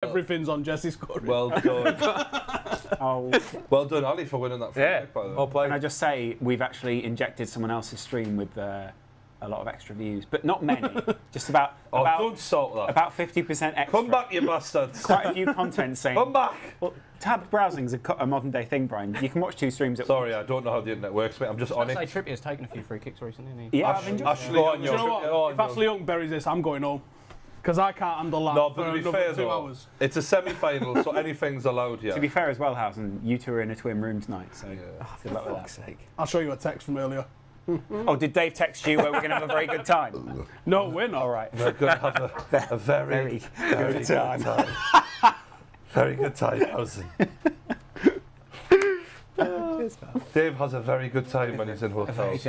Everything's on Jesse scoring. Well done. Well done, Ali, for winning that free kick, by the way. Well played. Can I just say, we've actually injected someone else's stream with a lot of extra views, but not many. Just about don't salt that. about 50% extra. Come back, you bastards. Quite a few content saying. Come back. Well, tab browsing's a modern day thing, Brian. You can watch 2 streams at Sorry, I don't know how the internet works, mate. I'm just on it. Trippier's taken a few free kicks recently, hasn't he? Yeah, I've enjoyed Ashley, Do you know what? If Ashley Young buries this, I'm going home. Because I can't handle that No, for but to be another fair 2 though, hours. it's a semi-final, so anything's allowed here. To be fair as well, Housen, you two are in a twin room tonight, so good luck with that. Sake. I'll show you a text from earlier. Oh, did Dave text you where we're going to have a very good time? No, we're not. All right. We're going to have a very good time. Very good time, Housen. Dave has a very good time when he's in hotels.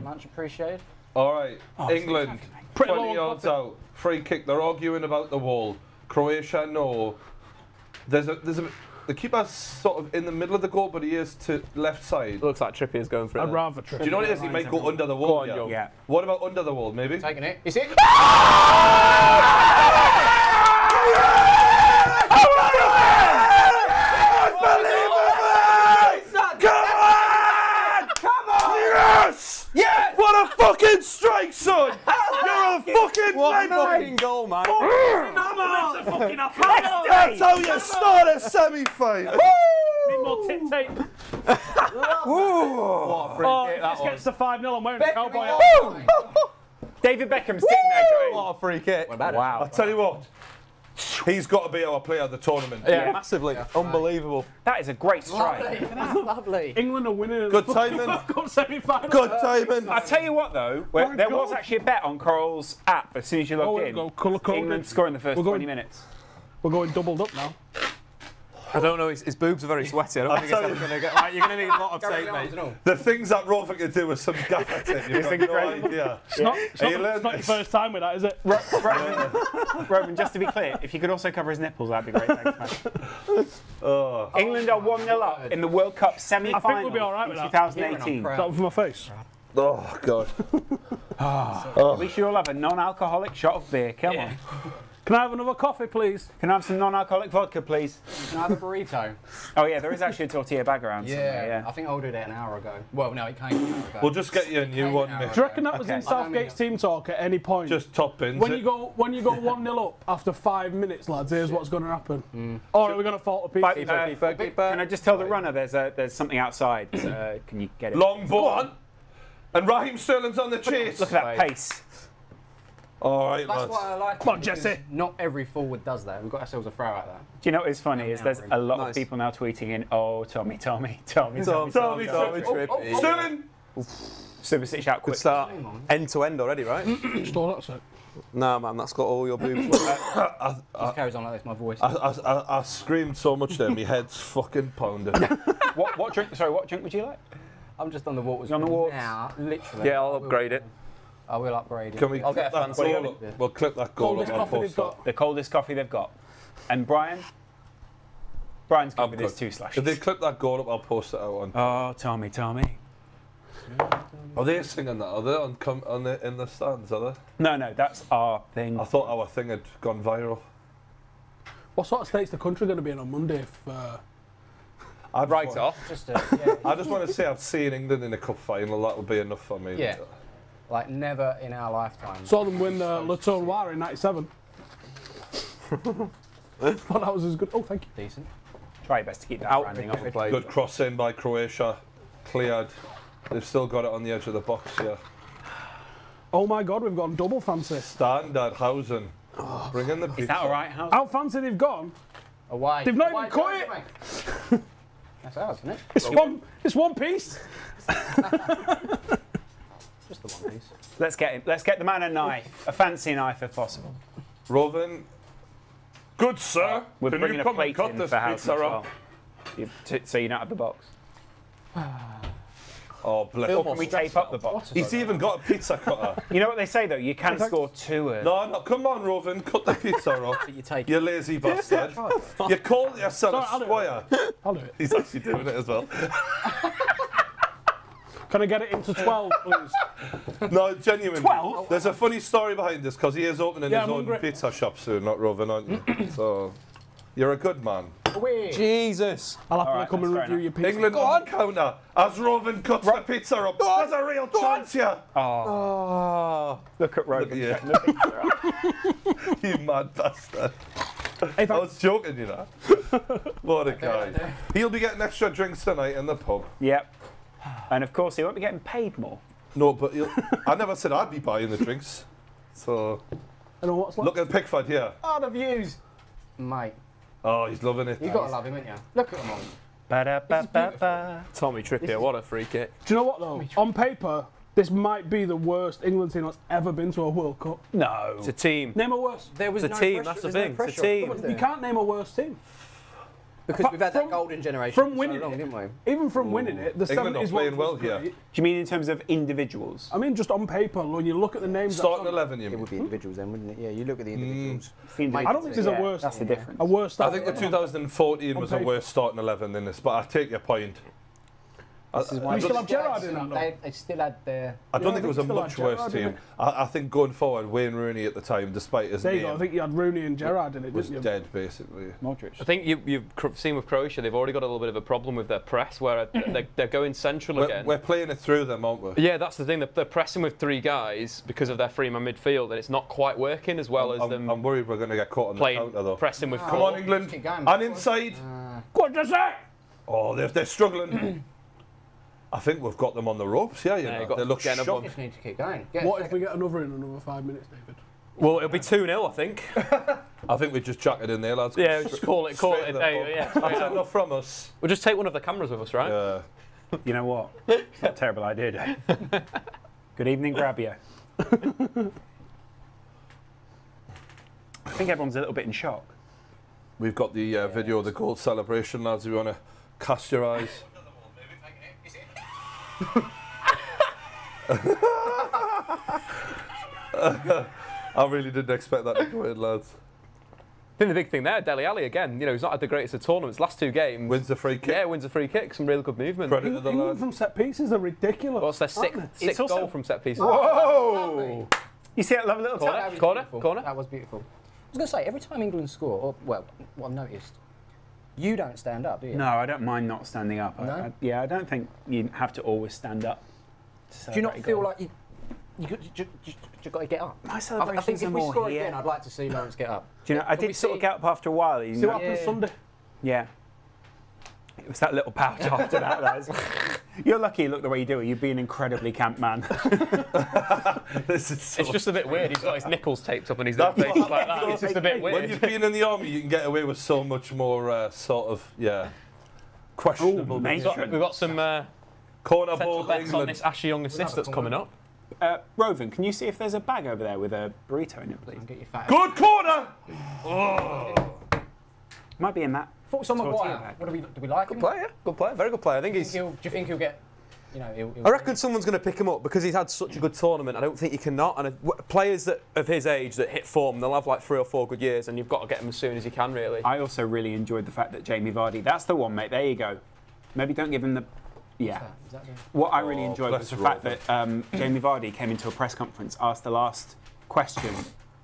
Much appreciated. All right, England, Pretty 20 low on yards confidence. out, free kick. They're arguing about the wall. Croatia, no. The keeper's sort of in the middle of the goal, but he is to left side. Looks like Trippier's going for it. I'd rather trip. Do you know what it is? He might go under the wall. on, Young. Yeah. What about under the wall, maybe? Taking it. Is it? Yes! Yes! What a fucking strike, son! You're a fucking Fucking goal, man. That's how you start a semi-final. Need more tip tape. What a free kick that This was. gets to 5-0. I'm wearing a cowboy hat. David Beckham's sitting there going, What a free kick. wow. I'll tell you what, he's got to be our player of the tournament. Yeah, massively. Unbelievable. That is a great strike. Lovely. England are winning. Good timing. Cup semi-final. Good timing. I'll tell you what though, there was actually a bet on Coral's app as soon as you logged in. Go colour coded. England scoring the first 20 minutes. We're going doubled up now. I don't know, his boobs are very sweaty. I don't think it's ever going to get... Like, you're going to need a lot of tape, mate. The things that Rover can do with some gaffer tape, you've got no idea. It's not your first time with that, is it? Roman, just to be clear, if you could also cover his nipples, that'd be great. Thanks, man. Oh. England are 1-0 up in the World Cup semi-final. I think we'll be all right with that. 2018. Is that for my face? Oh, God. At least you all have a non-alcoholic shot of beer. Come on. Can I have another coffee, please? Can I have some non-alcoholic vodka, please? Can I have a burrito? Oh yeah, there is actually a tortilla bag around somewhere. I think I ordered it an hour ago. Well, no, it came an hour ago. We'll just get you a new one, mate. Do you reckon that was in Southgate's team talk at any point? Just top bins. When you go 1-0 up after 5 minutes, lads, here's what's going to happen. Or are we going to fall to pieces? Can I just tell the runner there's something outside? Can you get it? Long ball. And Raheem Sterling's on the chase. Look at that pace. All right, That's lads. what I like. Come on, Jesse. Not every forward does that. We've got ourselves a throw out there. Do you know what is funny is there's a lot of people now tweeting in, oh, Tommy. Sterling. Super shout quick. Good start. End to end already, right? Stole that, sir. Nah, man, that's got all your boobs. It carries on like this, my voice. I screamed so much there, my head's fucking pounding. What drink? Sorry, what drink would you like? I'm just on the waters. You're on the waters? Now, literally. Yeah, I'll upgrade it. I will upgrade it. Can we I'll clip get a that fancy goal up? We'll clip that goal up. Coldest I'll coffee they've post that. got. The coldest coffee they've got. And Brian's going I'm with his good. 2 If slashes. they clip that goal up, I'll post it out on. Oh, Tommy. Are they singing that? Are they in the stands? Are they? No, that's our thing. I thought our thing had gone viral. What sort of state's the country going to be in on Monday if... I'd Right want- off. Just yeah. I just want to say I've seen England in a cup final. That would be enough for me. Yeah. Like never in our lifetime. Saw them win Le Tournois in '97. Thought that was as good. Oh, thank you. Decent. Try your best to keep that Out branding of the up. play. Good cross in by Croatia. Cleared. They've still got it on the edge of the box here. Oh my God, we've gone double fancy. Standard Housen. Bring in the pizza. Is that all right, House? How fancy they've gone? Away. They've not Away, even cut it. That's ours, isn't it? It's one piece. Just the one piece. Let's get the man a knife, a fancy knife if possible. Rovin. Good sir. We're Can bringing you a come and plate cut in this for House pizza as up? well. So you don't have the box. Oh, bless. Or can we tape up the box? He's even got a pizza cutter. You know what they say though? You can score 2 early. No, come on, Rovin. Cut the pizza up. You take You lazy bastard. You call yourself a I'll do squire. I'll do it. He's actually doing it as well. Can I get it into 12, please? No, genuinely. 12? There's a funny story behind this because he is opening Yeah, his I'm own hungry. pizza shop soon, not Rovin, aren't you? So You're a good man. Away. Jesus. I'll have to Alright, come and that's fair review your pizza. England on counter as Roven cuts the pizza up. There's a real chance here. Oh. Look at Rogan. Yeah. checking the picture out. You mad bastard. Hey, I was joking, you know. What a guy. He'll be getting extra drinks tonight in the pub. Yep. And of course, he won't be getting paid more. No, but I never said I'd be buying the drinks. So, I don't know what's left. look at Pickford here. Oh, the views. Mate, Oh, he's loving it. you got to love him, ain't you? Look at him on. Ba-da-ba-ba-ba. Tommy Trippier, what a free kick. Do you know what though? On paper, this might be the worst England team that's ever been to a World Cup. No. It's a team. Name a worse. There was It's a no team, pressure, that's the there's thing, No it's a pressure, team. was You there? can't name a worse team. Because we've had that From- golden generation from for winning so long, it. didn't we? Even from winning it, the England are 70s playing was well here. great. Do you mean in terms of individuals? I mean, just on paper, when you look at the names. Starting that's on- 11, you It mean? would be individuals then, wouldn't it? Yeah, you look at the individuals. I don't think there's a worse. That's the difference. A worse. I start. think the 2014 was a paper. worse starting 11 than this, but I take your point. We still have Gerrard in that, though. They still had their... I don't Yeah, think I it was a think still much had worse Gerrard in team. it. I think going forward, Wayne Rooney at the time, despite his There you name, go. I think you had Rooney and Gerrard in it, was didn't you? dead, basically. Modric. I think you've seen with Croatia, they've already got a little bit of a problem with their press, where they're going central again. We're playing it through them, aren't we? Yeah, that's the thing. They're pressing with three guys because of their three-man midfield, and it's not quite working as well as them I'm worried we're going to get caught on the playing counter, though. pressing with Come four. on, England. Keep going, And boys. inside. What does that? Oh, they're struggling. I think we've got them on the ropes, yeah, you Yeah, know. you've got They look to get shocked. another Just need to keep going. Get What if we get another in another 5 minutes, David? Well, it'll be 2-0, I think. I think we just jack it in there, lads. Yeah, just call it. Straight to the There you go, pub. yeah. That's enough from us. We'll just take one of the cameras with us, right? Yeah. You know what? It's not a terrible idea, Dave. Good evening, grab you. I think everyone's a little bit in shock. We've got the video of the goal celebration, lads, if you want to cast your eyes. I really didn't expect that to go in, lads. I think the big thing there, Dele Alli again. You know, he's not had the greatest of tournaments. Last two games. Wins the free kick. Yeah, wins a free kick. Some really good movement. Credit to the England lad. from set pieces are ridiculous. What's their aren't sixth, they? sixth also- goal from set pieces? Whoa! You see that lovely little Corner. touch? That was Corner, beautiful. corner. That was beautiful. I was going to say, every time England score, or, well, what I've noticed, you don't stand up, do you? No, I don't mind not standing up. No? I don't think you have to always stand up. To Do you not celebrate a feel goal. like you got to get up? My I celebrations think if are we more score here. again, I'd like to see Lawrence get up. Do you know, I Can we did sort see- of get up after a while. You See know, what happens Yeah. Sunday? yeah. It was that little pout after that. You're lucky you look the way you do. You'd be an incredibly camp man. This is so It's just a bit weird. He's got his nickels taped up and he's That's faces what like that. It's just a bit when weird. you've been in the army, you can get away with so much more sort of, questionable. Ooh, mate. behaviour. We've got some Corner central ball, bets on England. this Ashley Young assist that's coming up. Roven, can you see if there's a bag over there with a burrito in it, please? Get your fat. Good corner! Might be in that. Thoughts on tortilla Maguire? bag. What do we like him? Good player, very good player. I think Do he's. you think he'll get? You know, he'll I reckon someone's going to pick him up because he's had such a good tournament. I don't think you cannot. And players that of his age that hit form, they'll have like 3 or 4 good years, and you've got to get them as soon as you can, really. I also really enjoyed the fact that Jamie Vardy, that's the one, mate. There you go. Maybe don't give him the. Yeah. Is that the... What I really Oh, enjoyed was bless the fact Rover. that Jamie Vardy came into a press conference, asked the last question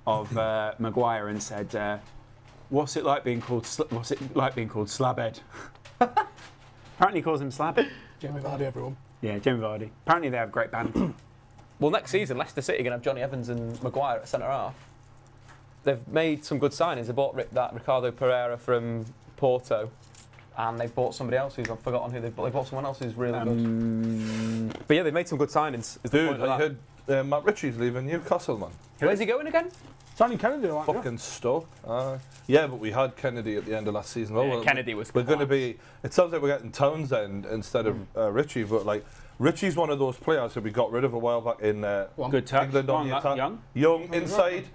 of Maguire, and said, "What's it like being called? What's it like being called Slabhead?" Apparently, he calls him Slabhead. Jamie Vardy, everyone. Yeah, Jamie Vardy. Apparently, they have great banter. Well, next season, Leicester City are going to have Johnny Evans and Maguire at centre half. They've made some good signings. They bought that Ricardo Pereira from Porto, and they bought somebody else who's I've forgotten who they bought someone else who's really good. But yeah, they've made some good signings. Is the Dude, point of I that. heard Matt Ritchie's leaving Newcastle, man. Where's he going again? Johnny Kennedy, like Fucking Stoke. Yeah, but we had Kennedy at the end of last season. Well, Kennedy was. We're going to be. It sounds like we're getting Townsend instead of Ritchie, but like Ritchie's one of those players that we got rid of a while back in Good touch. England Go on on, the lad, attack. Young. Young inside.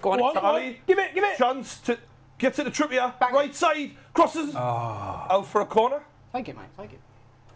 Go on, Ali, Give it, give it. chance to get to the Trippier. Right side, crosses out for a corner. Take it, mate. Take it.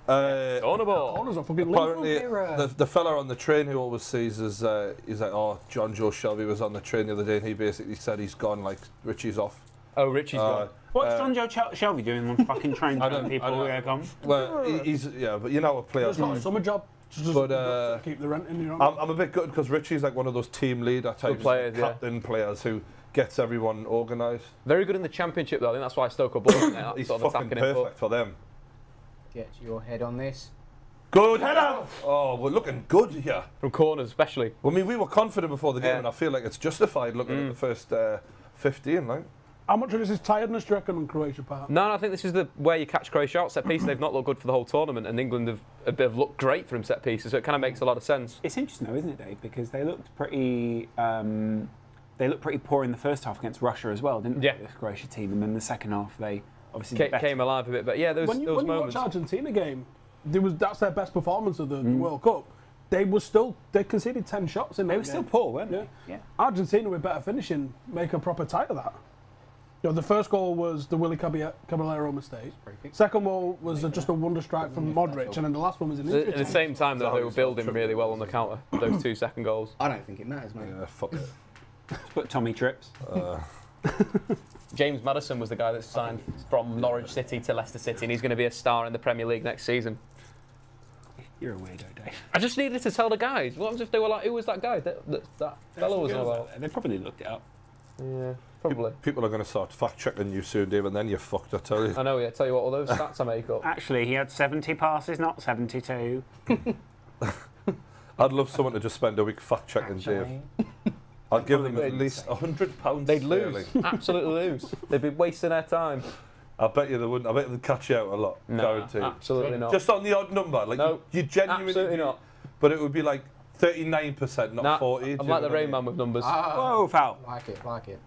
on the ball. Corners are fucking Apparently, We're, the fella on the train who always sees is he's like, oh, John Joe Shelby was on the train the other day, and he basically said he's gone, like Richie's off. Oh, Richie's gone. What's John Joe Shelby doing on fucking train I telling don't- people I don't- gone? Well, he's but you know what players. It's not a summer job. Just But, keep the rent in, you know. I'm a bit good because Richie's like one of those team leader types, players, yeah. captain players who gets everyone organised. Very good in the Championship, though. I think that's why Stoke are bullying it. He's Sort of fucking attacking perfect for them. Get your head on this. Good header! Oh, we're looking good here. from corners, especially. I mean, we were confident before the game, Yeah. and I feel like it's justified looking at the first 15, like. How much of this is tiredness, do you reckon, on Croatia part? No, I think this is the where you catch Croatia out. Set piece, they've not looked good for the whole tournament, and England have looked great from set pieces, so it kind of makes a lot of sense. It's interesting though, isn't it, Dave? Because they looked pretty poor in the first half against Russia as well, didn't they? Yeah. The Croatia team, and then the second half they obviously did better. Came alive a bit, but yeah, those When you moments. watch Argentina game, that's their best performance of the World Cup. They conceded 10 shots in They that were still game. poor, weren't Yeah. they? Yeah. Argentina with better finishing make a proper tie of that. You know, the first goal was the Willy Caballero mistake. Second goal was just a wonder strike from Modric, and then the last one was an injury. At the same time, though, they were building really well on the counter. Those 2 second goals. I don't think it matters, mate. Yeah, fuck it. But Tommy Trips. James Maddison was the guy that signed from Norwich City to Leicester City, and he's going to be a star in the Premier League next season. You're a weirdo, Dave. I just needed to tell the guys. What happens if they were like, who was that guy that fellow was on about? They probably looked it up. Yeah, probably. People are going to start fact checking you soon, Dave, and then you're fucked, I tell you. I know, yeah. Tell you what, all those stats I make up. Actually, he had 70 passes, not 72. I'd love someone to just spend a week fact checking Dave. I'd give them at least £100. They'd sterling. lose. Absolutely lose. They'd be wasting their time. I bet you they wouldn't. I bet they'd catch you out a lot. No, guaranteed. absolutely not. Just on the odd number. Like, No, you genuinely. absolutely not. But it would be like 39%, not Nah, 40. I'm do you like know the what I Rain mean? Man with numbers. Whoa, foul. Like it.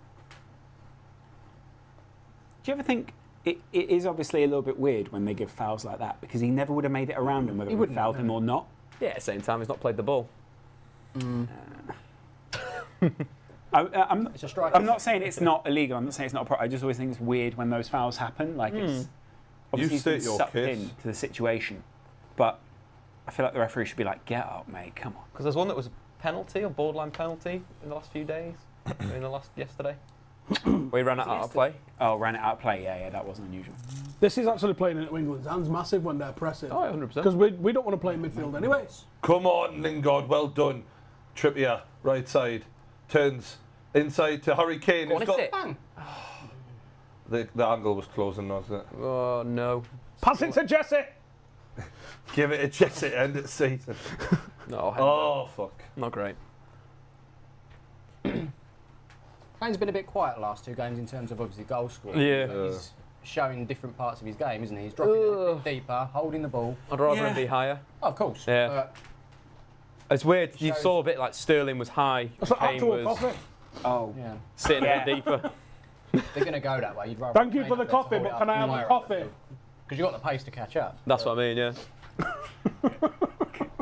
Do you ever think it is obviously a little bit weird when they give fouls like that? Because he never would have made it around him whether He we wouldn't, fouled no. him or not. Yeah, at the same time, he's not played the ball. It's a strike. I'm not saying it's not illegal. I'm not saying it's not a problem. I just always think it's weird when those fouls happen. Like it's obviously he's been state your sucked case. into the situation, but I feel like the referee should be like, "Get up, mate. Come on." Because there's one that was a penalty or borderline penalty in the last few days. Yesterday. We ran it out of play. Oh, ran it out of play. Yeah, that wasn't unusual. This is actually playing into England's hands massive when they're pressing. Oh, 100%. Because we don't want to play in midfield anyway. Come on, Lingard. Well done. Trippier, right side. Turns inside to Harry Kane. Go on, who's hit it. Bang. The angle was closing, wasn't it? Oh, no. Pass it to Jesse. Give it a Jesse end of season. No, Oh, fuck. not great. Kane's been a bit quiet the last 2 games in terms of obviously goal scoring. Yeah. But he's showing different parts of his game, isn't he? He's dropping it a bit deeper, holding the ball. I'd rather Yeah. him be higher. Oh, of course. Yeah. But It's weird. You Shows- saw a bit like Sterling was high. That's like Kane actual was coffee. Oh, yeah, sitting a Yeah. bit deeper. they're going to go that way. You'd rather Thank you for the coffee, but can I have a coffee? Because you've got the pace to catch up. That's what I mean, yeah.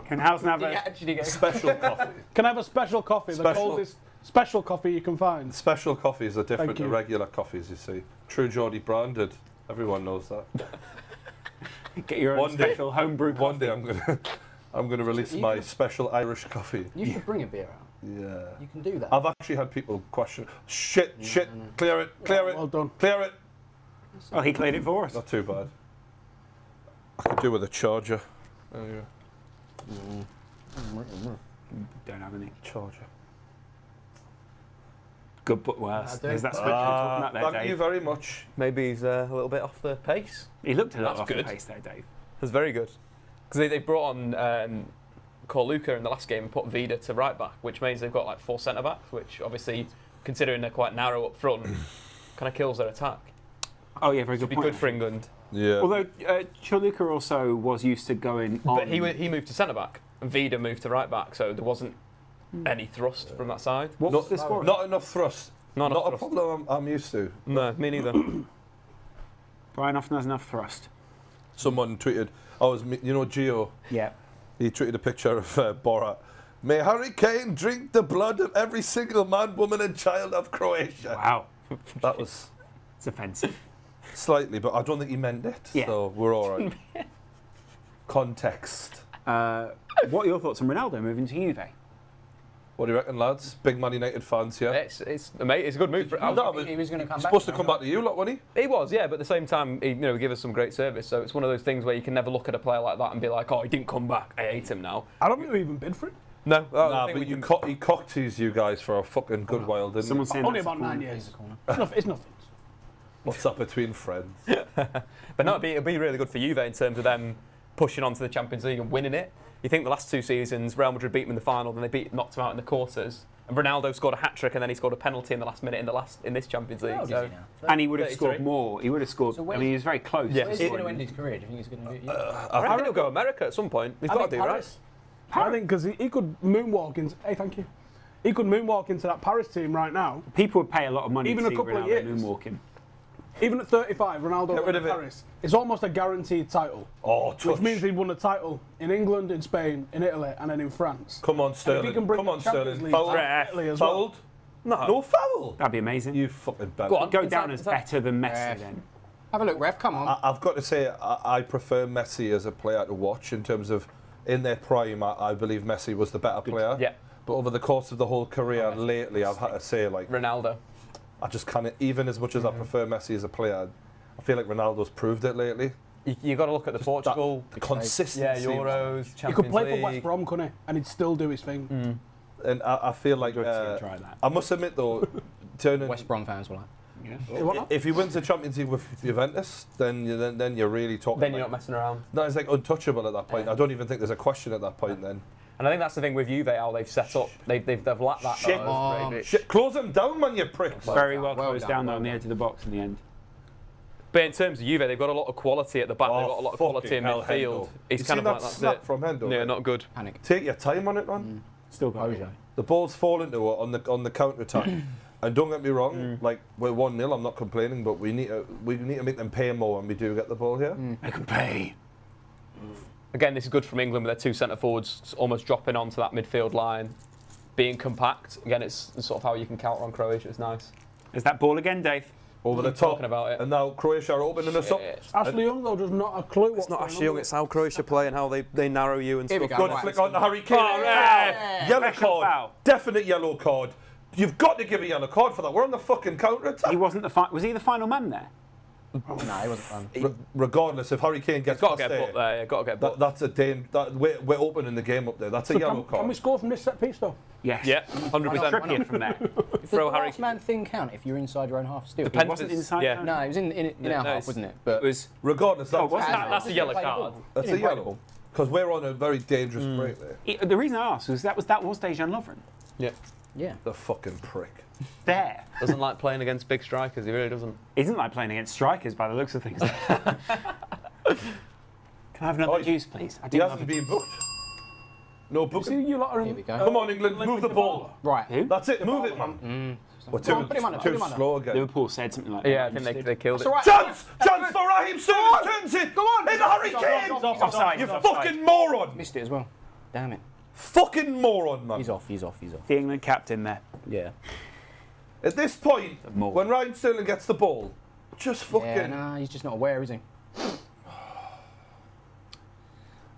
can Housen have Did you a? actually get Special coffee. Can I have a special coffee? The Special. coldest special coffee you can find. Special coffees are different Thank to you. regular coffees, you see. True Geordie branded. Everyone knows that. Get your own One day- special homebrew coffee. One day I'm gonna release my special Irish coffee. You should bring a beer out. Yeah. You can do that. I've actually had people question, shit, clear it, clear it, Well done. clear it. Oh, he cleared it for us. Not too bad. I could do with a charger. There you Don't have any. go. Charger. Good, but well, I do. there's that switch you're talking about there, Thank Dave. you very much. Maybe he's a little bit off the pace. He looked a little That's off the good. pace there, Dave. That's very good. Because they brought on Corluka in the last game and put Vida to right back, which means they've got like 4 centre backs, which obviously, considering they're quite narrow up front, kind of kills their attack. Oh yeah, very Should good be point. good for England. Yeah. Although Choluka also was used to going on. But he moved to centre back, and Vida moved to right back, so there wasn't any thrust from that side. What not, was the score? not enough thrust. Not enough a thrust. problem I'm used to. No, me neither. Brian often has enough thrust. Someone tweeted, Gio, Yeah. he tweeted a picture of Borat. May Harry Kane drink the blood of every single man, woman and child of Croatia. Wow. That was It's offensive. slightly, but I don't think he meant it. Yeah. So we're all right. Context. What are your thoughts on Ronaldo moving to Juve? What do you reckon, lads? Big Man United fans here. it's a good move for No, but he was going to come he's back. supposed to come back to you, lot, wasn't he? He was, yeah, but at the same time, he give us some great service. So it's one of those things where you can never look at a player like that and be like, oh, he didn't come back. I hate him now. I don't think we even bid for it. No, Nah, but he cockteased you guys for a fucking good while, didn't Someone's saying Only that's a about 9 corner. years. It's nothing. What's up between friends? But no, it'd be really good for Juve in terms of them pushing on to the Champions League and winning it. You think the last 2 seasons, Real Madrid beat them in the final, then they knocked them out in the quarters. And Ronaldo scored a hat-trick and then he scored a penalty in the last minute in this Champions League. So. And he would have 33. scored more. He would have scored. So I mean, he was very close. Yeah. Where's he going to end his career? Do you think he's going to do it? I reckon he'll go America at some point. He's got to do Paris. I think because he could moonwalk into. Hey, thank you. He could moonwalk into that Paris team right now. People would pay a lot of money Even to a see couple of Ronaldo years. moonwalking. Even at 35, Ronaldo Get rid of at it. Paris. It's almost a guaranteed title. Oh, touch. Which means he won a title in England, in Spain, in Italy, and then in France. Come on, And if he Sterling. can bring Come the on, Champions Sterling. League Foul. to Italy as well. Fouled? No. No foul. That'd be amazing. You fucking bad. Go on. Go Is down that- as is that- better than Messi Ref. then. Have a look, ref. Come on. I've got to say, I prefer Messi as a player to watch in terms of, in their prime, I believe Messi was the better player. Yeah. But over the course of the whole career and lately, I've had to say, like, Ronaldo. I just kind of, even as much as I prefer Messi as a player, I feel like Ronaldo's proved it lately. You got to look at the Portugal. The consistency. Yeah, Euros, Champions He could play League. for West Brom, couldn't he? And he'd still do his thing. And I feel like, I'd love to see him try that. I must admit though, turning, West Brom fans will like. if he wins the Champions League with Juventus, then you're really talking. Then you're like, not messing around. no, it's like untouchable at that point. I don't even think there's a question at that point then. And I think that's the thing with Juve, how they've set up. They've lacked that. Shit. though. Shit, close him down, man, you pricks. Very well Well closed done, down though well on the done. edge of the box in the end. But in terms of Juve, they've got a lot of quality at the back. Oh, they've got a lot of quality in fucking hell, midfield. Hendo. He's You kind seen of that like that's snap it. from Hendo? Yeah, not good. Panic. Take your time on it, man. Still got Croatia. The ball's falling to her on the counter attack. And don't get me wrong, like we're 1-0, I'm not complaining, but we need to make them pay more when we do get the ball here. I can pay. Again, this is good from England with their 2 centre forwards almost dropping onto that midfield line, being compact. Again, it's sort of how you can counter on Croatia. It's nice. There's that ball again, Dave. Over the Keep top. talking about it. And now Croatia are opening us up. Shit. Ashley Young, though, does not a clue what's It's not going Ashley Young, on. it's how Croatia play and how they narrow you and Here we stuff. go. Good Right, flick let's on the Harry Kane. Oh, yeah. Yellow Professional card. foul. Definite yellow card. You've got to give a yellow card for that. We're on the fucking counter attack. He wasn't the was he the final man there? No, he wasn't fun. Regardless, if Harry Kane gets Got to past get booked there. Yeah, got to get booked. that's a we're opening the game up there. That's a So yellow can card. we score from this set piece, though? Yes. Yeah, 100%. Trippier from there. Does Throw the Harry- last man thing count if you're inside your own half still? Depends. wasn't inside Yeah. there? No, it was in No, our no, half, it's- wasn't it? It But was. Regardless, that's, wasn't Has- That's a yellow Play the card. ball. that's a Didn't play the yellow. ball. Because we're on a very dangerous break there. The reason I asked was that was Dejan Lovren. Yeah. Yeah. The fucking prick. There. Doesn't like playing against big strikers. He really doesn't. Isn't like playing against strikers by the looks of things. Can I have another Oh, juice, please? I He do hasn't love been booked. No See, booking. you lot are in. Here we go. Come on, England, move the ball. Right. Who? That's it, move it, man. We're Come on, put him under, put too him under. slow again. Liverpool said something like that. Yeah, I think they killed it. That's all right. Chance for Raheem Sterling, turns it. Go on, it's Harry Kane. Offside. You Offside. fucking moron. Missed it as well. Damn it. Fucking moron, man. He's off. He's off. He's off. The England captain there. Yeah. At this point, More. when Raheem Sterling gets the ball, just fucking. Yeah, nah, he's just not aware, is he?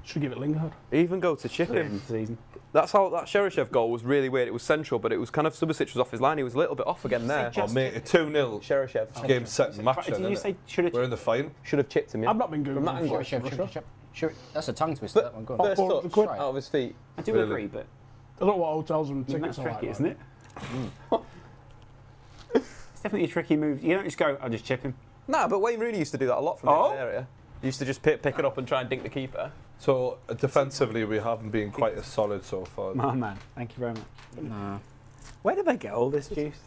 Should give it Lingard. Even go to chip him. Season. That's how that Cheryshev goal was really weird. It was central, but it was kind of Subasic was off his line. He was a little bit off again there. Oh, mate, it's 2-0. Cheryshev Game, set, and match. Did then, you innit? say should have? We're in the final. should have chipped him. Yeah. I've not been From that Googling angle. for Sure, Russia. sure. That's a tongue twister, that one. Go on. First Four touch quid. out of his feet. I do Really? agree, but I don't know what hotels and I mean, tickets that's are like. tricky, isn't it? It's definitely a tricky move. You don't just go, I'll just chip him. Nah, but Wayne Rooney used to do that a lot from Oh? that area. He used to just pick it up and try and dink the keeper. So defensively, we haven't been quite as solid so far. Oh man, thank you very much. Nah. Where did they get all this juice?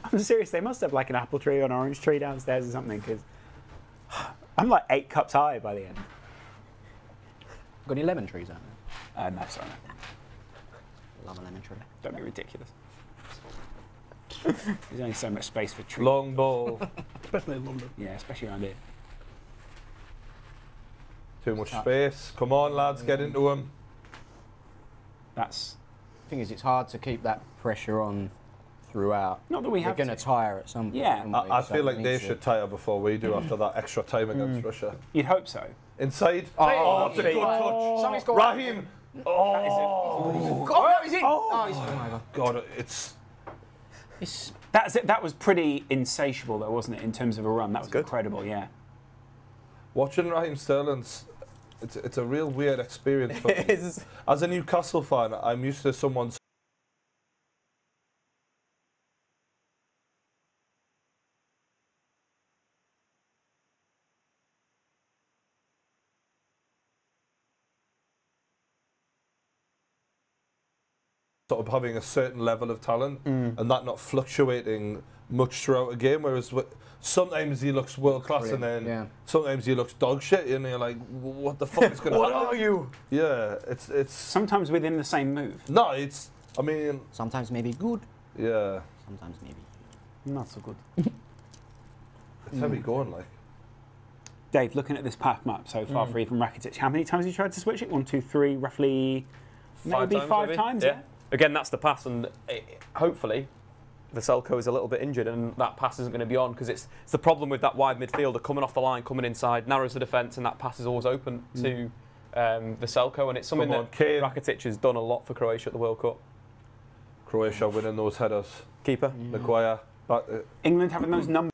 I'm serious, they must have like an apple tree or an orange tree downstairs or something, because I'm like 8 cups high by the end. Got any lemon trees out there? No, sorry. Love a lemon tree. Don't be ridiculous. There's only so much space for trees. Long ball, Especially in London. Yeah, especially around here. too much space. Come on, lads, get into him. That's The thing is, it's hard to keep that pressure on throughout. not that we They're have going to to. tire at some point. Yeah. aren't I So feel it like they needs should tire before we do after that extra time against Russia. You'd hope so. Inside. Oh, that's a good touch. Somebody's got Raheem. Oh, oh, is it? Oh, he's, oh my God. God, it's. It's, That's it. That was pretty insatiable, though, wasn't it? In terms of a run, that was good. incredible. Yeah. Watching Raheem Sterling's it's a real weird experience for me. It is. As a Newcastle fan, I'm used to someone sort of having a certain level of talent and that not fluctuating much throughout a game, whereas sometimes he looks world class and then sometimes he looks dog shit and you're like, what the fuck is going to happen? What are you? Yeah, it's sometimes within the same move. No, it's, I mean... Sometimes maybe good. Yeah. Sometimes maybe Not so good. It's heavy going, like. Dave, looking at this path map so far for you from Rakitic, how many times have you tried to switch it? 1, 2, 3, roughly maybe five times? Yeah. Again, that's the pass, and hopefully Vaselko is a little bit injured and that pass isn't going to be on, because it's the problem with that wide midfielder coming off the line, coming inside, narrows the defence, and that pass is always open to Vaselko, and it's something that Rakitic has done a lot for Croatia at the World Cup. Croatia winning those headers. Keeper. Maguire. England having those numbers.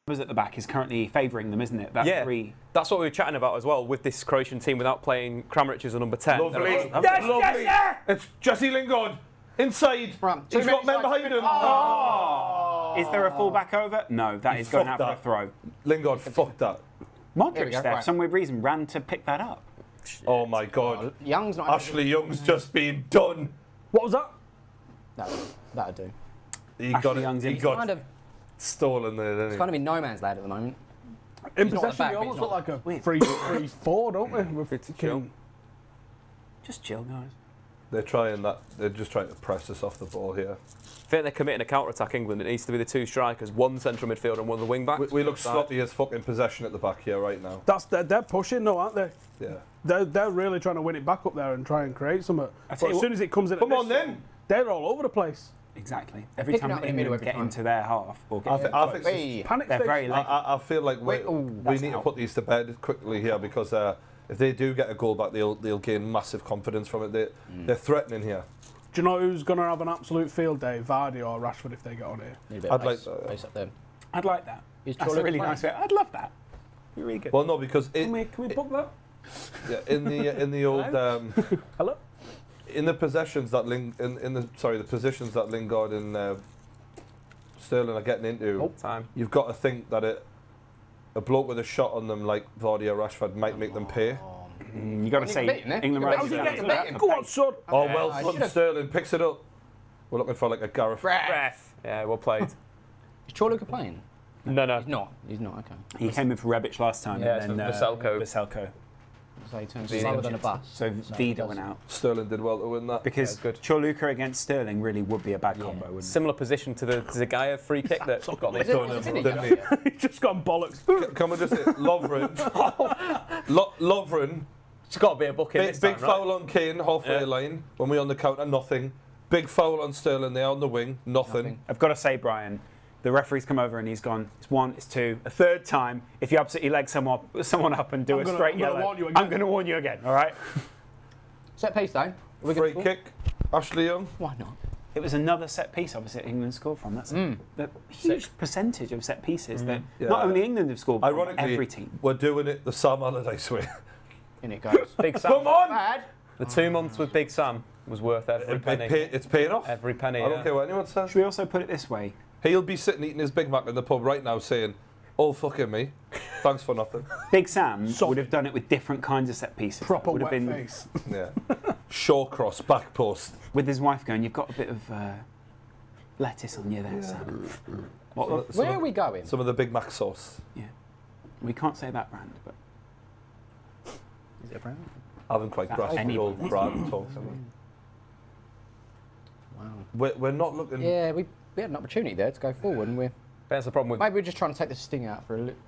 At the back is currently favouring them, isn't it? That three. That's what we were chatting about as well with this Croatian team without playing Kramaric as a number 10. Lovely. Yes, lovely. Yes, it's Jesse Lingard. Inside. He's got men behind him. Oh. Is there a full back over? No, that is going out for a throw. Lingard fucked that. Modric, for some weird reason, ran to pick that up. Oh my God. Young's not. Ashley Young's just been done. What was that? That'd do. He got kind of stolen there, didn't he? It's kind of in no man's land at the moment. In possession, we almost look like a 3-3-4, don't we? With chill. Just chill, guys. They're trying that. They're just trying to press us off the ball here. I think they're committing a counter-attack, England. It needs to be the two strikers, one central midfielder and one of the wing-backs. We look sloppy as fucking possession at the back here right now. They're pushing though, aren't they? Yeah. They're really trying to win it back up there and try and create something. But as soon as it comes in, come on then. They're all over the place. Exactly. Every time England get into their half or get I think panic they're very late. I feel like we need to put these to bed quickly here, because if they do get a goal back, they'll gain massive confidence from it. They're threatening here. Do you know who's going to have an absolute field day? Vardy or Rashford if they get on here? I'd like that. I'd like that. That's a really nice way. I'd love that. Be really good. Well, no, because can we book that? Yeah, in the old hello. In the possessions that the positions that Lingard and Sterling are getting into, you've got to think that a bloke with a shot on them like Vardy or Rashford might make them pay. You got to say England right. Go on, son. Oh well, Sterling picks it up. We're looking for like a Gareth. Yeah, well played. Is Chorluka playing? No. He's not. He's not. Okay. He came in for Rebic last time. Yeah, and then Vaselko. So he turns slower than a bus. So Vida went out. Sterling did well to win that. Because Chorluka against Sterling really would be a bad combo, wouldn't it? Similar position to the Zagaya free kick that got this done. He's just gone bollocks. Can we just say Lovren? Lovren. It's got to be a booking. Big foul on Kane, halfway line. When we're on the counter, nothing. Big foul on Sterling there on the wing, nothing. I've got to say, Brian, the referee's come over and he's gone, it's one, it's two, a third time. If you absolutely leg someone up and do a straight yellow, I'm going to warn you again, all right? Set piece, though. Free kick, Ashley Young. Why not? It was another set piece, obviously, England scored from. That's a huge percentage of set pieces that not only England have scored, but every team. We're doing it the Sam Allardyce way. In it goes. Big Sam. Come on! The 2 months with Big Sam was worth every penny. It's paying off. Every penny. I don't care what anyone says. Should we also put it this way? He'll be sitting eating his Big Mac in the pub right now saying, "Oh, fucking me. Thanks for nothing." Big Sam would have done it with different kinds of set pieces. Proper would have wet been face. Yeah. Shawcross, back post. With his wife going, you've got a bit of lettuce on you there, Sam. Where are we going? Some of the Big Mac sauce. Yeah. We can't say that brand, but... Is it a brand? I haven't quite grasped the old brand talk. Wow. We're not looking... Yeah, we had an opportunity there to go forward, and That's the problem with... Maybe we're just trying to take the sting out for a little...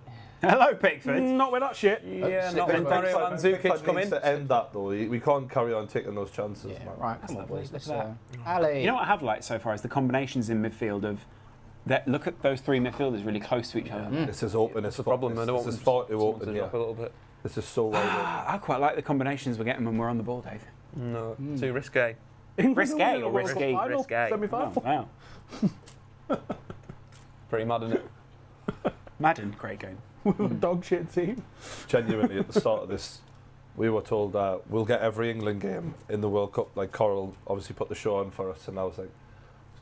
Hello, Pickford. Not with that shit. Yeah, not when Dario Mandzukic come in. To end that though, we can't carry on taking those chances. Yeah, Man. right. Come on, boys. Let's that. Ali. You know what I have liked so far is the combinations in midfield of that. Look at those three midfielders really close to each other. This is open. It's the problem. I don't This want is far too open. to Yeah. drop a little bit. This is so wide open. I quite like the combinations we're getting when we're on the ball, Dave. No, too risque. Risque or risky? Risque. Semi-final. Oh, wow. Pretty mad, isn't it? Madden, great game. Dog shit team. Genuinely, at the start of this, we were told we'll get every England game in the World Cup. Like Coral obviously put the show on for us, and I was like,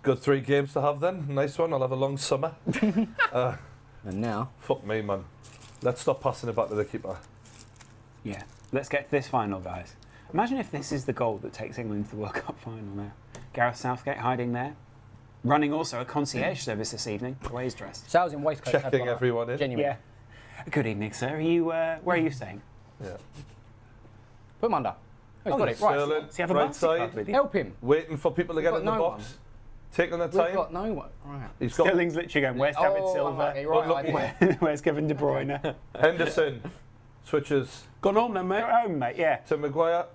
good 3 games to have then. Nice one. I'll have a long summer. And now? Fuck me, man. Let's stop passing it back to the keeper. Yeah. Let's get to this final, guys. Imagine if this is the goal that takes England to the World Cup final now. Gareth Southgate hiding there. Running also a concierge service this evening, the way he's dressed. Sales in waistcoat. have Checking gone up. everyone in. Genuine. Yeah. Good evening, sir. Are you, where are you staying? Yeah. Put him under. Oh, he's got it. Right. Sterling, Does he have a right Mastercard side, with you? Help him. waiting for people to get got in the no box. one. Taking their We've time. got no one. Right. He's got Sterling's literally going, where's David Silva? Okay, right Look, idea. Where's Kevin De Bruyne? Henderson switches Gone home then, mate. Go home, mate, yeah. to Maguire.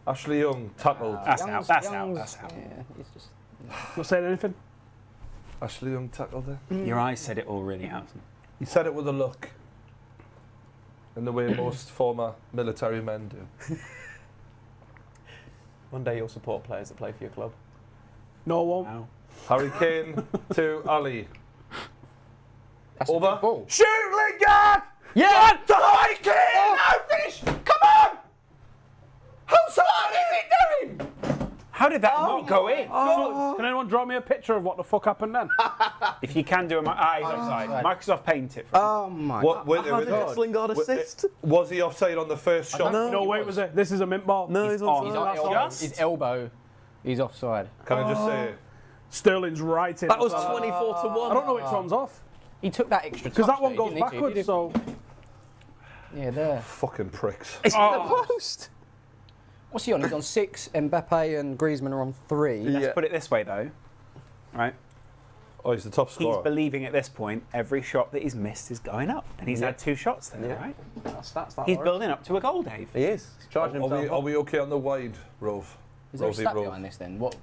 Ashley Young tackled. That's out, that's out, Young's- that's out. Yeah, it's just. Not saying anything. Ashley Young tackled there. Your eyes said it all really, Alison. He said it with a look. In the way most former military men do. One day you'll support players that play for your club. No one. Wow. Harry Kane to Ali. That's Over. a good ball. Shoot, Lingard! Yeah! To Harry Kane! No, finish! Come on! What is he doing? How did that not go in? Can anyone draw me a picture of what the fuck happened then? If you can do a eyes offside, Microsoft Paint it. Oh my What, wait, How did Lingard assist? was he offside on the first shot? No, wait, was it? This is a mint ball. No, he's on. He's on. on That's elbow. just- His elbow. He's offside. Can I just say, Sterling's right in. That was 24 to 1. I don't know which one's off. He took that extra Because touch, that one though, goes didn't he? He backwards, did- so. Yeah, there. fucking pricks. It's in the post. What's he on? He's on 6. Mbappe and Griezmann are on 3. Let's put it this way, though. Right? Oh, he's the top He's scorer. believing at this point every shot that he's missed is going up. And he's Yeah. had 2 shots there, Yeah. right? That's that. He's building up to a goal, Dave. He is. He's charging Are himself. we okay on the wide, Rove? Is there a Rovey stat Rove. behind this then? What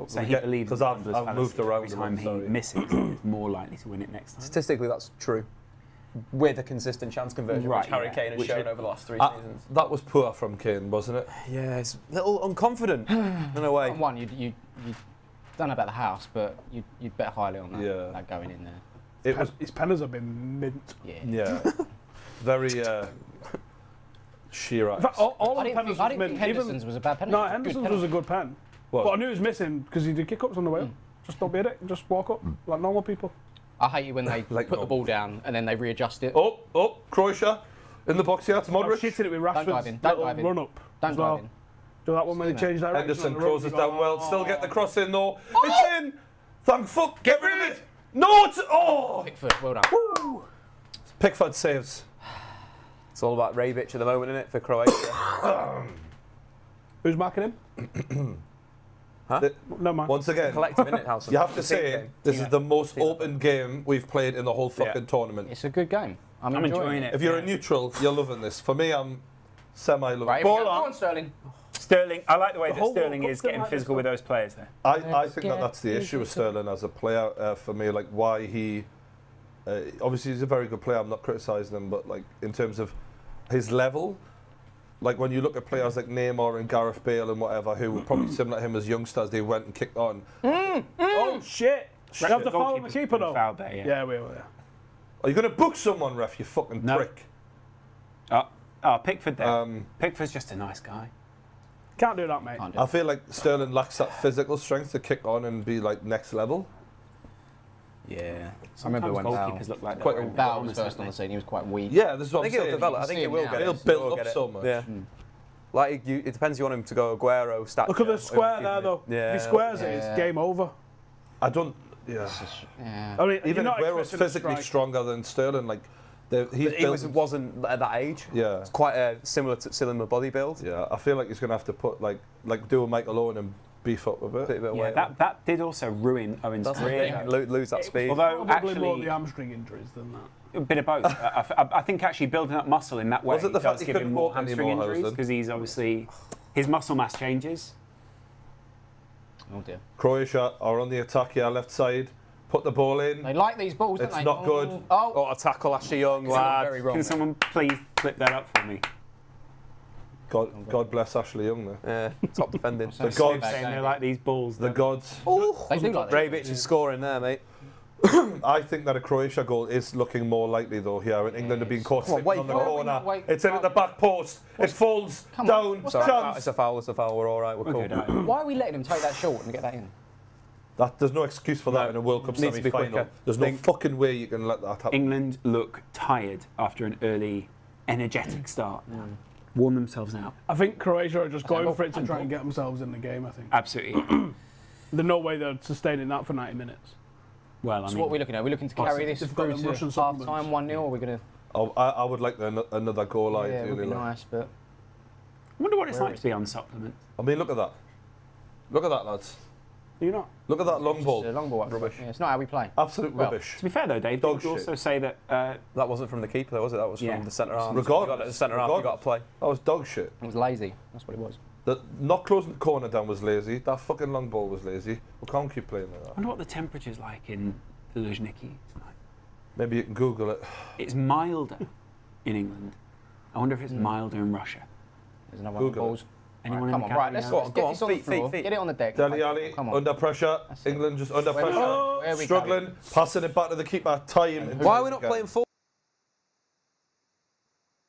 So We he get- believes 'cause in I've Gambler's moved fallacy. around Every a time lot, sorry. he misses, he's more likely to win it next time. Statistically, that's true. With a consistent chance conversion, Right, which Harry yeah. Kane has Which shown it- over the last 3 seasons. That was poor from Kane, wasn't it? Yeah, it's a little unconfident in a way. One, you don't know about the house, but you'd bet highly on that, Yeah. that going in there. It was, His penners have been mint. Yeah. yeah, very sheer In fact, axe. all I of the didn't penners think, I was didn't mint. think Henderson's was a bad penalty. No, It was a good Henderson's penalty. was a good pen. Well, But I knew he was missing because he did kick ups on the way up. Just don't beat it. Just walk up like normal people. I hate it when they Like put the no. ball down and then they readjust it. Oh, Croatia in the box here. It's I was Modric. shitting it with dive in, Rashford's don't little dive in. run up. Don't as well. dive in. Do that one when they Seen change direction. Henderson on the road, closes you go, down well. Still get the "Oh." cross in though. It's in. Thank fuck. Get rid of it. No, it's Pickford, well done. Pickford saves. It's all about Rebic at the moment, isn't it, for Croatia? Who's marking him? Huh? No man. Once again, Collective, isn't it, Howson? you have to It's a team say game. this is the most open game we've played in the whole fucking tournament. It's a good game. I'm I'm enjoying it. If you're a neutral, you're loving this. For me, I'm semi-loving. Right, Ball go on. on, Sterling. Sterling, I like the way that whole Sterling World is Cup's been getting like physical this, with those players there. I think that's the issue with Sterling as a player for me. Like why he, obviously he's a very good player. I'm not criticising him, but like in terms of his level, like when you look at players like Neymar and Gareth Bale and whatever, who were probably similar to him as youngsters, they went and kicked on. Oh shit! We have to foul the Goalkeeper's keeper been though. fouled there, yeah. Yeah, we were. Are you going to book someone, ref? You fucking No. prick. Oh, Pickford there. Um, Pickford's just a nice guy. Can't do that, mate. Can't do I it. feel like Sterling lacks that physical strength to kick on and be like next level. Yeah. I remember when goalkeepers look like Quite that. a- Bale was first on the scene. He was quite weak. Yeah, this is what I think I'm he'll saying. develop. I You think see he him will now. get it. He'll He build will up get it. so much. Yeah. Like, it depends you want him to go Aguero stature. Look at the square there though. Yeah. If he squares it, Yeah. it's game over. I don't. Yeah. Yeah. I mean, Even you're not Aguero's expecting to physically strike. stronger than Sterling. Like, he's He built. wasn't at that age. Yeah. It's quite similar to Cylinder body build. Yeah, I feel like he's gonna have to put like do a Michael Owen and beef up a bit. Bit of Yeah, weight. that did also ruin Owen's That's the career. thing. Lose that speed. Although Probably more actually, the hamstring injuries than that. a bit of both. I think actually building up muscle in that way Was it the fact does he give him couldn't more walk hamstring anymore, injuries Housen? because he's obviously his muscle mass changes. Oh dear. Croatia are on the attack here, left side. Put the ball in. They like these balls, don't It's they? not good. Oh, Oh, a tackle, Ashley Young, Someone lad. very wrong Can there. someone please flip that up for me? God bless Ashley Young there. Yeah, top defending. The gods. Saying they like these balls. The gods. they do like this. Rebic is scoring there, mate. I think that a Croatia goal is looking more likely though here, and England have been caught sitting wait, on the wait, corner. wait, It's in at the back post. It falls Come on, down. what's Sorry, Chance. it's a foul, we're all right, we're cool. Okay, Why are we letting him take that short and get that in? There's no excuse for that No, in a World Cup needs to be semi-final. quicker. There's no fucking way you can let that happen. England look tired after an early, energetic start. Worn themselves out. I think Croatia are just going for it to try and get themselves in the game, I think. Absolutely. There's no way they're sustaining that for 90 minutes. Well, I So mean, what are we looking at? Are we looking to carry this They've got through them to Russian half supplements. time 1-0, or are we going to... Oh, I would like another goal. Yeah, I it would ideally be like. nice, but... I wonder what it's Where like is to be on supplement. I mean, look at that. Look at that, lads. Do you not? Look at that long It's ball. a long ball up. Rubbish. Yeah, it's not how we play. Absolute Well, rubbish. To be fair though, Dave, Dog did you shit. also say that That wasn't from the keeper, was it? That was Yeah. from the centre half. Regardless. You got the centre half, you got to play. That was dog shit. It was lazy. That's what it was. Not closing the corner down was lazy. That fucking long ball was lazy. We can't keep playing like I that. wonder what the temperature's like in the Luzhniki tonight. Maybe you can Google it. It's milder in England. I wonder if it's milder in Russia. There's another one of the Google it. balls. Anyone Right, in come the on, right, gallery let's, know? let's get Go on, this on the feet, floor. feet. Get it on the deck. Dele Alli Come on. under pressure. That's it. England just under Where we pressure. go? Where we go? Struggling. Passing it back to the keeper. Time. Why are we not playing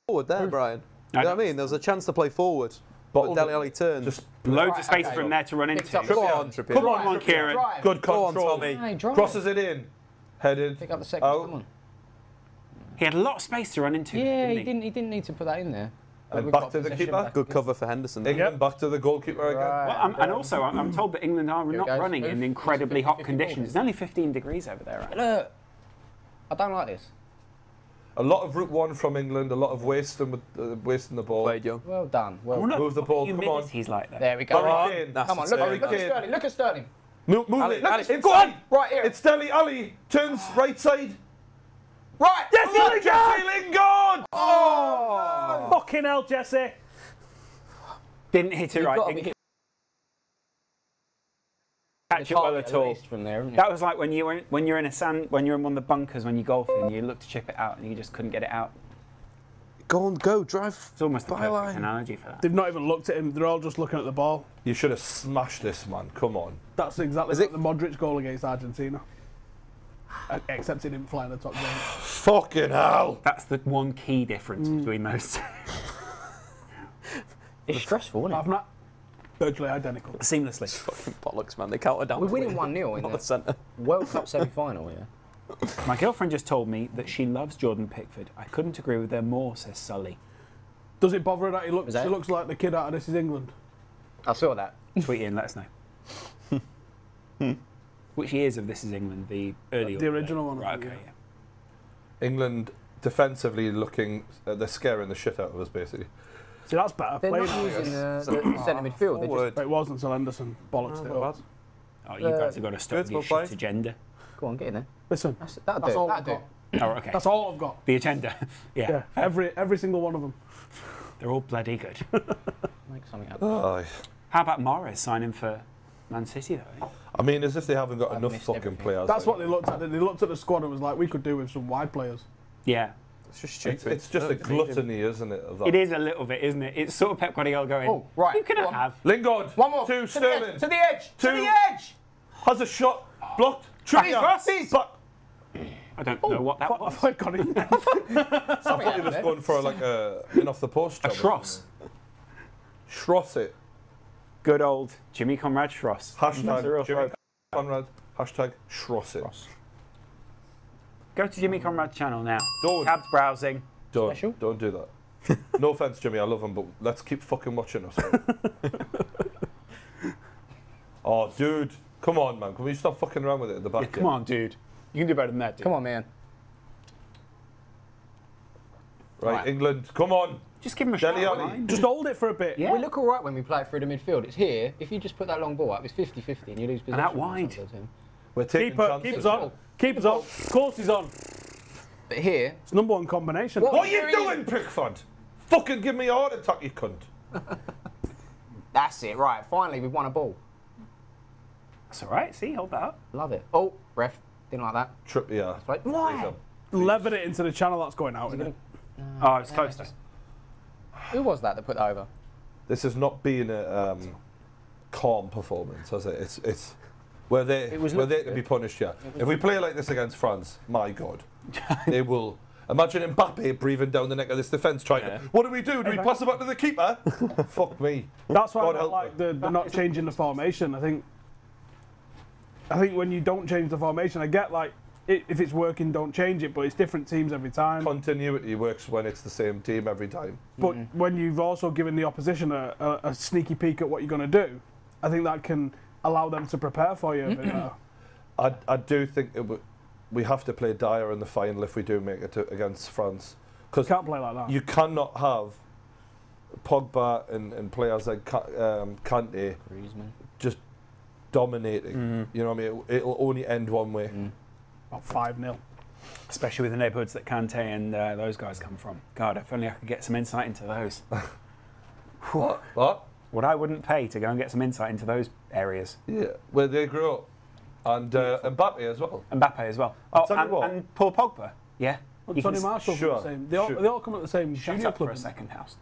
forward there, Brian? You know what I mean? There was a chance to play forward, but Dele Alli turned. Just Loads Right, of space okay. for him there to run Picked into. up Go the on, second. Trippier. Come Come on, Kieran. Drive. good Go on, control. Tommy. Hey, drive. Crosses it in. Headed. Pick up the second. Out. Come on. He had a lot of space to run into. Yeah, didn't he didn't need to put that in there. But And we've back got to the possession keeper. back Good again. cover for Henderson. there. England back to the goalkeeper again. Right. Well, and also, I'm told that England are Here it not goes. running in Move. incredibly hot 50-50 conditions. ball. It's only 15 degrees over there. Right? Look, I don't like this. A lot of route one from England. A lot of wasting the ball. Played young. Well done. I Well wonder done. Move the what ball, come on. humidity's like there. There we go. Harry Kane. That's Come on, the look save. at Sterling. Look at Sterling. Move Ali, it. Ali, Go on. Right here. It's Dele Alli. Turns right side. Right. Yes, Jesse Lingard. Oh! Fucking hell, Jesse. Didn't hit it You've right. got to Didn't be catch it well target at all. least from there, isn't it? That was like when you're in when you're in one of the bunkers when you're golfing, you look to chip it out and you just couldn't get it out. Go on, go, drive. It's almost the perfect Byline. analogy for that. They've not even looked at him. They're all just looking at the ball. You should have smashed this, man. Come on. That's exactly Is like it- the Modric goal against Argentina. Except he didn't fly in the top zone. Fucking hell. That's the one key difference between those two. It's stressful, isn't it? I've not virtually identical. Seamlessly. Fucking bollocks, man. They counted down. We're winning 1-0 in Not the the centre. World Cup semi-final, yeah. My girlfriend just told me that she loves Jordan Pickford. I couldn't agree with her more, says Sully. Does it bother her that he looks? Was that He it? looks like the kid out of This Is England. I saw that. Tweet in, let us know. Which years of This Is England? The early The or original one, I Right, think, okay, yeah. yeah. England defensively looking, they're scaring the shit out of us, basically. See, that's better. They're Played. not using the centre midfield. They just Forward. But it wasn't until Henderson bollocks it up. Oh, you guys have got to stop good, your well shit played. agenda. go on, get in there. Listen, That'll that's do. all That'll I've do. got. Oh, okay. That's all I've got. The agenda. Yeah. Yeah, every single one of them. They're all bloody good. Make something happen. Aye. How about Morris signing for Man City, though? Eh? I mean, as if they haven't got I've enough missed fucking everything. players. That's like. what they looked at. They looked at the squad and was like, we could do with some wide players. Yeah. It's just stupid. It's just a gluttony, isn't it? Of that. It is a little bit, isn't it? It's sort of Pep Guardiola going, Oh, right. you can Go on. have. Lingard. One more. To the Sterling. edge. To the edge. To To- the edge. Has a shot. Blocked. Please, Trippier. please. But I don't know what that What was. have I got in there? I thought he was going for like a in off the post A job. Schross. Schross it. Good old Jimmy Conrad Schross. That's a real Hashtag Jimmy throwback. Conrad. Hashtag Schross it. Go to Jimmy Conrad's channel now. Don't. Tabbed browsing. Special? Don't do that. No offense, Jimmy. I love him, but let's keep fucking watching us. Oh, dude. Come on, man. Can we stop fucking around with it at the back? Yeah, come on, dude. You can do better than that, dude. Come on, man. Right, Right. England. Come on. Just give him a Dele shot. Alli. Just hold it for a bit. Yeah. We look all right when we play it through the midfield. It's here. If you just put that long ball up, it's 50-50 and you lose possession. out wide. We're taking Keeper, chances. keeper's on. Keeper's on. Of course he's on. But here, It's number one combination. What? What are you doing, Pickford? Fucking give me a heart attack, you cunt. that's it. Right, finally we've won a ball. That's all right. See, hold that up. Love it. Oh, ref, didn't like that. Trippier. Like, why? Levered it into the channel that's going out, isn't it? Oh, it's close. Who was that put that over? This has not been a calm performance, has it? It's we're there to be punished, yeah. If we play like this against France, my God, they will. Imagine Mbappe breathing down the neck of this defence trying to, what do we do? Do we pass it back to the keeper? Fuck me. That's why God I help like me. the not changing the formation. I think when you don't change the formation, I get like if it's working, don't change it. But it's different teams every time. Continuity works when it's the same team every time. But when you've also given the opposition a sneaky peek at what you're going to do, I think that can allow them to prepare for you a bit better. I do think we have to play dire in the final if we do make it against France. Because Can't play like that. you cannot have Pogba and players like Kante Griezmann. just dominating. You know what I mean? It'll only end one way. About 5-0. Especially with the neighbourhoods that Kante and those guys come from. God, if only I could get some insight into those. What? What I wouldn't pay to go and get some insight into those areas. Yeah, where they grew up. And Mbappe as well. Mbappe as well. I'll tell you what. And Paul Pogba. Yeah. Well, You Tony can Marshall, sure, the same. They all come at the same shut junior up club. for a second, House.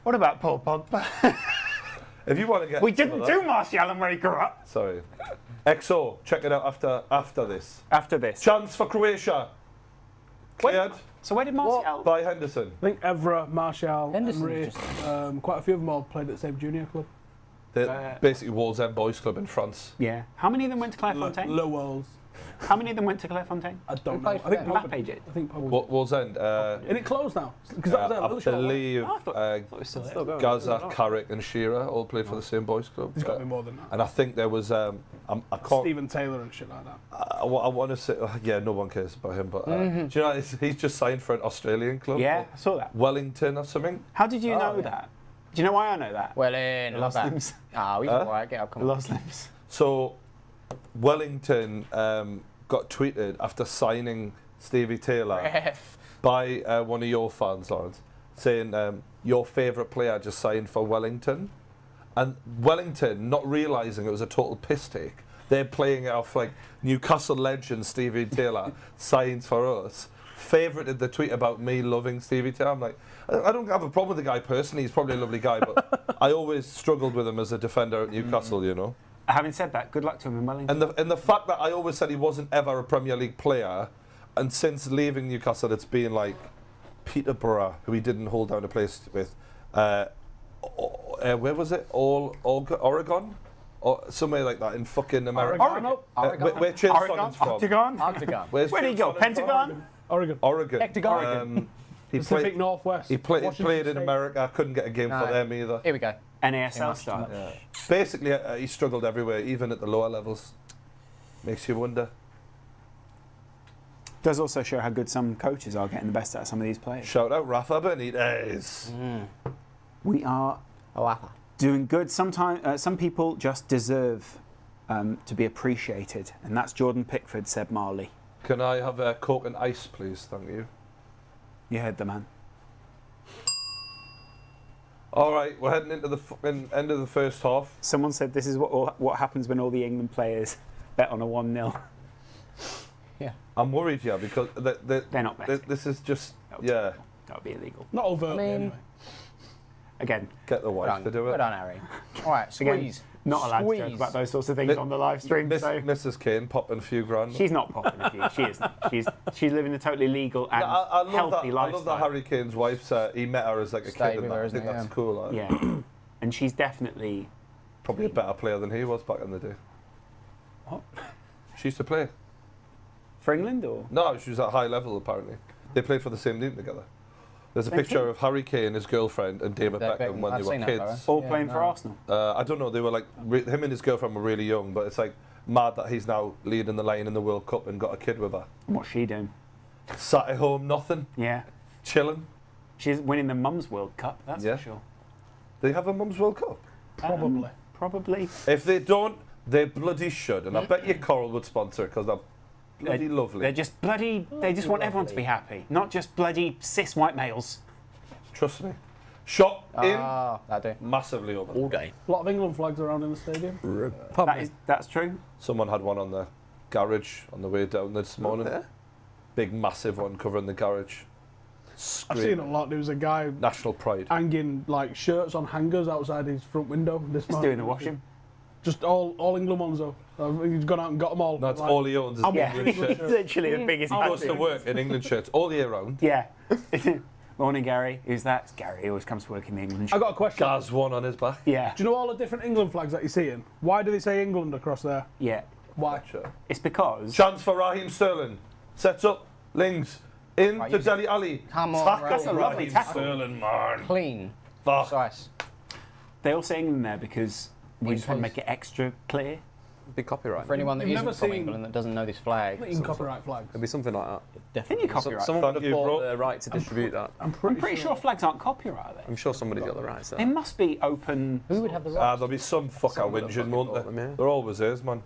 What about Paul Pogba? If you want to get We some didn't of do that- Martial and where he grew up. Sorry. XO, check it out after this. After this. Chance for Croatia. Cleared So where did Martial... by Henderson. I think Evra, Martial, Henderson's Emery, just- quite a few of them all played at the same junior club. They're basically Wolves End Boys Club in France. Yeah. How many of them went to Clairefontaine? Low Worlds. How many of them went to Clairefontaine? I don't Who know. played I for think them? Pogba. Mbappe did. I think Pogba. Wolves End. And it closed now because that was their I little shot. believe Oh, I thought it was still there. Gaza, Carrick, and Shearer all played for the same boys club. There's got to be more than that. And I think there was I can't. Stephen Taylor and shit like that. I want to say yeah, no one cares about him, but do you know he's just signed for an Australian club? Yeah, I saw that. Wellington or something. How did you know that? Do you know why I know that? Well, in, love that. Muslims. Ah, he's all right. Get up, come on. Muslims. So Wellington got tweeted after signing Stevie Taylor Ref. by one of your fans, Lawrence, saying your favourite player just signed for Wellington. And Wellington, not realising it was a total piss take, they're playing it off like Newcastle legend Stevie Taylor signs for us. Favorited the tweet about me loving Stevie Taylor. I'm like, I don't have a problem with the guy personally. He's probably a lovely guy, but I always struggled with him as a defender at Newcastle, you know. Having said that, good luck to him in Wellington. And the fact that I always said he wasn't ever a Premier League player, and since leaving Newcastle, it's been like Peterborough, who he didn't hold down a place with. Where was it? Oregon? Or somewhere like that in fucking America. Oregon. Where Chael Sonnen's from. Octagon? Octagon. Where's Where did he Chael go? Sonnen from? Pentagon? Oregon. Oregon. He Pacific played, Northwest. he played Washington in State. America. Couldn't get a game for No. them either. Here we go. NASL start. Yeah. Basically, he struggled everywhere, even at the lower levels. Makes you wonder. Does also show how good some coaches are getting the best out of some of these players. Shout out Rafa Benitez. We are Oh, Appa. doing good. Sometimes some people just deserve to be appreciated, and that's Jordan Pickford, said Marley. Can I have a Coke and ice, please? Thank you. You heard the man. All right, we're heading into the fucking end of the first half. Someone said this is what happens when all the England players bet on a 1-0. I'm worried, yeah, because They're not betting. this is just, No. yeah, That would be illegal. Not overtly, I mean- anyway. Again, get the wife to do it. Well done, Harry. All right, Again, squeeze. not allowed to joke Squeeze. about those sorts of things Mi- on the live stream. So Mrs. Kane popping a few grand. she's not popping a few. She isn't. She's living a totally legal and I love healthy that. I love lifestyle. that Harry Kane's wife's. He met her as like a Stayed kid, with and her, I isn't think he? that's Yeah. cool. Like. Yeah, and she's definitely Probably a better player than he was back in the day. What? She used to play. for England, or No, she was at high level apparently. They played for the same team together. There's a Same picture team? of Harry Kane, his girlfriend, and David David Beckham Beckham. when I've they seen were that photo. kids. all Yeah, playing for no. Arsenal. I don't know. They were like him and his girlfriend were really young, but it's like mad that he's now leading the line in the World Cup and got a kid with her. What's she doing? Sat at home, nothing, Yeah, chilling. She's winning the Mums World Cup, that's Yeah. for sure. They have a Mums World Cup? Probably. Probably. If they don't, they bloody should. And I bet you Coral would sponsor it because they're bloody lovely. They're just bloody. They just want everyone to be happy, not just bloody cis white males. Trust me. Shot in, that do. massively over. All day. A lot of England flags around in the stadium. That's true. Someone had one on the garage on the way down this morning. Yeah. Big, massive one covering the garage. I've seen a lot. There was a guy National pride. hanging like shirts on hangers outside his front window. This Just morning. doing the washing. Just all England ones though. He's gone out and got them all. That's like, all he owns is I'm Yeah, England shirts. literally the biggest. He goes to work in England shirts all year round. Yeah. Morning, Gary. Who's that? It's Gary. He always comes to work in the England. I got a question. Gaz one on his back. Yeah. Do you know all the different England flags that you're seeing? Why do they say England across there? Yeah. Why? Sure. It's because. Chance for Raheem Sterling. Sets up. Lings. In Right, to you- Dele Alli. Come on, Tackle That's a lovely Raheem tackle. Sterling, man. Clean. Fuck. Precise. They all say England there because we In just want to case. make it extra clear. Big copyright. For anyone that You've isn't never from seen- England that doesn't know this flag, In copyright flags. It'd be something like that. Can you copyright? Someone Thank would have you, bought bro. the right to distribute that. I'm I'm pretty sure sure. flags aren't copyright, are they? I'm sure somebody's got the rights. They must be open. who would have the right? There'll be some fucker Some of them whinging, fucking won't bought them, there? yeah. There always is, man.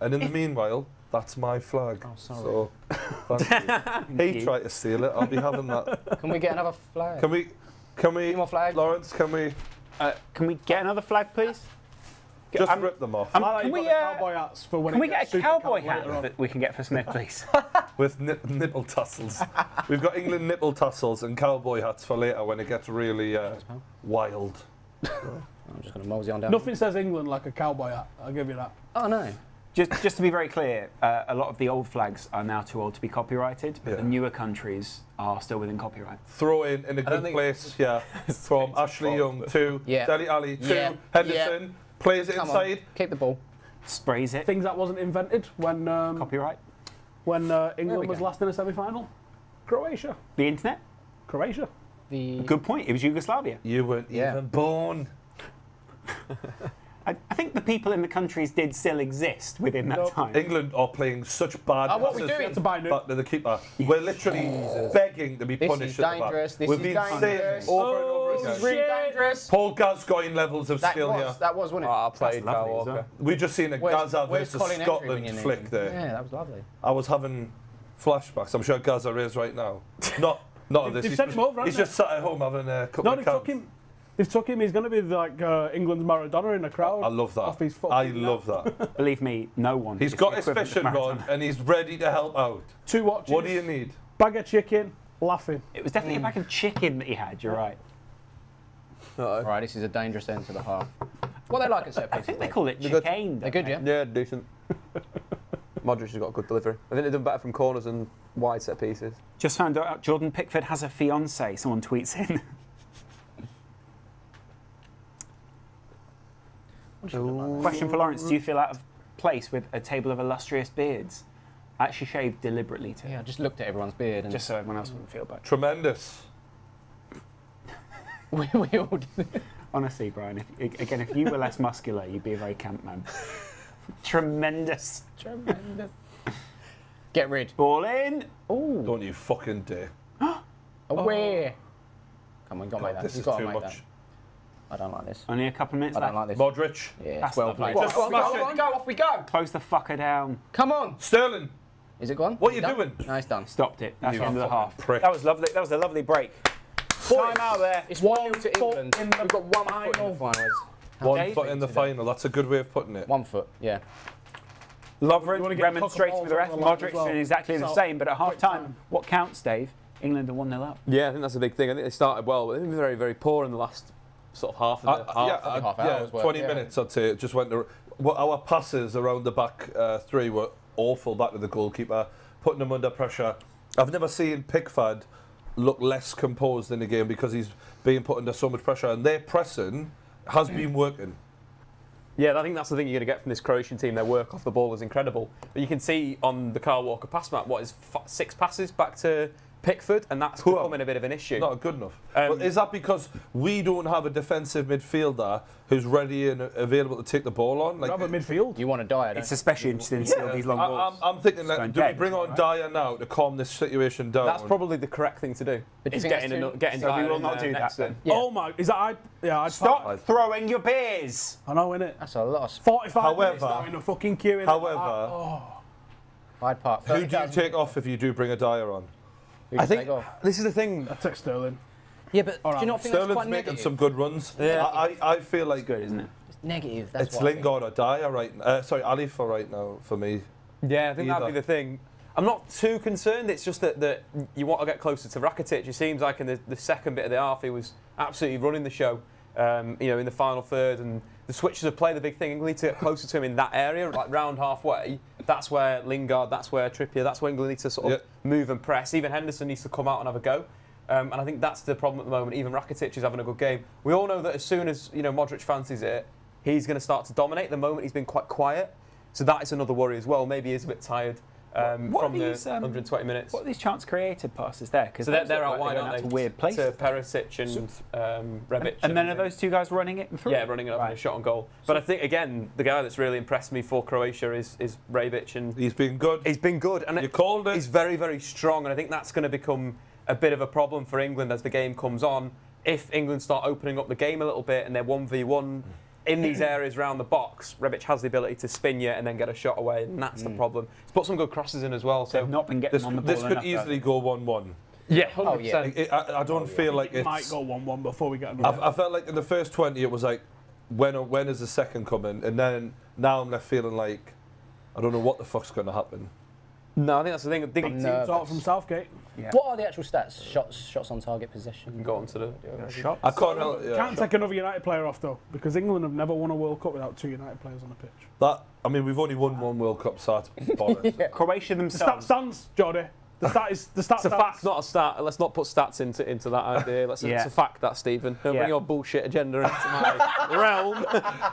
And in the meanwhile, that's my flag. Oh, sorry. So, thank you. He tried to steal it. I'll be having that. Can we get another flag? Can we, Any more flags? Lawrence? Can we Can we get another flag, please? just I'm- rip them off I like Can you we, got the cowboy hats for when Can it we gets get a super cowboy cold hat later on. that we can get for Smith, please? with nipple tassels? We've got England nipple tassels and cowboy hats for later when it gets really wild. I'm just going to mosey on down. Nothing says England like a cowboy hat. I'll give you that. Oh, no. Just to be very clear, a lot of the old flags are now too old to be copyrighted, but Yeah. the newer countries are still within copyright. Throw in a don't good think- place, yeah. From Ashley Young to Yeah. Dele Alli to Yeah. Henderson. Plays it Come inside. on. Keep the ball. Sprays it. Things that wasn't invented when Copyright. England was last in a semi-final. Croatia. The internet. Croatia. The Good point. It was Yugoslavia. You weren't Yeah. even born. I think the people in the countries did still exist within that time. England are playing such bad Oh, what we passes doing? To buy new. back to the keeper. We're literally begging to be This punished is at the back. dangerous, this We've is been dangerous. saying over and over This is again. really dangerous. Paul Gascoigne levels of That skill here. was, wasn't it? I played That's Kyle lovely as Walker. well. We just seen a Gaza where's versus Colin Entry Scotland when you need flick him? there. Yeah, that was lovely. I was having flashbacks. I'm sure Gaza is right now. Not of this. They've He's sent just, him over, haven't he's just sat at home having a couple No, of they've cans. took him. They've took him. He's going to be like England's Maradona in a crowd. I love Off that. his fucking I love that. Believe me, no one. He's is got the his equivalent of fishing Maradona. rod and he's ready to help out. 2 watches. What do you need? Bag of chicken, laughing. It was definitely a bag of chicken that he had. You're right. Uh-oh. Right, this is a dangerous end to the half. What they like at set I pieces. think they though. call it They're good. chicane. They're good, yeah? Yeah, decent. Modric has got a good delivery. I think they've done better from corners and wide set pieces. Just found out Jordan Pickford has a fiance. Someone tweets in. Question for Lawrence: do you feel out of place with a table of illustrious beards? I actually shaved deliberately too, Yeah, I just looked at everyone's beard and just so everyone else wouldn't feel bad. Tremendous. we all did. Honestly, Brian, if you were less muscular, you'd be a very camp man. Tremendous. Tremendous. Get rid. Ball in. Ooh, Don't you fucking dare. away. Come on, you got to make that. This You've is got to too make much. that. I don't like this. Only a couple of minutes I don't left. like this. Modric. Yeah, That's it's well lovely. played. Just Off we go, smash off we go, off we go. Close the fucker down. Come on. Sterling. Is it gone? What are you Done? doing? No, it's done. Stopped it. That's You the end of the fucking half. prick. That was lovely. That was a lovely break. Time out there. It's 1-0 to foot England. in the We've got 1 foot in the finals. One dare you foot think in the today? final. That's a good way of putting it. 1 foot, yeah. You wanna Lovren get remonstrating Coca-Colas with the ref. on the line Modric as well. doing exactly the So, same, but at half quick time, time. what counts, Dave? England are 1-0 up. Yeah, I think that's a big thing. I think they started well, but they were very, very poor in the last sort of half of the half. half hour's 20 work, yeah. minutes, I'd say. It just went. Our passes around the back three were awful back to the goalkeeper, putting them under pressure. I've never seen Pickford look less composed in the game because he's being put under so much pressure, and their pressing has been working. Yeah, I think that's the thing you're going to get from this Croatian team. Their work off the ball was incredible. But you can see on the Kyle Walker pass map, what is 6 passes back to Pickford, and that's becoming a bit of an issue. Not good enough. Well, is that because we don't have a defensive midfielder who's ready and available to take the ball on? Like, have a midfield. You want to Dyer, It's especially interesting to see all these long balls. I'm thinking, like, do we bring on Dyer now to calm this situation down? That's probably the correct thing to do. Is getting So Dyer we will in not there do next that then. Yeah. Oh my, is that I'd Stop throwing your beers! I know, innit? That's a lot of 45 minutes now in a fucking queue. However, Hyde Park. who do you take off if you do bring a Dyer on? I think this is the thing. I take Sterling. Yeah, but do you not think that's Sterling's quite making negative? some good runs. Yeah. I feel like It's good, isn't it? It's negative. That's it's what I think. Lingard or Dyer right now. Sorry, Ali for right now for me. Yeah, I think that'd Either. be the thing. I'm not too concerned. It's just that you want to get closer to Rakitic. It seems like in the second bit of the half, he was absolutely running the show. In the final third, and the switches of play, the big thing. England need to get closer to him in that area, like round halfway. That's where Lingard, that's where Trippier, that's where England needs to sort of move and press. Even Henderson needs to come out and have a go. And I think that's the problem at the moment. Even Rakitic is having a good game. We all know that as soon as Modric fancies it, he's going to start to dominate. At the moment, he's been quite quiet, so that is another worry as well. Maybe he's a bit tired from the 120 minutes. What are these chance created passes there? Because So they're out wide, aren't they? Weird place. To Perisic and Rebic. And then are those two guys running it through? Yeah, running it up in a shot on goal. But I think, again, the guy that's really impressed me for Croatia is Rebic. And He's been good. he's been good. And You called it. He's very, very strong. And I think that's going to become a bit of a problem for England as the game comes on. If England start opening up the game a little bit and they're 1v1 in these areas around the box, Rebic has the ability to spin you and then get a shot away, and that's the problem. He's put some good crosses in as well. So They've not been getting on the ball This could enough, easily go 1-1. yeah, 100%. Oh, yeah. I don't feel like It might it's... go 1-1 before we get another. I felt like in the first 20 it was like, when is the second coming? And then now I'm left feeling like, I don't know what the fuck's going to happen. No, I think that's the thing. Big team talk from Southgate. Yeah. What are the actual stats? Shots on target, possession. Go on to the Shots. I can't help Can't take another United player off though, because England have never won a World Cup without 2 United players on the pitch. I mean, we've only won one World Cup, so that's bollocks. Croatia The stat themselves. stands, Jordy. The stat is the stat It's a stands. fact, not a stat. Let's not put stats into that idea. It's a fact, that, Stephen. Don't bring your bullshit agenda into my realm.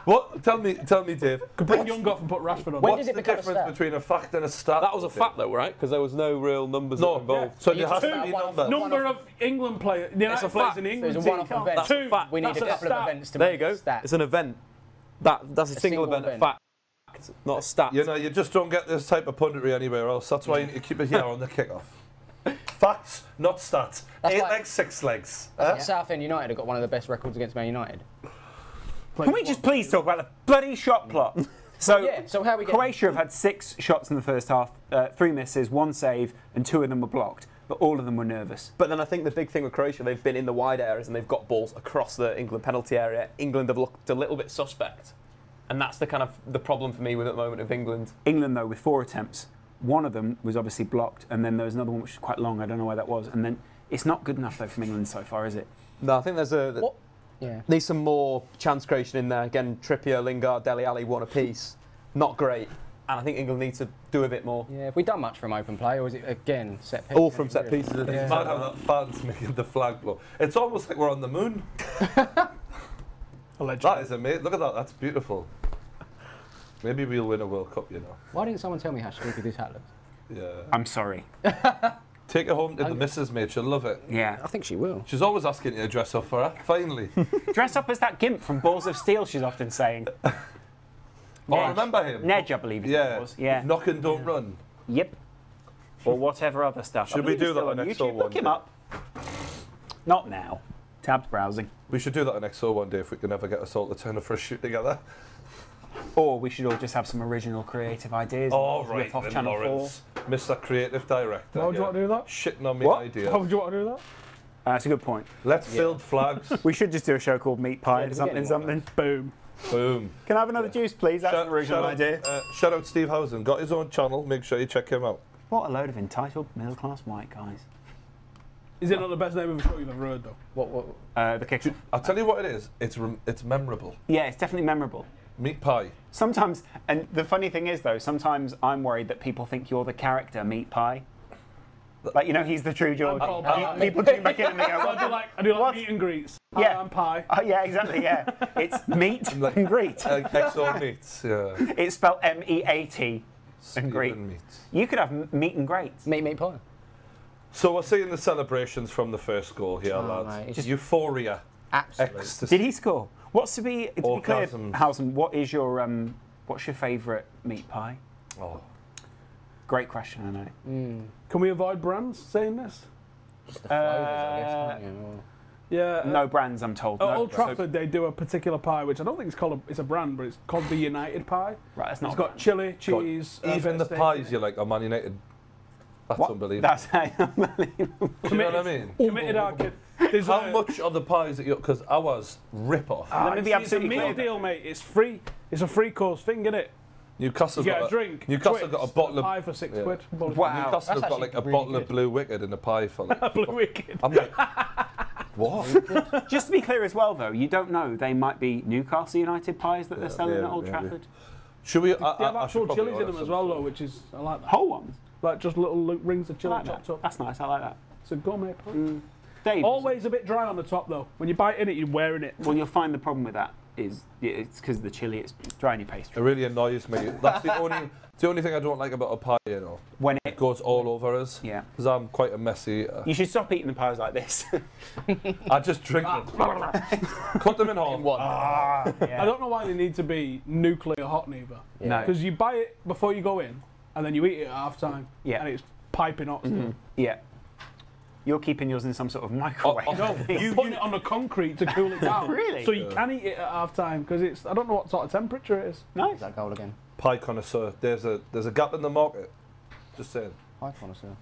What? Tell me, Dave. Could bring Young off and put Rashford on. When What's does it the become a difference stat? between a fact and a stat? That was a fact, though, right? Because there was no real numbers involved. So You there has just to be a found number. Number of England players, United a players fact. in the So England it's a team. one-off event. That's a fact. We need That's a a couple stat. of events to There make you go. a stat. It's an event. That's a single event, a fact, not a stat. You know, you just don't get this type of punditry anywhere else. That's why you need to keep it here on the kickoff. Facts, not stats. That's 8 like- legs, 6 legs. Southend United have got one of the best records against Man United. Can we just please talk about the bloody shot plot? So, so how are we getting- Croatia have had 6 shots in the first half, 3 misses, 1 save, and 2 of them were blocked. But all of them were nervous. But then I think the big thing with Croatia, they've been in the wide areas and they've got balls across the England penalty area. England have looked a little bit suspect. And that's the kind of the problem for me with at the moment of England. England, though, with 4 attempts, one of them was obviously blocked, and then there was another one which was quite long. I don't know where that was. And then it's not good enough, though, from England so far, is it? No, I think there's What? Yeah. needs some more chance creation in there. Again, Trippier, Lingard, Dele Alli, one apiece. Not great. And I think England need to do a bit more. Yeah. Have we done much from open play, or is it again set pieces? All from set pieces. I think. It's mad how that fan's making the flag blow. It's almost like we're on the moon. Allegedly. That is amazing. Look at that. That's beautiful. Maybe we'll win a World Cup, you know. Why didn't someone tell me how stupid this hat looks? Yeah. I'm sorry. Take it home to the missus, mate. She'll love it. Yeah. I think she will. She's always asking you to dress up for her. Finally. Dress up as that gimp from Balls of Steel, she's often saying. Oh, remember him? Nedge, I believe it Yeah. was. Yeah. Knock and don't run. Yep. Or whatever other stuff. Should I we believe do he's that still on on next YouTube? one Look him day? up. Not now. Tabs browsing. We should do that on XO one day if we can ever get us all to turn up for a shoot together. Or we should all just have some original creative ideas. All and right, rip off then, Channel Lawrence. Mr. Creative Director. Why would you want to do that? Shitting on me What? idea. How would you want to do that? 4. That's a good point. Let's build flags. We should just do a show called Meat Pie Yeah, or we're something, getting something. Boom. Boom. Can I have another juice, please? That's an original idea. Shout out Steve Housen. Got his own channel. Make sure you check him out. What a load of entitled middle-class white guys. Is it not the best name of a show you've ever heard though? What? The kick. I'll tell you what it is. It's memorable. Yeah, it's definitely memorable. Meat pie. Sometimes, and the funny thing is, though, sometimes I'm worried that people think you're the character Meat Pie. Like, you know, he's the true George. called Pie. People tune back in and they go, I do like What? meet and greets. Yeah. I'm pie. yeah, exactly, yeah. It's meat and greet. XO meats. Yeah. It's spelled M-E-A-T and greet. Even meats. You could have meat and great. Meat pie. So we're seeing the celebrations from the first goal here, lads. Mate, Euphoria. absolutely. Ecstasy. Did he score? What's to be clear, Orgasms. Howson? What's your favourite meat pie? Oh. Great question, I know. Can we avoid brands saying this? Just the flavours, I guess, can't you? Yeah. No brands, I'm told. At No. Old Trafford, they do a particular pie, which I don't think it's a brand, but it's called the United pie. Right, that's not. It's got chili, cheese. Even the steak. pies you like are Man United. That's What? unbelievable. That's unbelievable. Do you know what I mean? Committed our kid. There's How much of the pies that you... Because ours rip off. Let me be it's a absolutely meal clear. deal, mate. It's free. It's a free course thing, isn't it? Newcastle's You get got a drink. Newcastle Twix, got a bottle of... pie for £6. Wow. Newcastle That's have got like a actually bottle really of Blue Wicked in a pie for like... Blue Wicked. I'm like, what? Just to be clear as well, though, you don't know they might be Newcastle United pies that they're selling yeah, at Old yeah, Trafford. Should we... They have actual chilies in them as well, though, which is I like that. Whole ones. Like just little rings of I chili like that. chopped up. That's nice. I like that. It's a gourmet pie. Dave, Always a bit dry on the top, though. When you bite in it, you're wearing it. well, you'll find the problem with that is it's because of the chili. It's dry in your It pastry. really annoys me. That's the only thing I don't like about a pie, you know. When It goes all over us. yeah, Because I'm quite a messy eater. you should stop eating the pies like this. I just drink them. Cut them in half. One. I don't know why they need to be nuclear hot, neither. No. Because you buy it before you go in, and then you eat it at half time. Yeah. And it's piping hot still. Yeah. You're keeping yours in some sort of microwave. No, you're putting it on the concrete to cool it down. Really? So you can eat it at half time because it's, I don't know what sort of temperature it is. Nice. Is that goal again? Pie connoisseur. There's a gap in the market. Just saying. High connoisseur.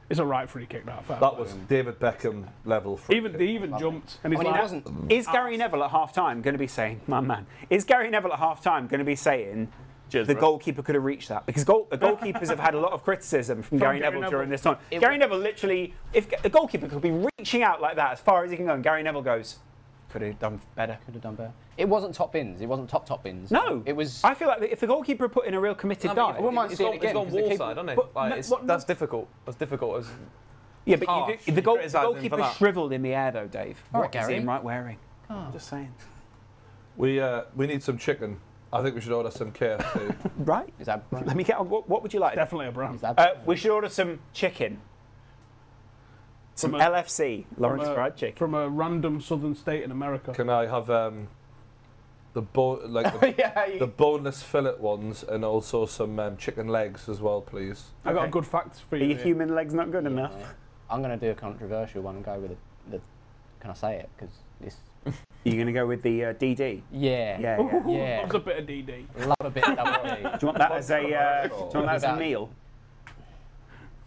It's a right free kick, that. Fair That play. was David Beckham level. Free Even kick. they even jumped, and he's I mean, like, he wasn't. Is Gary Neville at half time going to be saying, my man, is Gary Neville at half time going to be saying the goalkeeper could have reached that? Because goalkeepers have had a lot of criticism from Gary Neville during this time. Gary Neville literally, if a goalkeeper could be reaching out like that as far as he can go, and Gary Neville goes, could have done better. Could have done better. It wasn't top bins. It wasn't top bins. No. It was. I feel like if the goalkeeper had put in a real committed dive. I wouldn't mind It's seeing gone, it again. it's gone 'cause the wall keeper- side, hasn't it? But Like, that's difficult. That's difficult. As Yeah, but harsh. the You criticise him for goalkeeper that. shrivelled in the air though, Dave. All right, What is Gary. he right wearing? Just saying. We need some chicken. I think we should order some KFC. Right. Is that Let me get on. What would you like? definitely a brand. Is that We should order some chicken. Some From a- LFC, Lawrence Fried Chicken. From a random southern state in America. Can I have the the boneless fillet ones and also some chicken legs as well, please? I got a Okay. good fact for Are you. your here. human legs not good enough? I'm going to do a controversial one and go with the. Can I say it? Because this. You're going to go with the DD? Yeah. Yeah, yeah. Yeah. Loves a bit of DD. Love a bit of double D. Do you want that as a, do you want that as a meal?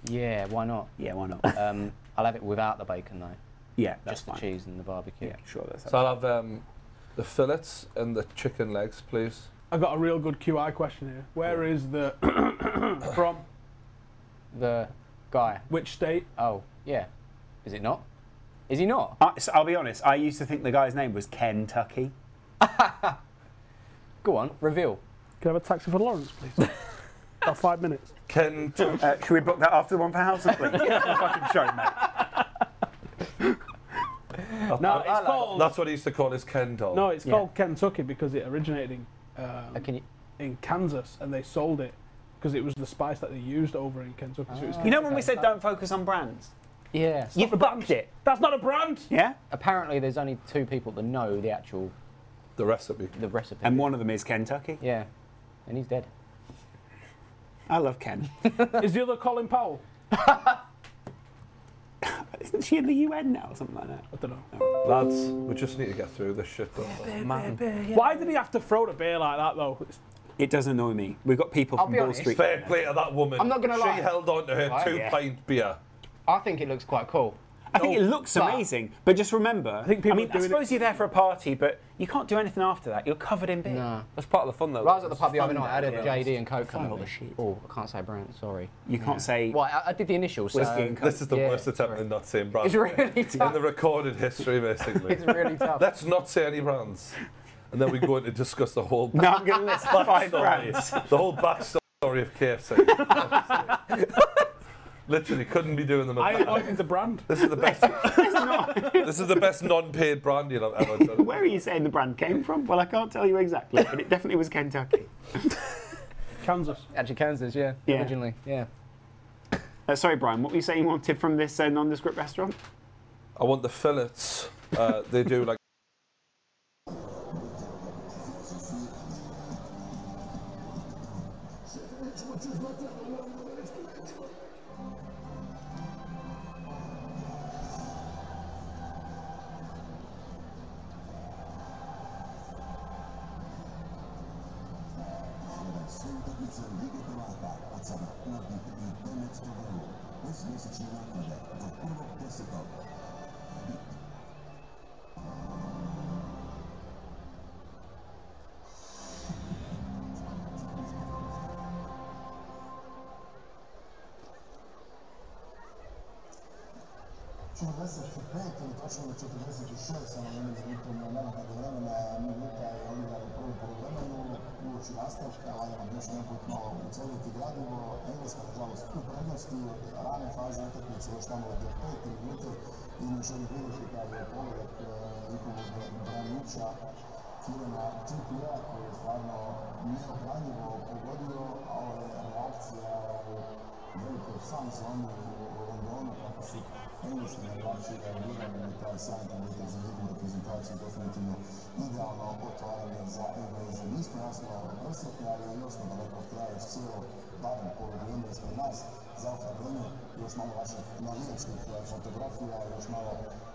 Yeah. Why not? Yeah, why not? I'll have it without the bacon though. Yeah, that's Just the fine. cheese and the barbecue. Yeah, sure, that's So I'll have the fillets and the chicken legs, please. I got a real good QI question here. Where is the from? The guy. Which state? Oh, yeah. Is it not? Is he not? So I'll be honest, I used to think the guy's name was Kentucky. Go on, reveal. Can I have a taxi for Lawrence, please? About 5 minutes. Ken. Should we book that after the one for Housen, please? Fucking show, mate. No, it's called. That's what he used to call his Ken doll. No, it's Yeah. called Kentucky because it originated Can you? in Kansas, and they sold it because it was the spice that they used over in Kentucky. So it was You know when we said don't focus on brands? Yeah. You've bucked it. that's not a brand. Yeah? Apparently, there's only 2 people that know the actual The recipe. the recipe. And one of them is Kentucky. Yeah. And he's dead. I love Ken. Is the other Colin Powell? Isn't she in the UN now or something like that? I don't know. Lads, we just need to get through this shit. Why did he have to throw the beer like that though? It does annoy me. We've got people I'll from be Wall honest. Street. Fair play to that woman. I'm not gonna lie. She held on to her Right, 2-pint beer. I think it looks quite cool. I think it looks but- amazing, but just remember, I think people mean, are I doing suppose you're there for a party, but you can't do anything after that. You're covered in beer. No. that's part of the fun, though. I was at the pub the other night. I had a yeah. JD and Coke. Fun come all at the me. shit. Oh, I can't say brand. Sorry. You can't say Well, I did the initials. So whiskey and Coke. This is the Yeah, worst attempt sorry. in not saying brands. It's really In tough. the recorded history, basically. It's really tough. Let's not say any brands. And then we go in to discuss the whole No, I'm going to list 5 brands. the whole backstory of KFC. Literally couldn't be doing them. I At avoided the brand. this is the best. This is the best non-paid brand you'll have ever done. Where are you saying the brand came from? Well, I can't tell you exactly, but it definitely was Kentucky. Kansas. Actually, Kansas, yeah. Yeah. Originally, yeah. Sorry, Brian, what were you saying you wanted from this nondescript restaurant? I want the fillets. They do like. ili točno na 46 samo jednim minutom namakade vremena minuta je odigrali u prvom poluvremenu uoči nastavka, valjamo još neput malo uceliti gradivo. Engleska, nažalost, u prednosti od rane faze utakmice još tamo od 5 minute i još ovih vidjeti kada je pogodak njihovog braniča Kirena Trippija koji je stvarno neobranjivo pogodio, a ovo je reakcija u velikoj fanzoni u Londonu kako su engleski navijači reagirali na taj santimetar za njegovu reprezentaciju, definitivno idealno otvaranje za Engleze. Nismo jasno presretni, ali je jasno daleko od kraja još cijelo barem polovrijeme ispred nas. Za ohrabrenje još malo vaših navijačkih fotografija, još malo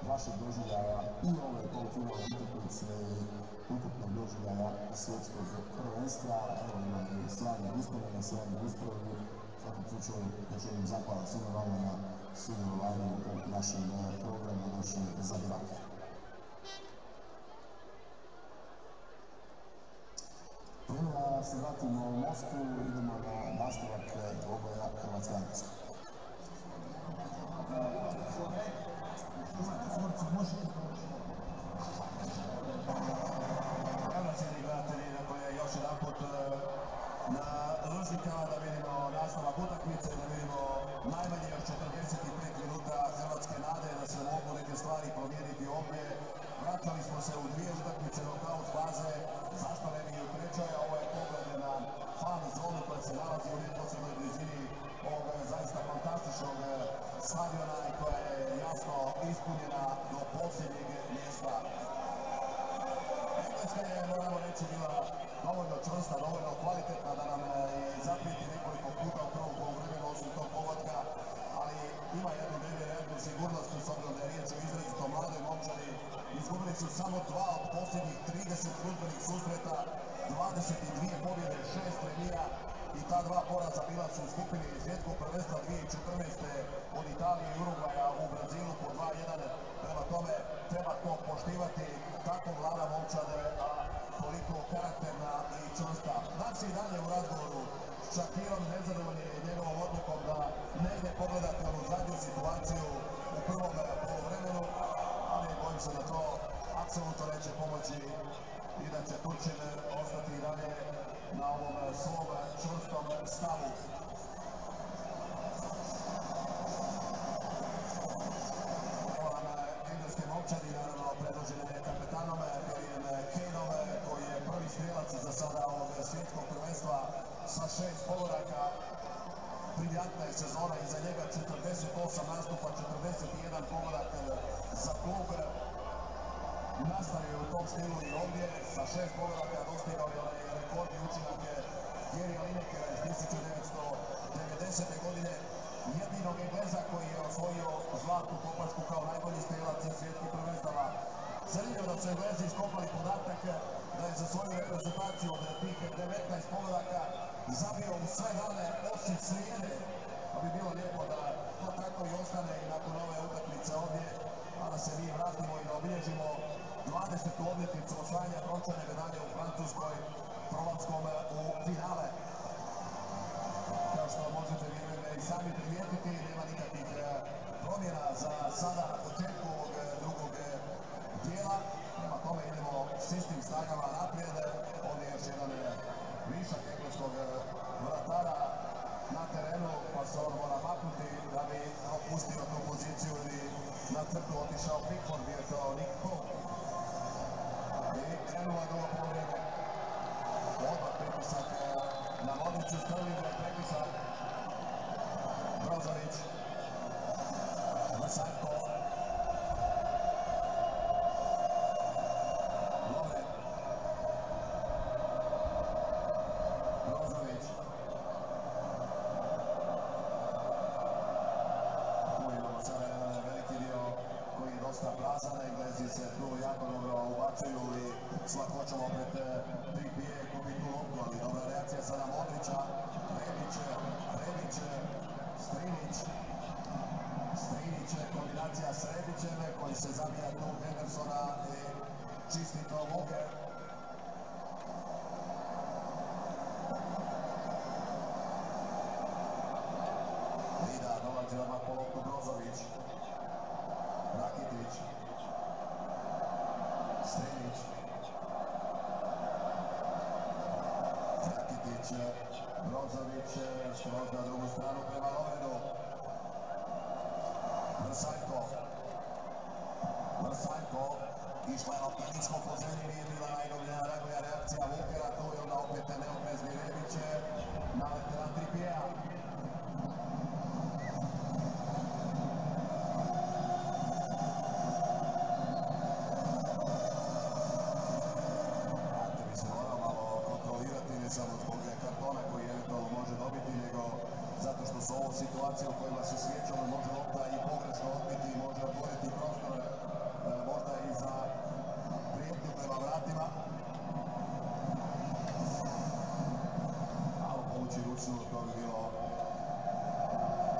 vaših doživljaja i ove polufinalne utakmice i ukupnog doživljaja svjetskog prvenstva. Evo imam i sjajne uspomene, sjajne usporedbe. U svakom slučaju još jednom zahvala svima vama na sudjelovanju u našem programu naše zagrade. Prije da se vratimo u Moskvu, idemo na nastavak dvoboja Hrvatska-Engleska. Evo cijeli gledatelji, dakle još jedan put na ružnikama da vidimo nastavak utakmice, da vidimo najmanje još 45 minuta hrvatske nade da se mogu neke stvari promijeniti ovdje. Vraćali smo se u dvije utakmice knockout faze, zašto ne bi i u trećoj, a ovo je pogled na fan zonu koja se nalazi u neposrednoj blizini ovog zaista fantastičnog stadiona i koja je jasno ispunjena do posljednjeg mjesta. Engleska je, moramo reći, bila dovoljno čvrsta, dovoljno kvalitetna da nam zaprijeti nekoliko puta u prvom poluvremenu osim tog pogotka, ali ima jednu nevjerojatnu sigurnost s obzirom da je riječ o izrazito mladoj momčadi. Izgubili su samo 2 od posljednjih 30 službenih susreta, 22 pobjede, 6 remija i ta 2 poraza bila su u skupini svjetskog prvenstva 2014. od Italije i Urugvaja u Brazilu po 2-1. Prema tome treba to poštivati, tako mlada momčade, a toliko karakterna i čvrsta. Nas je i dalje u razgovoru s Shakirom nezadovoljni njegovom odlukom da ne ide pogledati onu zadnju situaciju u prvom poluvremenu, ali bojim se da to apsolutno neće pomoći i da će Turčin ostati i dalje na ovom svom čvrstom stavu. Evo nam engleske momčadi, naravno predvođene kapetanom Harryjem Kaneom, koji je prvi strijelac za sada ovog svjetskog prvenstva sa 6 pogodaka. Briljantna je sezona iza njega, 48 nastupa, 41 pogodak za klub. Nastavio u tom stilu i ovdje, sa 6 pogodaka dostigao je onaj rekordni učinak Gary Linekera iz 1990. godine, jedinog Engleza koji je osvojio zlatnu kopačku kao najbolji strijelac svjetskih prvenstava. Zanimljivo da su Englezi iskopali podatak da je za svoju reprezentaciju od tih 19 pogodaka zabio u sve dane osim srijede, pa bi bilo lijepo da to tako i ostane i nakon ove utakmice ovdje, a da se mi vratimo i da obilježimo 20. obljetnicu osvajanja brončane medalje u Francuskoj, prolatskom u finale. Kao što možete i sami primijetiti, nema nikakvih promjena za sada na početku ovog drugog dijela. Prema tome idemo s istim snagama naprijed. Ovdje je još jedan višak engleskog vratara na terenu, pa se on mora maknuti da bi opustio tu poziciju ili na crtu otišao Pickford, bio je to Nick Pope. I krenulo je drugo poluvreme. Odmah pritisak na Modriću, Sterling je pritisak. Brozović. sada Englezi se tu jako dobro ubacuju i s lakoćom opet Trippier gubi tu loptu, ali dobra reakcija sada Modrića, Rebić, Strinić, kombinacija s Rebićem koji se zabija tu Hendersona i čisti to Walker. Vida dolazi odmah po loptu Brozović, Rakitić, Strinić, Brozović, skroz na drugu stranu prema Lovrenu. Vrsaljko, išla je lopta nisko po zemlji, nije bila najbolja reakcija Walkera, tu je onda opet neoprezni Rebić, nalete na Trippiera. Ante bi se morao malo kontrolirati, ne samo zbog kartona koji eventualno može dobiti, nego zato što su ovo situacije u kojima se sjećamo, može lopta i pogrešno odbiti i može otvoriti prostor možda i za prijetnju prema vratima. Malo povući ručnu, to bi bilo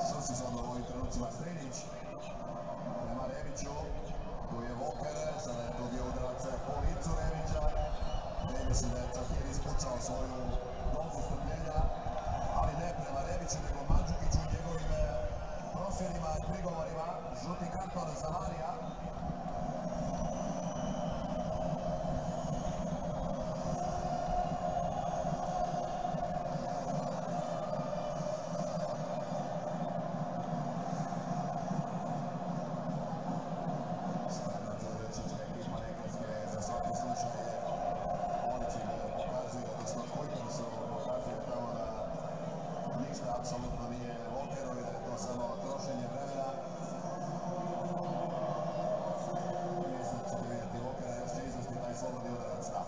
svrsishodno u ovim trenucima. Strinić prema Rebiću, tu je Walker, sada je to bio udarac po licu Rebića. Ne mislim da je Čahir ispucao svoju dozu strpljenja, ali ne prema Rebiću, nego Mandžukiću i njegovim prosvjedima i prigovorima. Žuti karton za Marija. Apsolutno nije Walkerovi, da je to samo trošenje vremena. Mislim da ćete vidjeti Walkera, još će izvesti taj slobodni udarac. Da,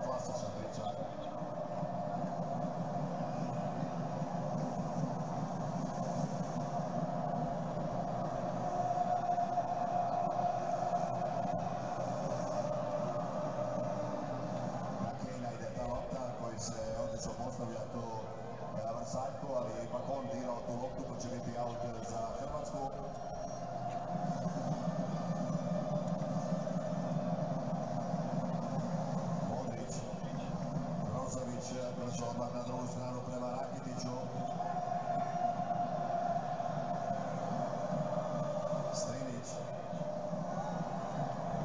klasična priča. Na Kejna ide ta lopta koji se odlično postavlja tu Vrsaljko, ali ipak on dirao tu loptu, pa će biti aut za Hrvatsku. Modrić, Brozović, brzo odmah na drugu stranu prema Rakitiću. Strinić.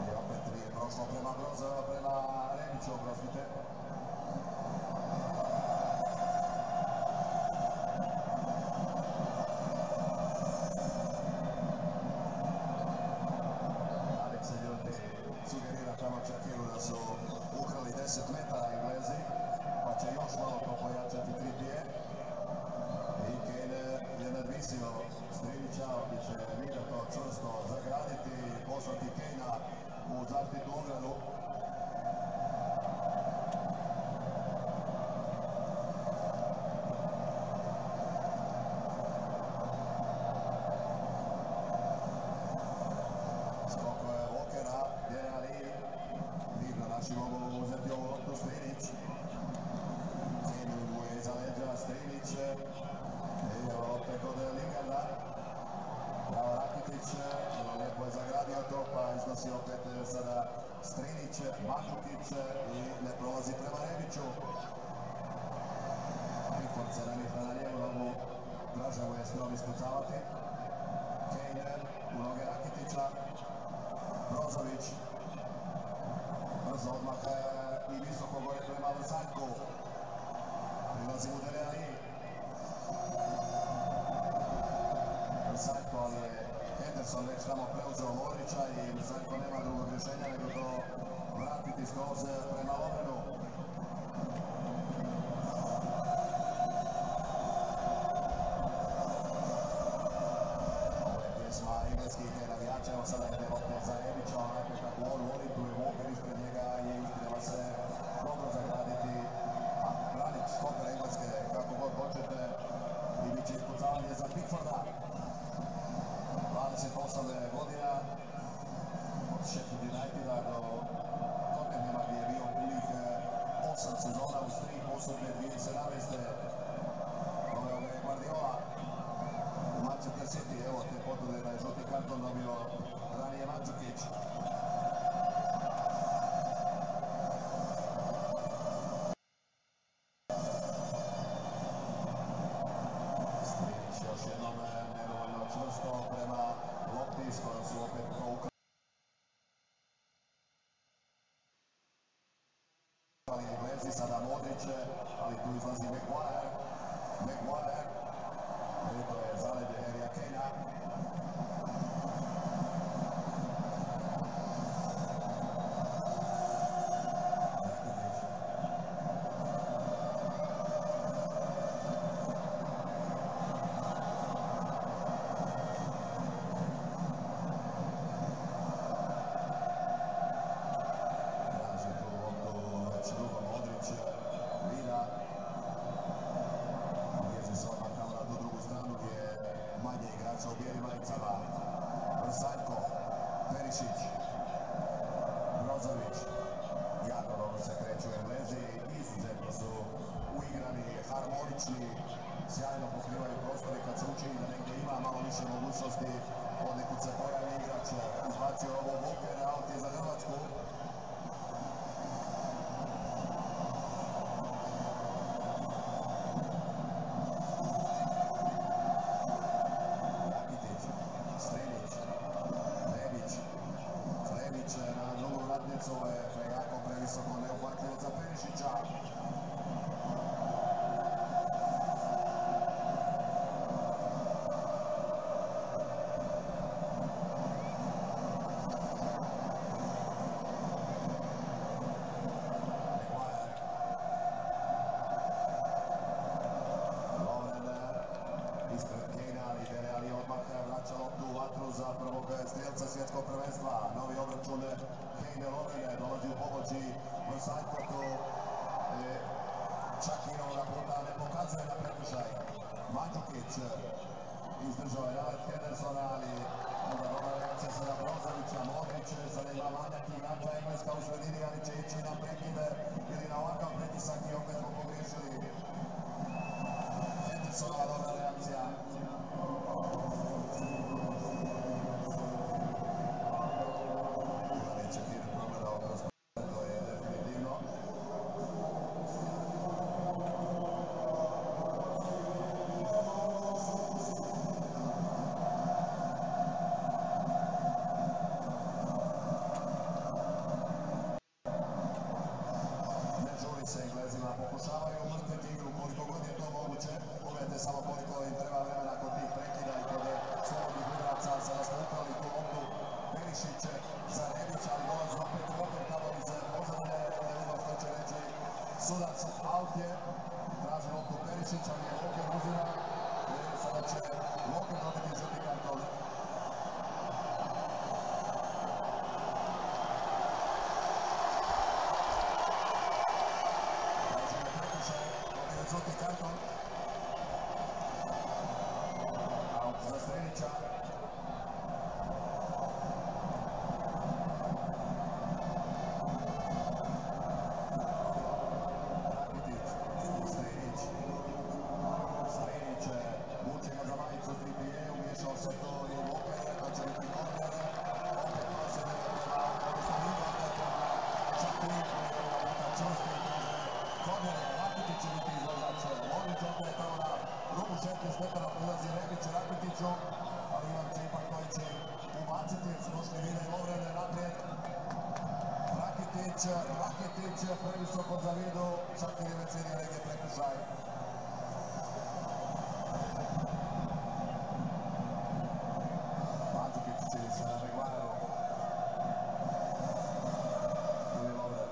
I opet nije prošlo prema Rebiću, oprostite. Sugerira tamo Čakiru da su ukrali 10 metara Englezi, pa će još malo to pojačati Trippier. I Kane je nadvisio Strinića, gdje će Vida to čvrsto zagraditi i poslati Kanea u zaštitnu ogradu. Naši mogu uzeti ovu loptu Strinić. Kane mu je iza leđa Strinić. I evo opet od Lingarda. Bravo Rakitić. Lijepo je zagradio to, pa iznosi opet sada Strinić, Mandžukić i ne prolazi prema Rebiću. Pickford se namješta na lijevu nogu. Draže mu je skrom ispucavati. Kane u noge Rakitića. Brozović. Brzo odmah i visoko gore prema Vrsaljku. Prilazi mu Dele Alli. Vrsaljko, ali je Henderson već tamo preuzeo Modrića i Vrsaljko nema drugog rješenja nego to vratiti skroz prema Lovrenu. Ovo je pjesma engleskih navijača, evo sada ide lopta za Rebića, onako kako on voli, tu je Walker ispred njega i treba se dobro zagraditi. A branić kontra Engleske, kako god hoćete, i bit će ispucavanje za Pickforda. 28 godina, sad sezona uz 3 posudbe 2017. Doveo ga je Guardiola u Manchester City, evo te potvrde da je žuti karton dobio ranije Mandžukić. Strinić još jednom nedovoljno čvrsto prema lopti s kojom su opet provukali Englezi, sada Modrić, ali tu izlazi Maguire. To je zaled Harrya Kanea. Traži tu loptu već dugo Modrić, Vida. Uvijezi se odmah tamo na tu drugu stranu gdje je manje igrača u bijelim majicama. Vrsaljko, Perišić, Brozović. Jako dobro se kreću Englezi, izuzetno su uigrani, harmonični, sjajno pokrivaju prostore kad se učini da negdje ima malo više mogućnosti. Odnekud se pojavi igrač, izbacio ovo Walker, aut je za Hrvatsku. Strinić na drugu vratnicu je jako previsoko neuhvatljivo za Perišića. Ispred Kanea, ali Dele Alli odmah vraća loptu u vatru za prvog strijelca svjetskog prvenstva. Novi obračun Kane Lovren dolazi u pomoći Vrsaljkotu. Čak i ovoga puta ne pokazuje na prekršaj. Mandžukić izdržao je nalet Hendersona, ali onda dobra reakcija sada Brozovića. Modrić sada ima manjak igrača Engleska u sredini, ali će ići na prekide ili na ovakav pritisak i opet smo pogriješili. Hendersonova dobra reakcija. Ivanić je Kir progledao kroz to je definitivno. Ne žuri se Englezima, pokušavaju umrtviti igru koliko god je to moguće. Pogledajte samo koliko im treba vremena kod tih prekida i kod slobodnih udaraca. Sada smo ukrali tu loptu. Perišić za Rebića, ali dolazi opet Walker tamo iz pozadine. Ne vidimo što će reći sudac. Aut je, traži loptu Perišić, ali je Walker uzira. Sada će Walker dobiti žuti karton. Traži na prekršaj, dobio žuti karton. Aut za Strinića. Strinić vuče ga za majicu 3PA, umiješao se to i Walker, to će biti korner. Opet prosjede prema, odnosno Lingard prema Čakiri, koji je ovoga puta čvrsti i kaže korner, Rakitić će biti izlazač. Modrić opet tamo na rubu 16 metara prilazi Rebiću, Rakitiću, ali Ivan će ipak to ići ubaciti, jer su došli Vida i Lovren naprijed. Rakitić previsoko za Vidu, Čakiri već vidi negdje prekršaj. Mandžukić čini se na Maguireu. Tu je Lovren.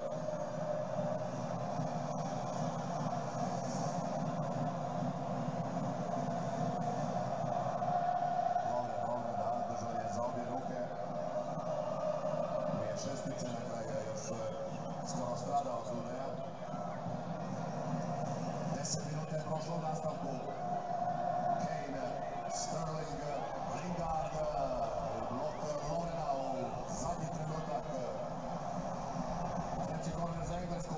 Lovren, da, držan je za obje ruke. Dvije šestice, na kraju je još skoro stradao Zuneja. 10 minuta je prošlo u nastavku. Kane, Sterling, Lingard, blok Lovrena u zadnji trenutak. Treći korner za Englesku.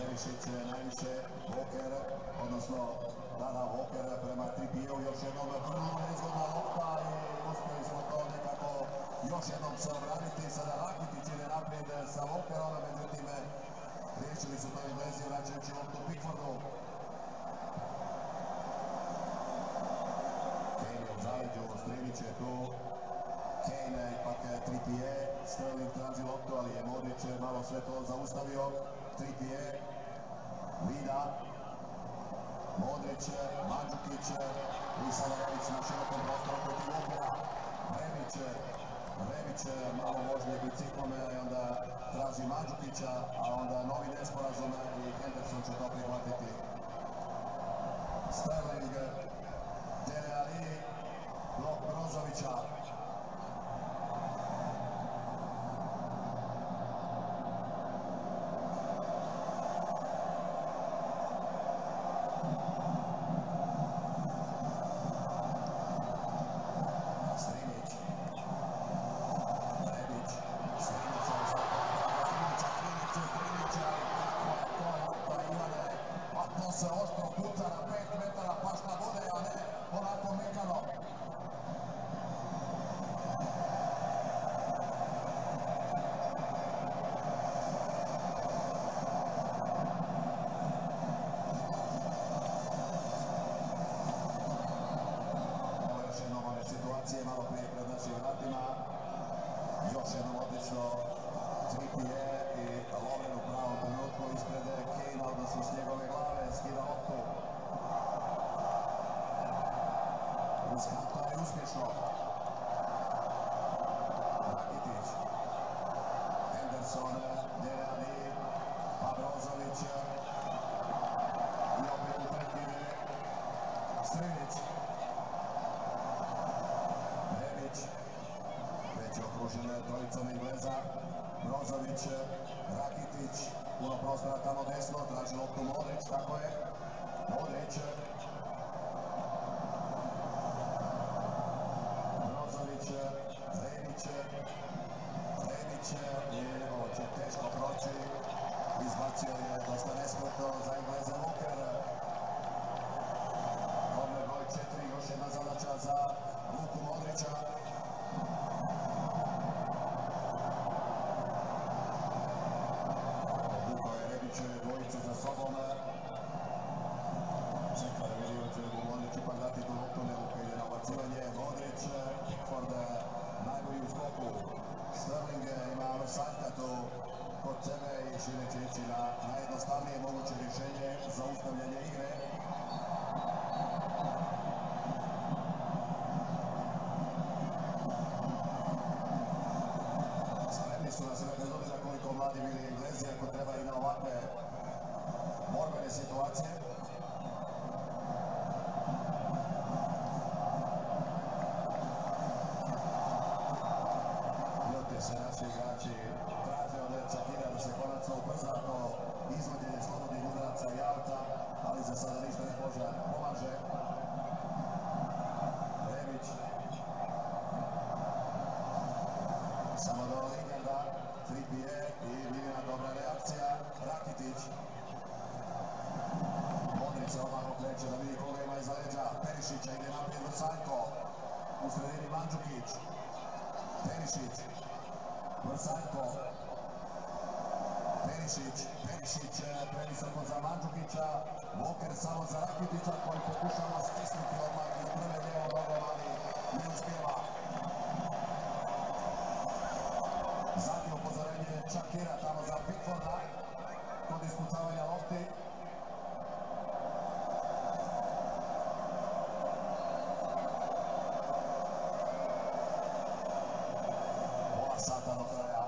Perišić najviše, Walker, odnosno Walker prema Trippieru, još jednom vrlo nezgodna lopta i uspjeli smo to nekako još jednom se obraniti. Sada Rakitić ide naprijed sa Walkerom, međutim riješili su to Englezi vraćajući loptu Pickfordu. Kane je u zaleđu, Strinić je tu. Kane ipak Trippier, Sterling traži loptu, ali je Modrić malo sve to zaustavio. Trippier, Vida, Modrić, Mandžukić i sada Rebić na širokom prostoru protiv Walkera. Rebić malo vožnje biciklom i onda traži Mandžukića, a onda novi nesporazum i Henderson će to prihvatiti. Sterling, Dele Alli, blok Brozovića. Se oštro puca na 5 metara, pa šta bude, a ne onako mekano. Ovo još jednom ove situacije, malo prije pred našim vratima. Još jednom odlično Trippier i Lovren u pravom trenutku ispred Kane, odnosno s njegove glave, skida loptu. Riskantno je uspješno. Rakitić, Henderson, Dele Alli, Brozović i opet u tretnine Strinić. Rebić, već je okružen trojicom Engleza. Brozović, Rakitić, puno prostora tamo desno, traži loptu Modrić, tako je. Modrić, Brozović, Rebić i ovo će teško proći. Izbacio je dosta nespretno za Engleze Walker. Korner broj 4, još jedna zadaća za Luku Modrića. Dvojicu za sobom. Čeka da vidi hoće li Modrić ipak dati tu loptu, Neluka ide na ubacivanje. Modrić, Pickford najbolji u skoku. Sterling ima Saljka tu kod sebe i šire će ići na najjednostavnije moguće rješenje za ustavljanje igre. Spremni su na sve, bez obzira koliko mladi bili Englezi, ako treba i na ovakve borbene situacije. Ljute se naši igrači, traže od Čakira da se konačno ubrza to izvođenje slobodnih udaraca i auta, ali za sada ništa ne pomaže. Rebić, samo do Lingarda, Trippier i vidjena dobra reakcija. Rakitić, Modrić se odmah okreće da vidi koga ima iza leđa. Perišića ide naprijed Vrsaljko, u sredini Mandžukić. Perišić, Vrsaljko, Perišić previsoko za Mandžukića. Walker samo za Rakitića koji pokušava stisnuti odmah i prve lijevo nogom, ali ne uspijeva. Zadnje upozorenje Čakira tamo za Pickforda kod ispucavanja lopti. Pola sata do kraja.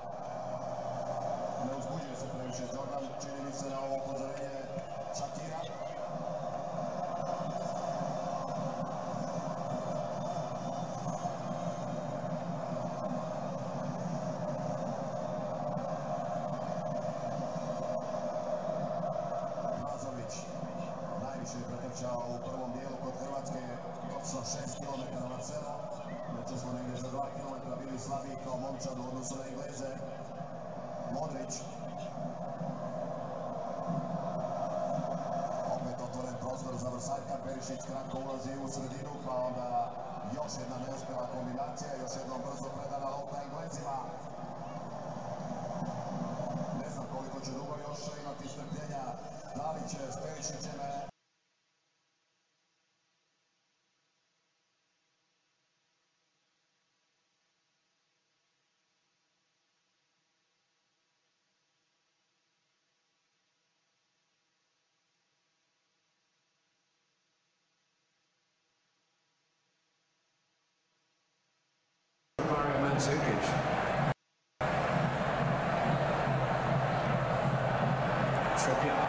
Ne uzbuđuje se previše Jordan, čini mi se na ovo upozorenje Čakira. Pretrčao u prvom dijelu kod Hrvatske, točno 6 km na selo. Već smo negdje za 2 km bili slabiji kao momčad u odnosu na Engleze. Modrić. Perišić kratko ulazi u sredinu, pa onda još jedna neuspjela kombinacija, još jednom brzo predana lopta Englezima. Ne znam koliko će dugo još imati strpljenja, da li će s Perišićem. Zukic. Trippier.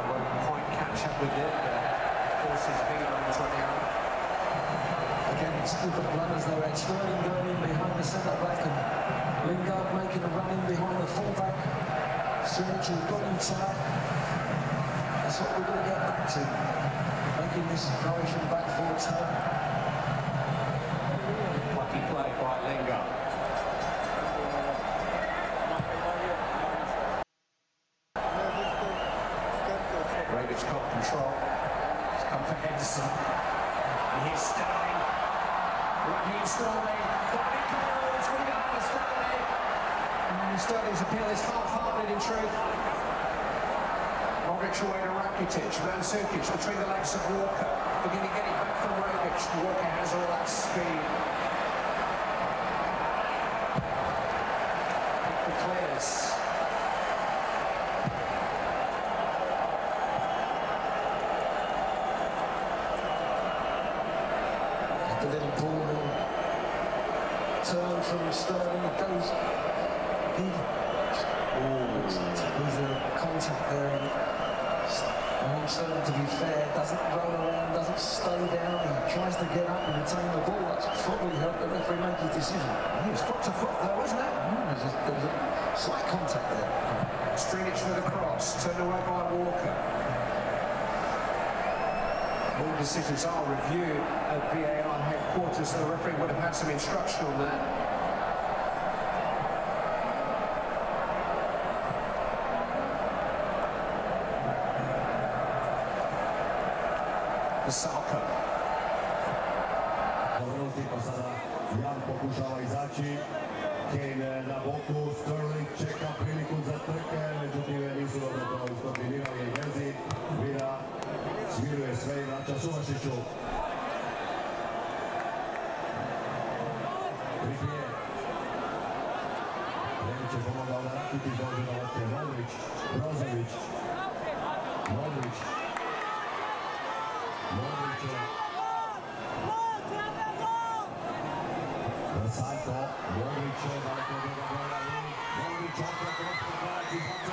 Won't quite catch up with it, but forces Villa into the area. Again, it's Cooper blunders though. It's Sterling going in behind the centre back and Lingard making a run in behind the full-back. Sturridge has got inside. That's what we're going to get back to. Making this Croatian back four turn. Lucky play by Lingard. Rebic got control. It's come for Henderson. And here's Sterling. Raheem Sterling. Bobby Coles. We got Sterling. Sterling's appeal is half-hearted in truth. Modric away to Rakitic. Mandzukic between the legs of Walker. Beginning to get it back from Rebic. Walker has all that speed. For clears. The little ball turn from Sterling goes. There's a contact there. I want Sterling to be fair, doesn't roll around, doesn't stay down, he tries to get up and retain the ball. That's probably helped the referee make his decision. He was foot to foot though, wasn't it? There was a slight contact there. Stridic with a cross, turned away by Walker. All decisions are reviewed at VAR headquarters, so the referee would have had some instruction on that. Saka. Dobrosti pa sada Jan pokušava izaći, Kane na boku, Sterling čeka priliku za trke, međutim nisu dobro to iskombinirali Englezi. Villa smiruje sve i vraća Suvašiću. Trippier. Krenut će pomogao da Rakitic dođe do lopte. Modrić, Brozović. Modrić. Santo, Modrić, daleko od njega boja, Modrić opet lopta gledati Santo.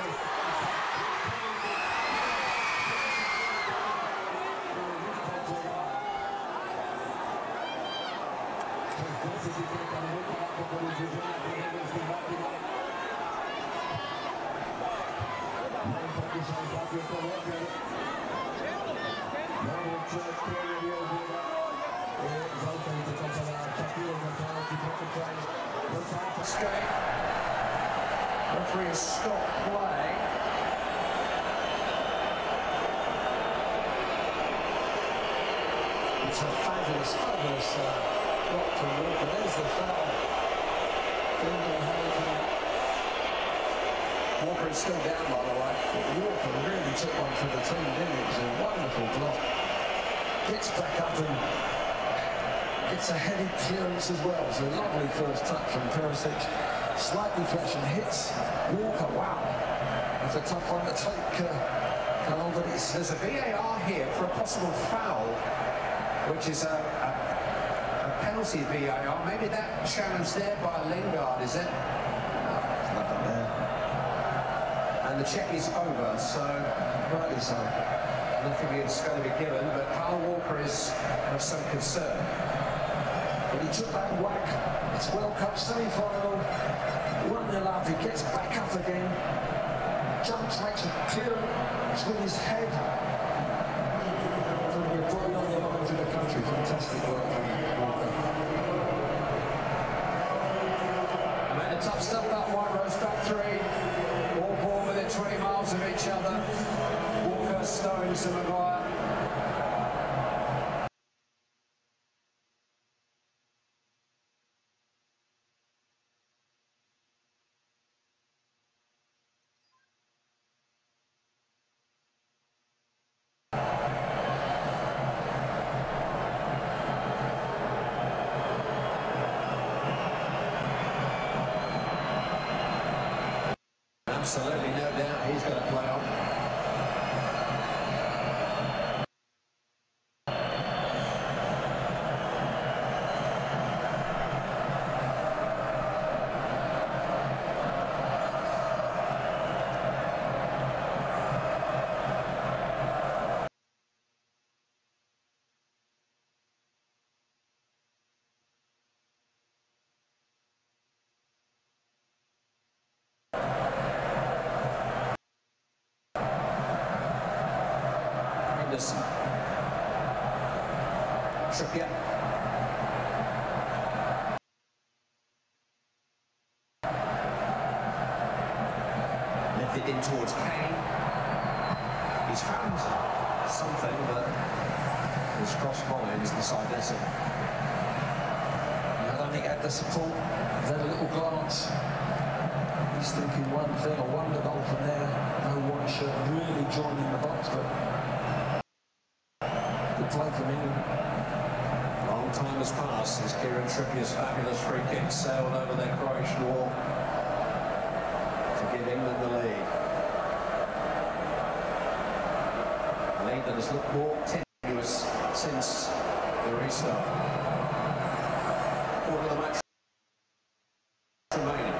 Escape. Referee has stopped play. It's a fabulous block from Walker. There's the foul. Walker is still down, by the way. Walker really took one for the team, didn't he? It was a wonderful block. Gets back up and gets a headed clearance as well. It's a lovely first touch from Perisic. Slight deflection, hits Walker. Wow. It's a tough one to take. But There's a VAR here for a possible foul, which is a penalty VAR. Maybe that challenge there by Lingard, is it? nothing there. And the check is over, so Rightly so. nothing is going to be given, but Kyle Walker is of some concern. But he took that whack. It's World Cup semi-final. 1-0 up. He gets back up again. Jumps, makes a clearance with his head. Putting a body on the line to the country. Fantastic work from Walker. And then the tough stuff, that White Rose back three. All born within 20 miles of each other. Walker, Stones and Maguire. Absolutely, no doubt he's going to play on. Henderson. Trippier. Left it in towards Kane. He's found something, but his cross volley is inside Essen. I don't think he had the support. He's had a little glance. He's thinking one thing, a wonder goal from there. No white shirt really joining the box, but good play from England. Long time has passed since Kieran Trippier's fabulous free kick sailed over their Croatian wall to give England the lead. A lead that has looked more tenuous since the restart. Quarter of the match remaining.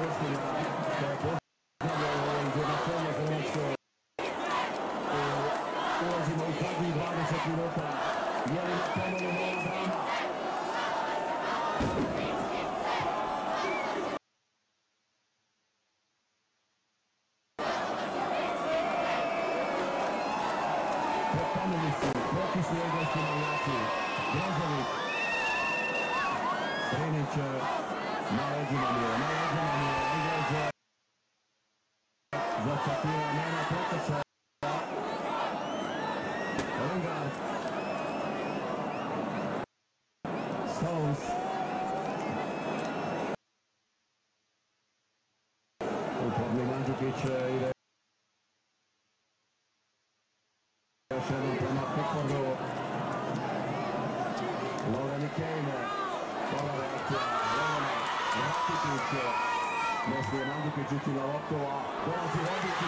gostima koja pozdravlja ovo izjednačenje Hrvatske. Ulazimo u zadnjih 20 minuta. Je li na ponovno nova drama? Potanili su propisni engleski navijači. Grozović. Strinić na leđima mi je, Englez začakira, nema prekršaja. Lingard. Stones. Upadni Mandžukić ide još jednom prema Pickfordu. Logan i Kane. Dobra reakcija. Levana. Rakitić. Ne smije Mandžukić ići na loptu, a dolazi Rodić.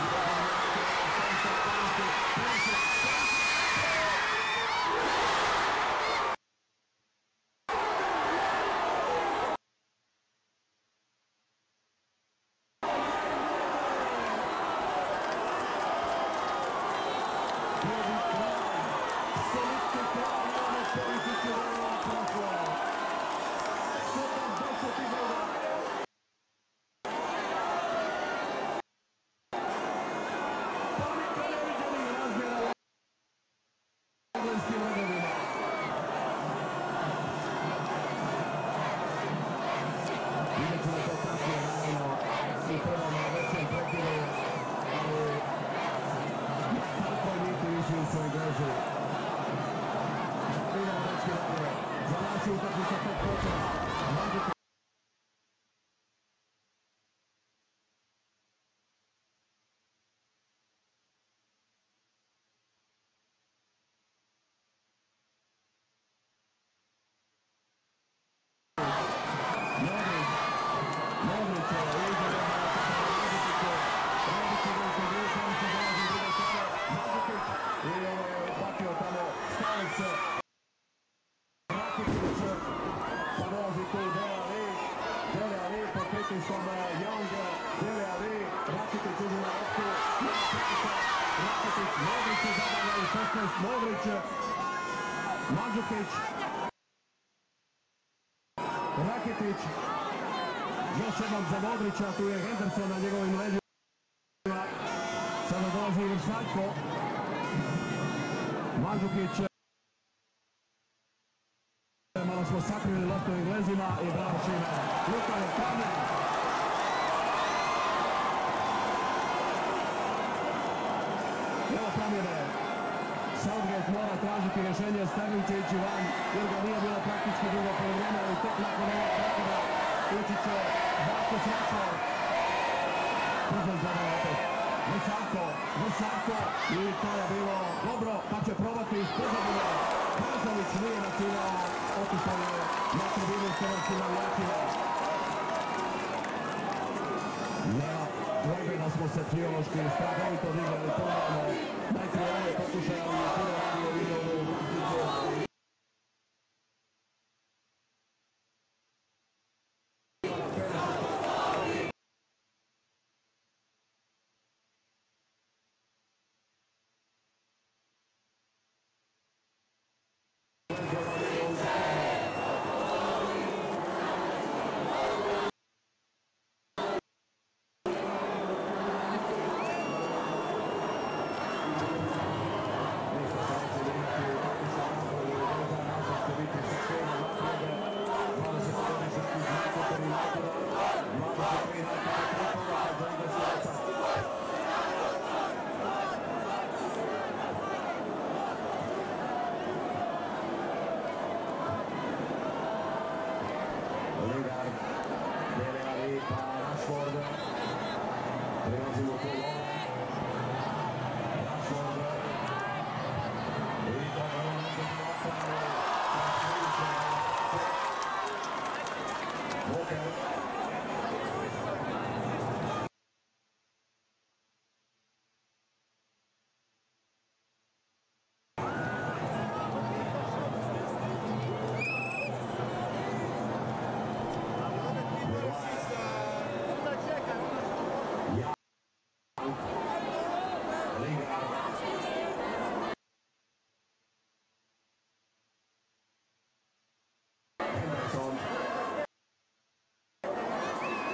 Mandžukić, Rakitić, još jednom za Modrića, tu je Henderson na njegovim leđima, sada dolazi Vršaljko, Mandžukić, malo smo sakrili loptu Englezima i bravo Šime, Luka je Kramljan. Evo promjene. Southgate mora tražiti rješenje, Sterling će ići van, jer ga nije bilo praktički drugo polovreme, ali tek nakon ovog prekida ući će Marcus Rashford. Tužan zadal opet. Vršaljko i to je bilo dobro, pa će probati iz pozadine. Brozović nije računao, otišao je na tribinu s hrvatskim navijačima. Nema dvojbe da smo se psihološki strahovito digli ponovno. Najprije ovaj pokušaj, ali je puno radio video u Vukiću.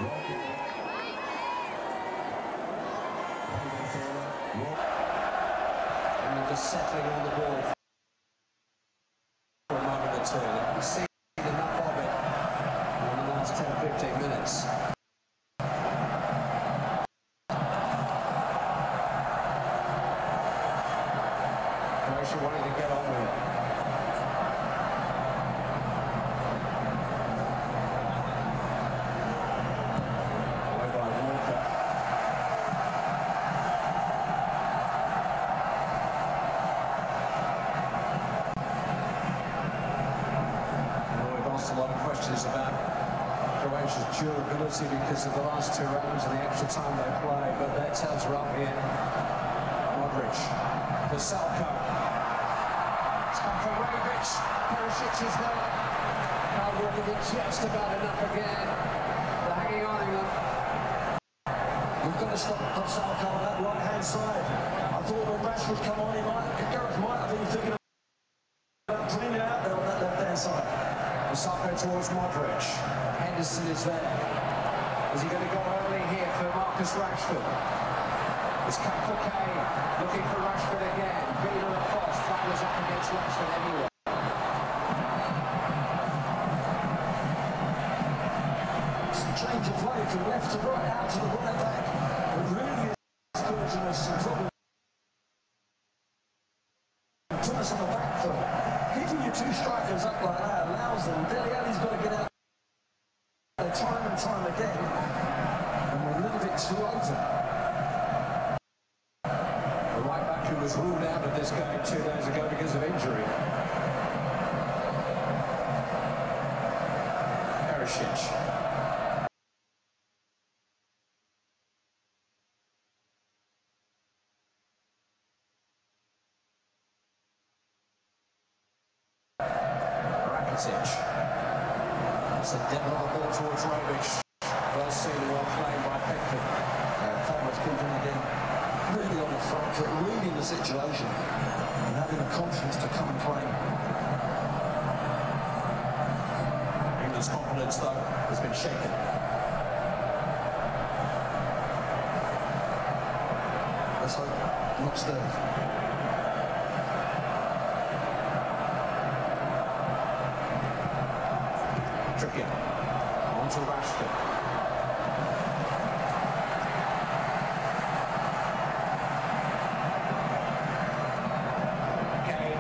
And they're just settling on the ball for a moment or two. We've seen enough of it in the last 10-15 minutes. Croatia wanting to get on with it. Away by Walker. We've asked a lot of questions about Croatia's durability because of the last two rounds and the extra time they play, but their tails are up here. Modric, Vasalko. It's come for Rebic. Perisic is there. Now working it just about enough again. They're hanging on England. We've got to stop Vasalko on that right-hand side. I thought when Rashford come on, Gareth might have been thinking about putting it out there on that left-hand side. Vasalko towards Modric. Henderson is there. Is he going to go early here for Marcus Rashford? It's Kakuke looking for Rashford again. Villa across, Fowler's up against Rashford anyway. It's a change of play from left to right, out to the right back. It really is causing us some trouble. Put us on the back foot. Keeping your two strikers up like that allows them. Dele Alli's got to get out there time and time again. And we're a little bit too open. The right back who was ruled out of this game 2 days ago because of injury. Perisic. It's a dead long ball towards Rebic. Well seen, well played by Pickford. Thomas keeping it in, really on the front foot, reading the situation and having the confidence to come and play. England's confidence, though, has been shaken. Let's hope not stirred. Trippier. On to Rashford. Okay.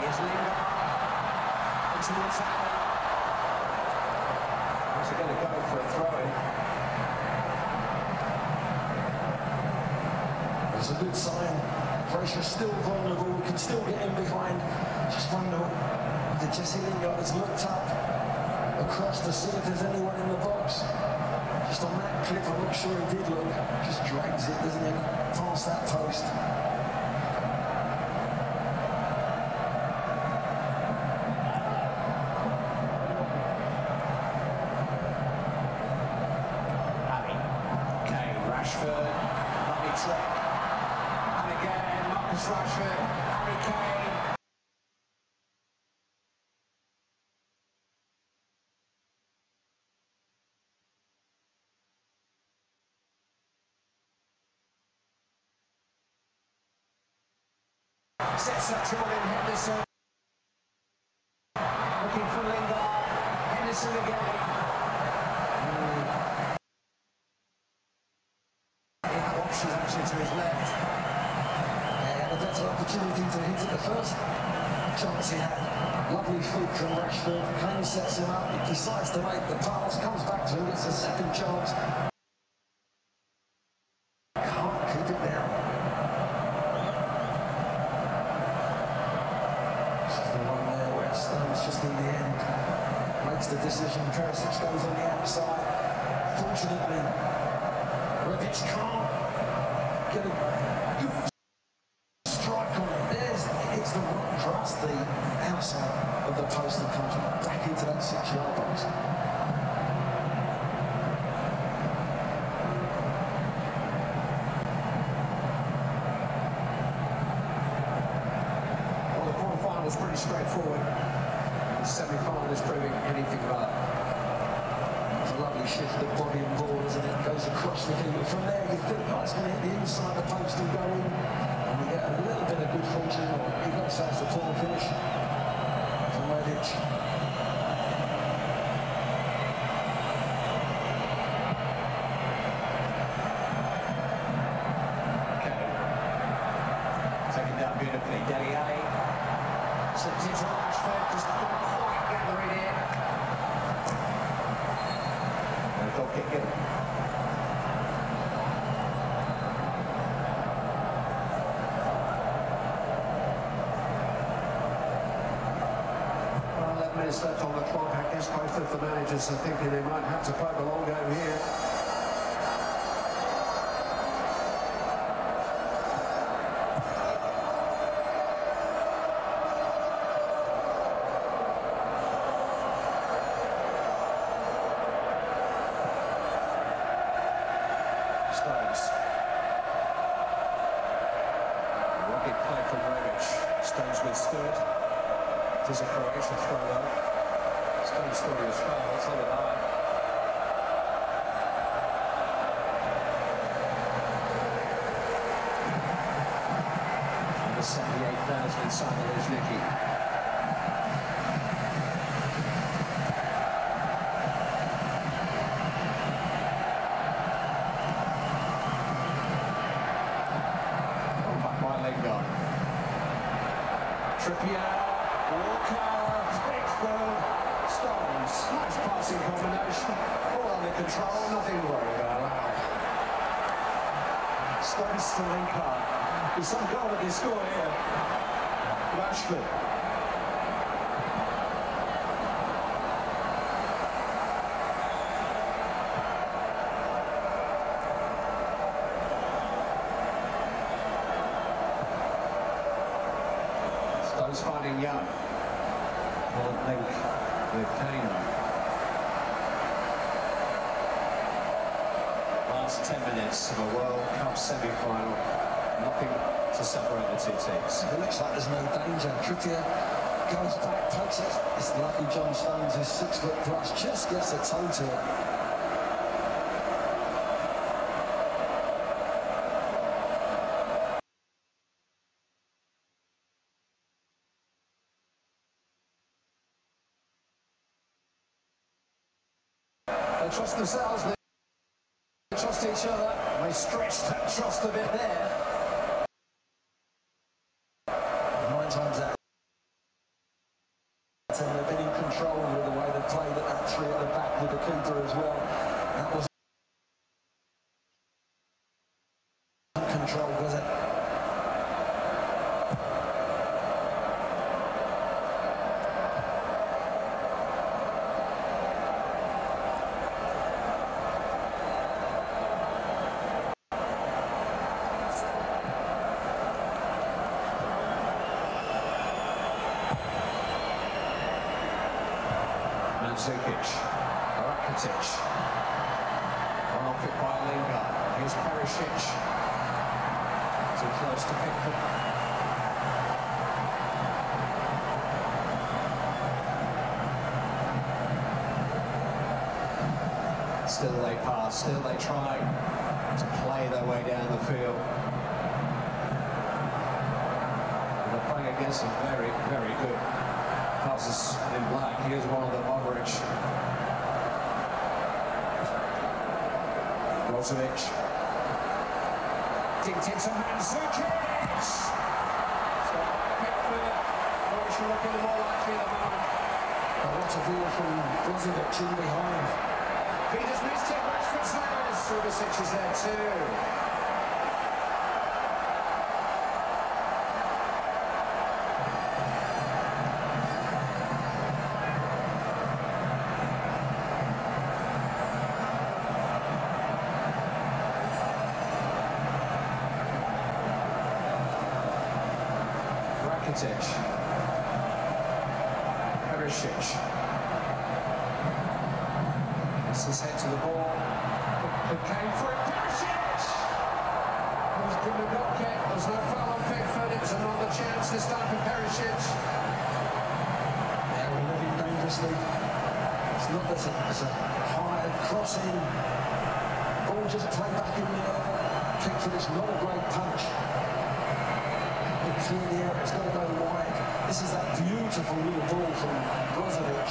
Here's Lingard. Into the attack. What's he going to go for a throw-in? It's a good sign. Croatia's still vulnerable. We can still get in behind. Just wonder whether Jesse Lingard has looked up across to see if there's anyone in the box. Just on that clip, I'm not sure he did look. Just drags it, doesn't he? Past that post. Kane, Rashford, lovely trick. And again, Marcus Rashford, Harry Kane. Sets up Jordan Henderson. Looking for Lingard. Henderson again. He had options actually to his left. He had a better opportunity to hit it the first chance he had. Lovely feet from Rashford. Kane sets him up. He decides to make the pass. Comes back to him. Gets a second chance. Can't keep it down. Stones just in the end makes the decision. Perisic goes on the outside. Fortunately, Rebic can't get a good strike on it. It's the one for us, the outside of the post that comes back into that 6-yard box. Well, the quarter-final was pretty straightforward. The semi-final is proving anything but. It's a lovely shift of body and ball, isn't it? Goes across the field. From there, you think, oh, it's going to hit the inside the post and go in. And we get a little bit of good fortune, or you've got to say it's a poor finish from Rebic. Taken down beautifully, Dele Alli. Slipped into Rashford, just couldn't quite gather it in. And a goal kick given. Well, 11 minutes left on the clock. I guess both of the managers are thinking they might have to play the long game here. Stones. Rugged play from Rebic. Stones withstood. It is a Croatia throw though. Stones thought he was fouled, so did I. Number 78,000 inside the Luzhniki. Trippier, Walker, Pickford, Stones. Nice passing combination. All under control, nothing to worry about. Stones to Lingard. There's some goal that they score here. Rashford. Stones finding Young. Well, link with Kane. Last 10 minutes of a World Cup semi-final. Nothing to separate the two teams. It looks like there's no danger. Trippier goes back, takes it. It's lucky John Stones, who's 6 foot plus, just gets a toe to it. They trust themselves, they trust each other. They stretch that trust a bit there. 9 times out of 10, they've been in control with the way they played at that 3 at the back with the keeper as well. That was control, was it? Mandzukic, Rakitic, one off it by Lingard. Here's Perisic, too close to Pickford. Still they pass, still they try to play their way down the field. And they're playing against some very, very good passes in black. Here's one of them, Modric. Brozovic. Dinked into Mandzukic. Pickford. Croatia looking more likely at the moment. What a view from Brozovic in behind. Peters missed it, Rashford saves. Subasic is there too. Rakitic. Perisic. This is head to the ball. It came for it. Perisic! There's no foul on Pickford. It's another chance this time for Perisic. Yeah, we're living dangerously. It's not there's a high crossing. Ball just played back in the air. Pickford, it's not a great punch. It's in the air, it's got to go wide. This is that beautiful little ball from Brozovic.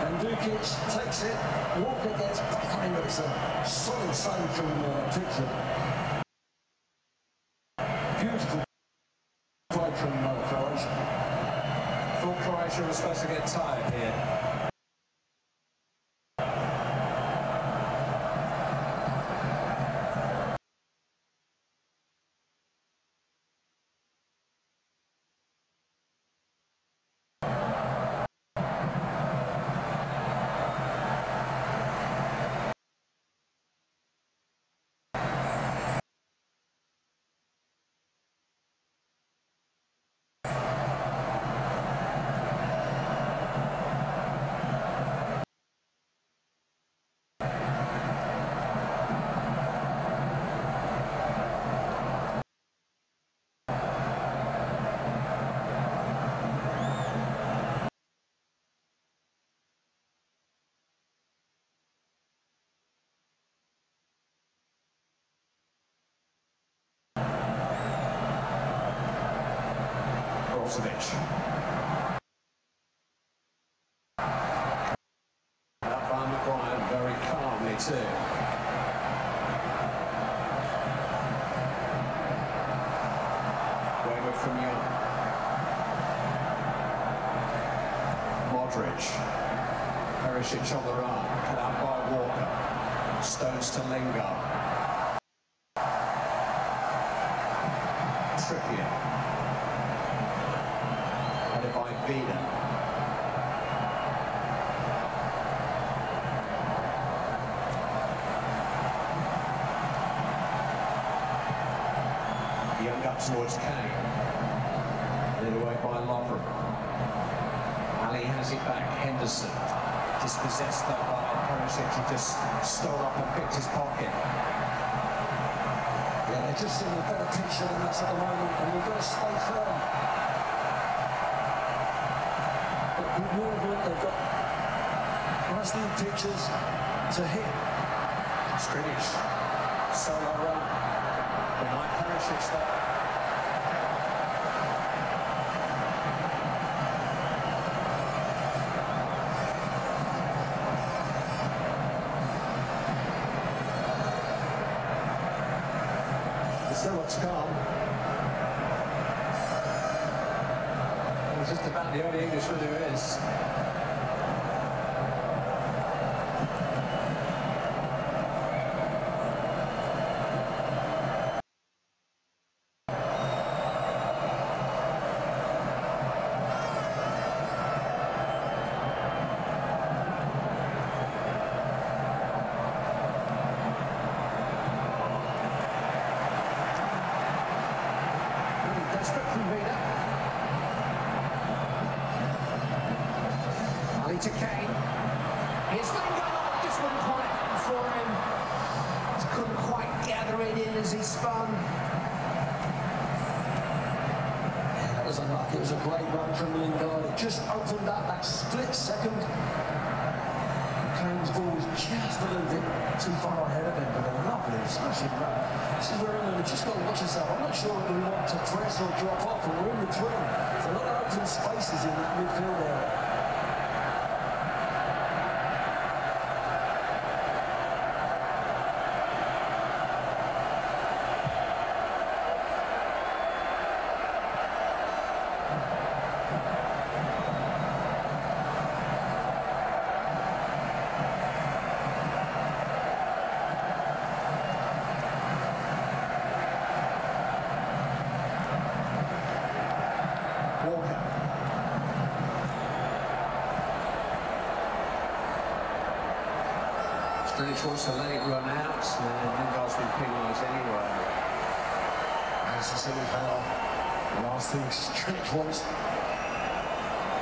And Dukic takes it. Walker gets back on him, but it's a solid save from Pickford. Beautiful play from Croatia. Thought Croatia was supposed to get tired here. Brozovic. That by Maguire very calmly too. Wayward from Young. Modric. Perisic on the run. Cut out by Walker. Stones to Lingard. Trippier. Headed by Vida. Young up towards Kane. Led away by Lovren. Ali has it back. Henderson. Dispossessed though by Perisic. He just stole up and picked his pocket. Yeah, they're just in a better picture than us at the moment, and we've got to stay firm. But good movement, they've got nice little pictures to hit. Skriniar. Solo run. Behind Perisic there. Still looks calm. It's just about the only Englishman there is. Ali to Kane. Here's Lingard. Just wouldn't quite happen for him. Just couldn't quite gather it in as he spun. That was unlucky. It was a great run from Lingard. It just opened up that split second. Kane's ball was just a little bit too far ahead of him, but a lovely smashing run. This is where England have just got to watch yourself. I'm not sure whether we want to press or drop off, or we're in between. There's a lot of open spaces in that midfield area. Skriniar wants to let it run out, and Lingard's been penalised anyway. As I said, the last thing Skriniar wants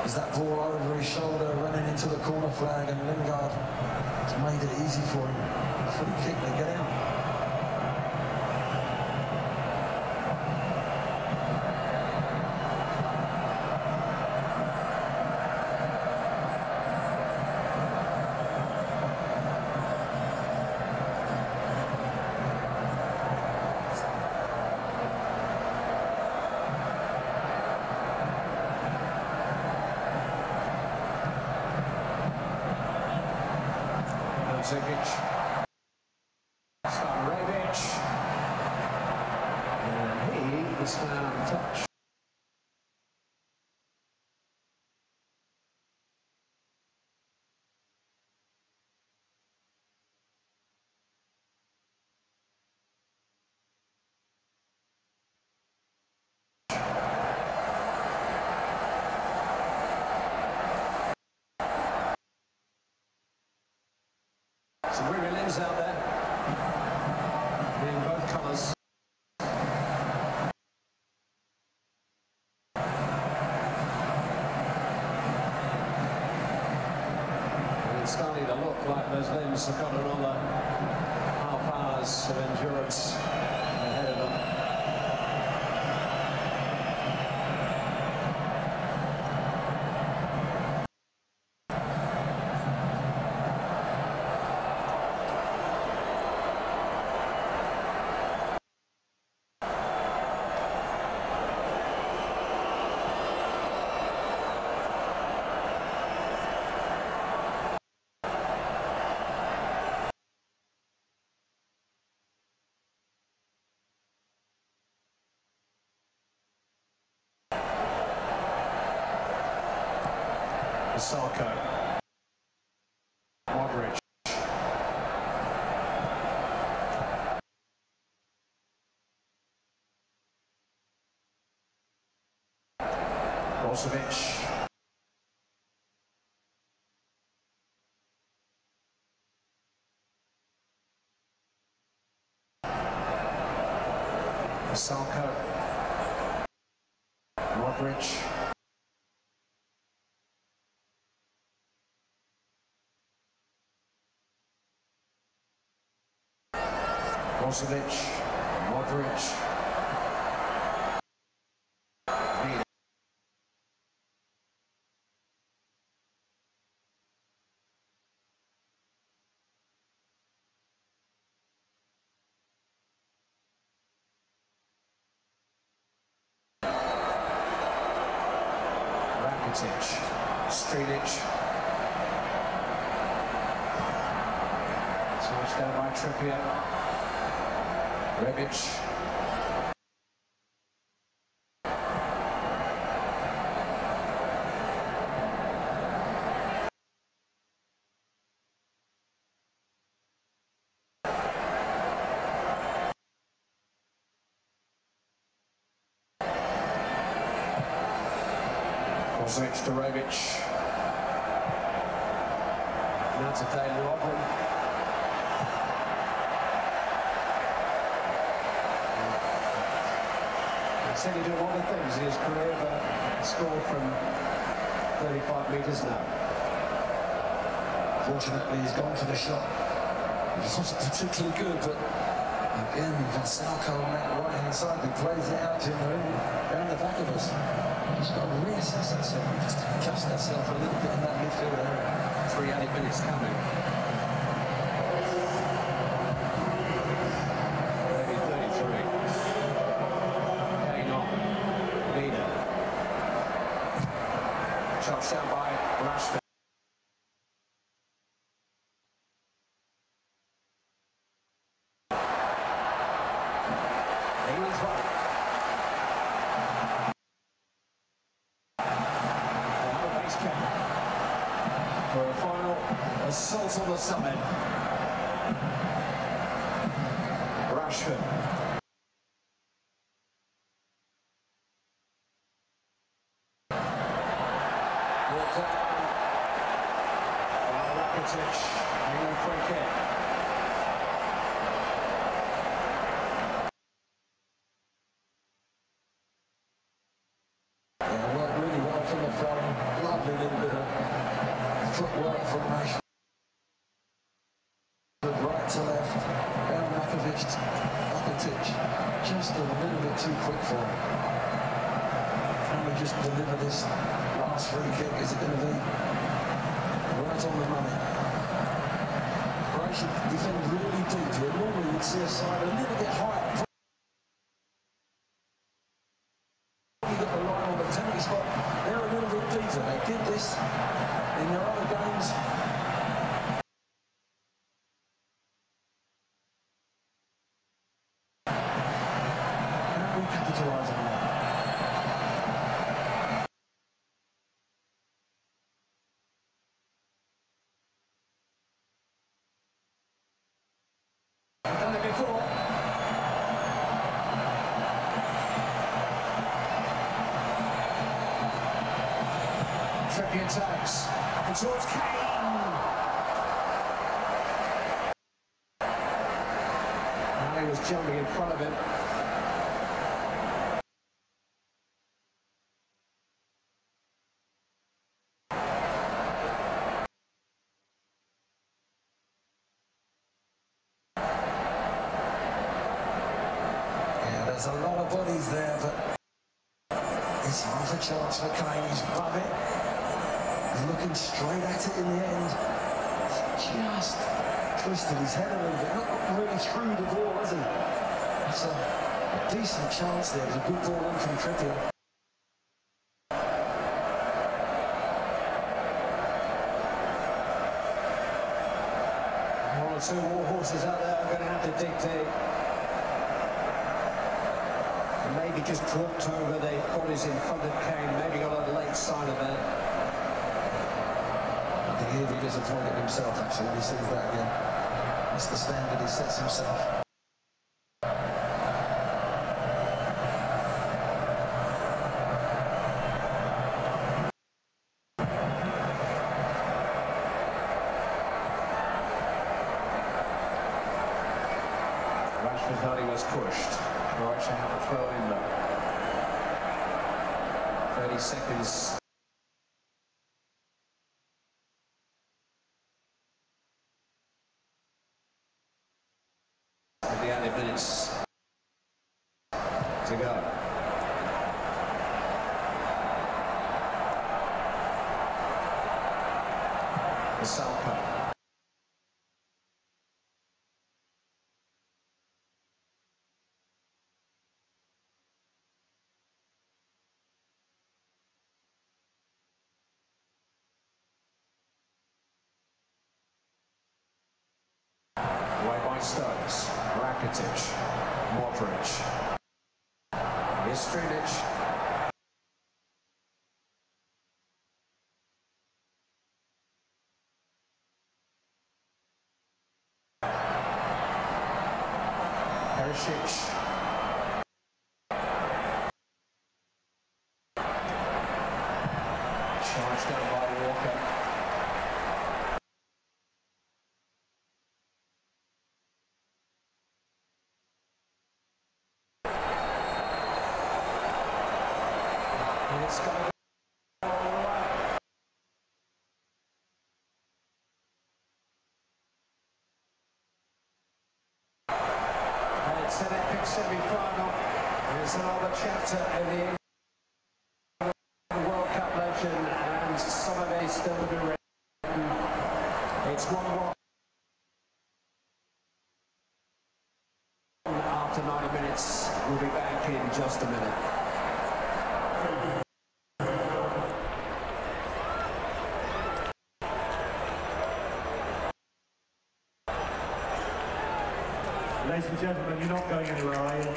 is that ball over his shoulder, running into the corner flag, and Lingard has made it easy for him. Free kick, they get out. Brozovic. Rebic. And he is found touch. Some rear limbs out there in both colours. And it's starting to look like those limbs have got another half hours of endurance ahead of them. Sarko, Modric, Brozovic, Sarko, Modric. Brozovic, Modric. Rakitic, Strinic. Switched down by Trippier. Rebic. Brozovic to Rebic. Now to Daly Ogren. He's said he'd do a lot of things in his career, but scored from 35 metres now. Fortunately, he's gone for the shot. It wasn't particularly good, but again, you've got Sarko on that right-hand side who plays it out to him around the back of us. He's got to reassess himself and just adjust himself a little bit in that midfield area. 3 8 minutes coming. Chopped down by Rashford. England's right. Now base camp for a final assault on the summit. Rashford. Rakitic, England free kick. Yeah, worked really well from the front. Lovely little bit of footwork from Rashford. Right to left, down Rakitic, just a little bit too quick for him. Can we just deliver this last free kick? Is it going to be right on the money? Croatia defend really deep here. Normally you'd see a side a little bit higher. Probably got the line on the penalty spot. They're a little bit deeper. They did this in their other games. before. Trippier takes, and towards Kane. And he was jumping in front of him. Yeah, there's a lot of bodies there, but it's half a chance for Kane. He's above it. He's looking straight at it in the end. He's just twisted his head a little bit. Not really through the ball, has he? That's a decent chance there. There's a good ball in from Trippier. One or two war horses out there are going to have to dig deep. Maybe just dropped over the bodies in front of Kane. Maybe got a late sign of that. I think he'll be disappointed himself actually when he sees that again. That's the standard he sets himself. Rashford thought he was pushed. Croatia have a throw in though. 30 seconds. With the added minutes to go. Salka. Away by Stones, Rakitic, Modric, Istrinic. Perisic. Charged down by Walker. It's going to go all the way. And it's an epic semi-final. There's another chapter in the World Cup legend, and some of it is still to be written. It's 1-1 after 90 minutes. We'll be back in just a minute. Ladies and gentlemen, you're not going anywhere, are you?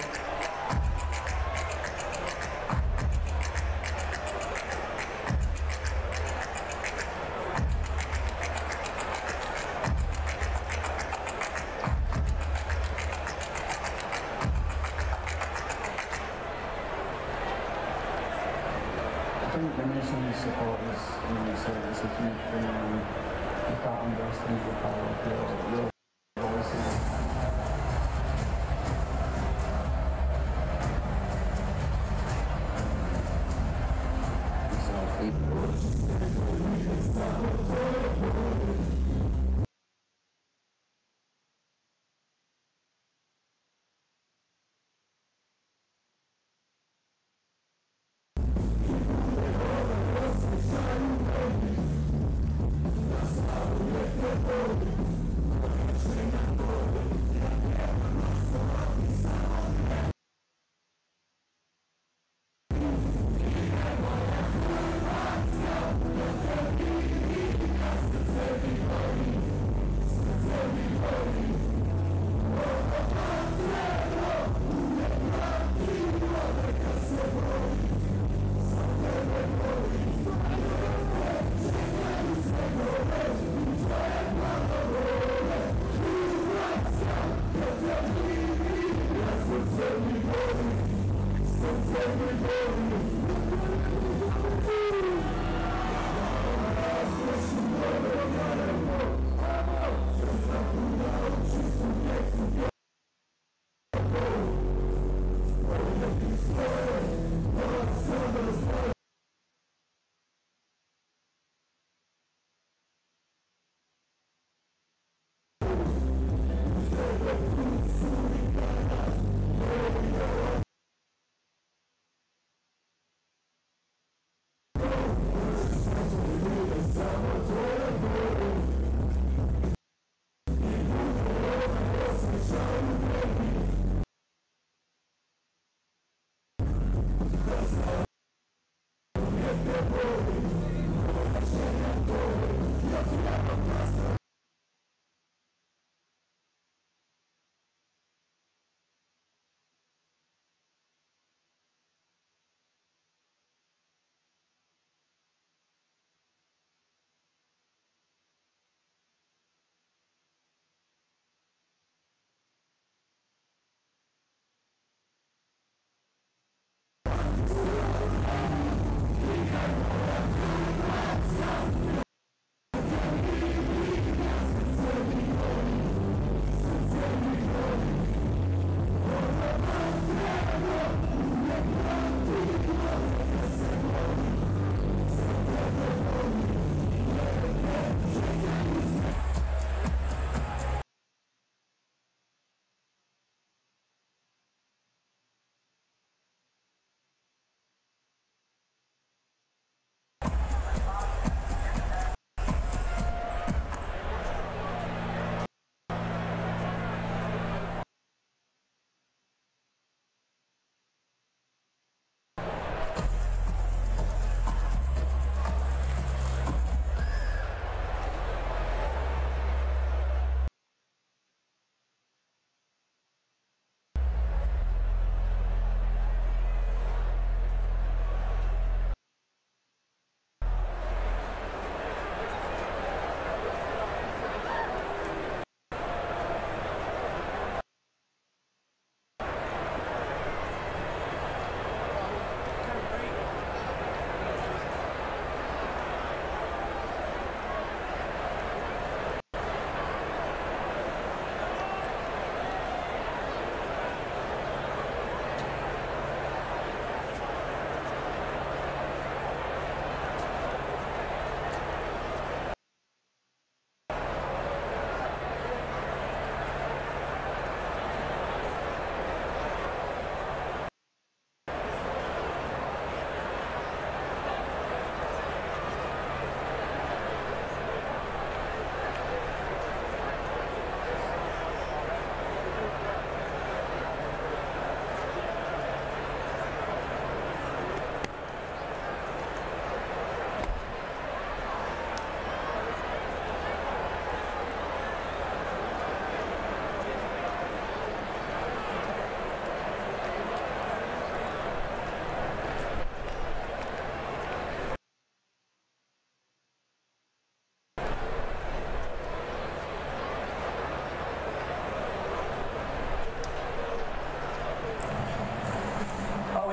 I think the nation's support is, it's a huge thing, and you can't underestimate the power of your voices.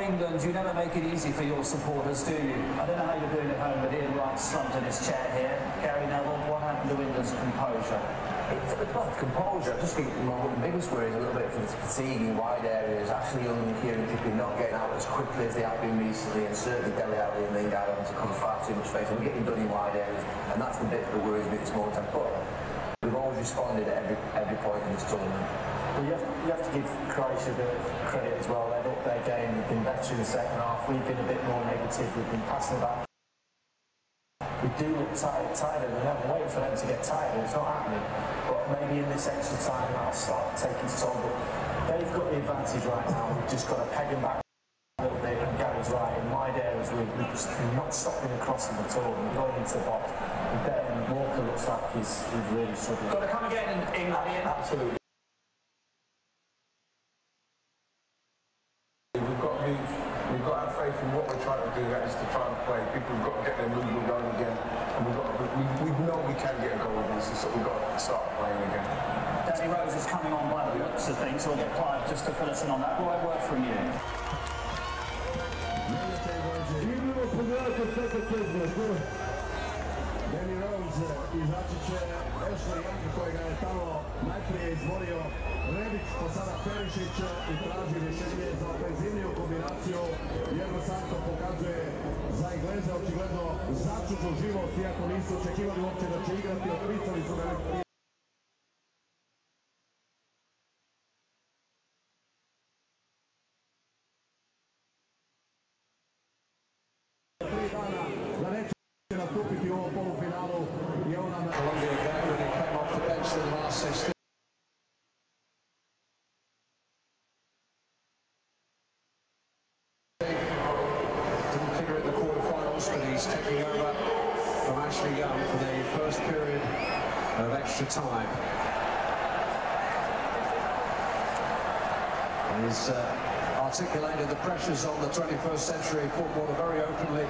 England, you never make it easy for your supporters, do you? I don't know how you're doing at home, but Ian Wright's slumped in his chair here. Gary Neville, what happened to England's composure? Well, composure. I just think the biggest worry is a little bit of fatigue in wide areas. Ashley Young and Kieran Tipping not getting out as quickly as they have been recently, and certainly Dele Alli and Lingard having to cover far too much space. And we're getting done in wide areas, and that's the bit that worries me this moment. But we've always responded at every point in this tournament. Well, you have to give Croatia a bit of credit as well. They've upped their game, they've been better in the second half. We've been a bit more negative, we've been passing about. We do look tired, and I'm waiting for them to get tired, and it's not happening. But maybe in this extra time that'll start taking toll. But they've got the advantage right now. We've just got to peg them back a little bit, and Gary's right. In wide areas, we're just not stopping the crossing at all. We're going into the box. And Walker looks like he's really struggling. Got to come again in England, Ian. Absolutely. We've got to have faith in what we're trying to do, that is to try and play. People have got to get their movement going again, and we know we can get a goal with this, so we've got to start playing again. Danny Rose is coming on by the looks of things, so we'll get Clive just to fill us in on that. What word from you? Danny Rose izaći će Ashley Young kojega je tamo najprije izborio Rebić, pa sada Perišić i traži rješenje za ofenzivniju kombinaciju. Jedno Santo pokazuje za Engleze očigledno začuđu život, iako nisu očekivali uopće da će igrati, odricali su ga prije. Colombia game when he came off the bench for the last 16. Didn't figure in the quarterfinals, but he's taking over from Ashley Young for the first period of extra time. He's articulated the pressures on the 21st century footballer very openly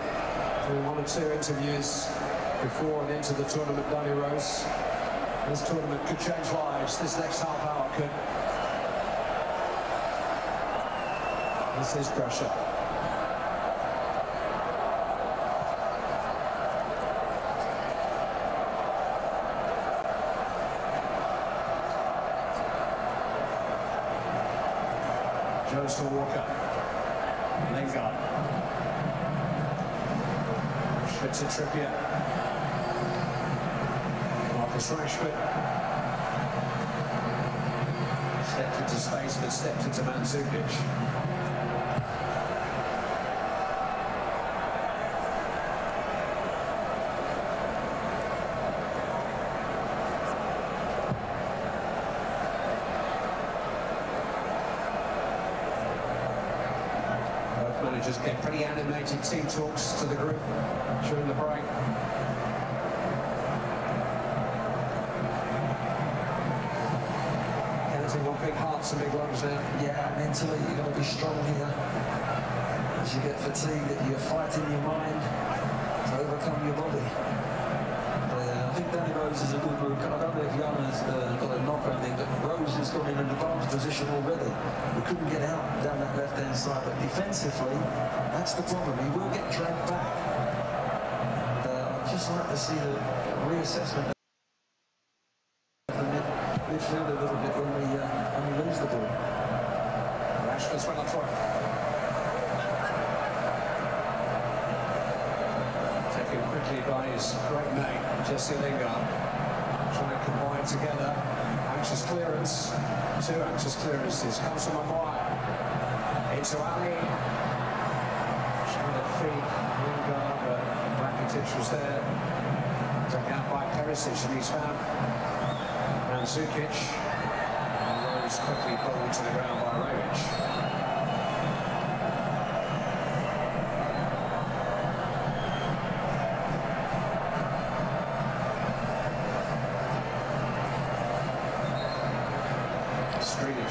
through one or two interviews before and into the tournament. Danny Rose. This tournament could change lives. This next half hour could. This is pressure. Jones to Walker. Lingard. Rashford to Trippier. Marcus Rashford. Stepped into space, but stepped into Mandzukic. Managers get pretty animated team talks to the group during the break. Counting on big hearts and big lungs now. Yeah, mentally you've got to be strong here. As you get fatigued, you're fighting your mind to overcome your body. I think Danny Rose is a good move. I don't know if Young has got a knock or anything, but Rose has got in an advanced position already. We couldn't get out down that left-hand side, but defensively, that's the problem. He will get dragged back. And, I'd just like to see the reassessment of the midfield a little bit when we lose the ball. Rashford's went on for it. Taken quickly by his great mate, Jesse Lingard. Trying to combine together. Anxious clearance. Two anxious clearances. Comes from Maguire. Into Ali. Trying to feed Lingard, but Rakitic was there. Taken out by Perisic, and he's found Mandzukic. And Rose quickly pulled to the ground by Rebic.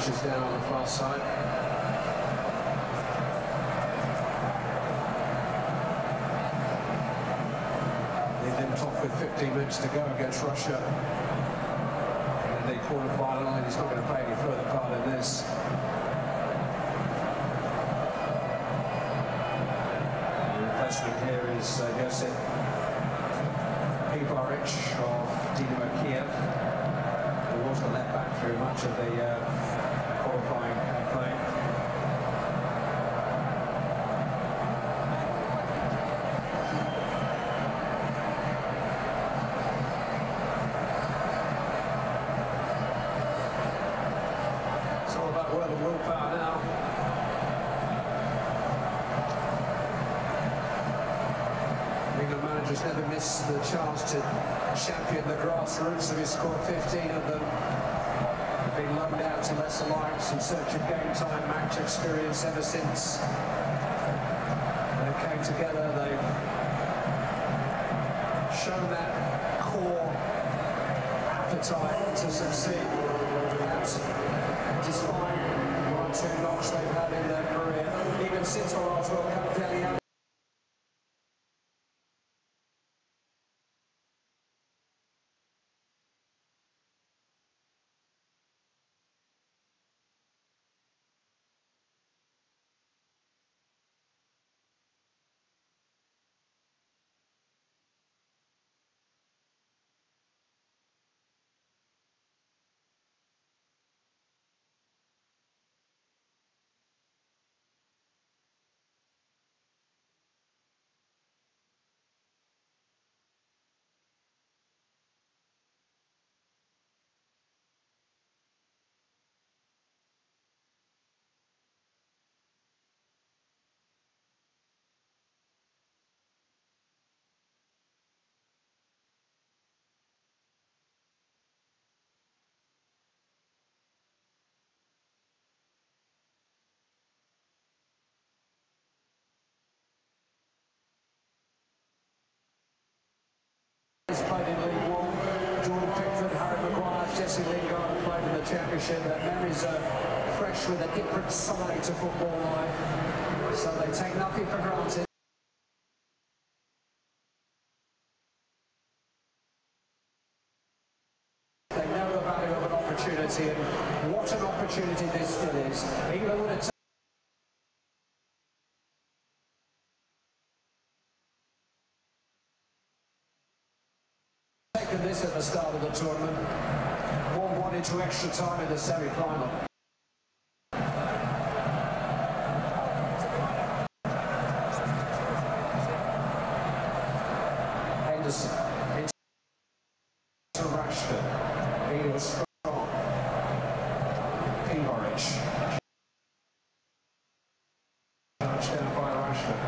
Is down on the far side. They limped off with 15 minutes to go against Russia in the quarter-final, and he's not going to play any further part in this. The replacement here is Josip Ivaric of Dynamo Kiev, who was the left back through much of the qualifying campaign. It's all about where the willpower now. England managers never miss the chance to champion the grassroots, and he scored 15 of them. Been loaned out to lesser lights in search of game time, match experience ever since. When it came together, they've shown that core appetite to succeed. Despite one or two knocks they've had in their career, even since the last World Cup, Dele He's played in League One. Jordan Pickford, Harry Maguire, Jesse Lingard have played in the Championship. Their memories are fresh with a different side to football life. So they take nothing for granted. They know the value of an opportunity, and what an opportunity this still is. England would have taken this at the start of the tournament. 1-1 into extra time in the semi-final. Henderson into Rashford. He was strong. Peabridge. Touchdown by Rashford.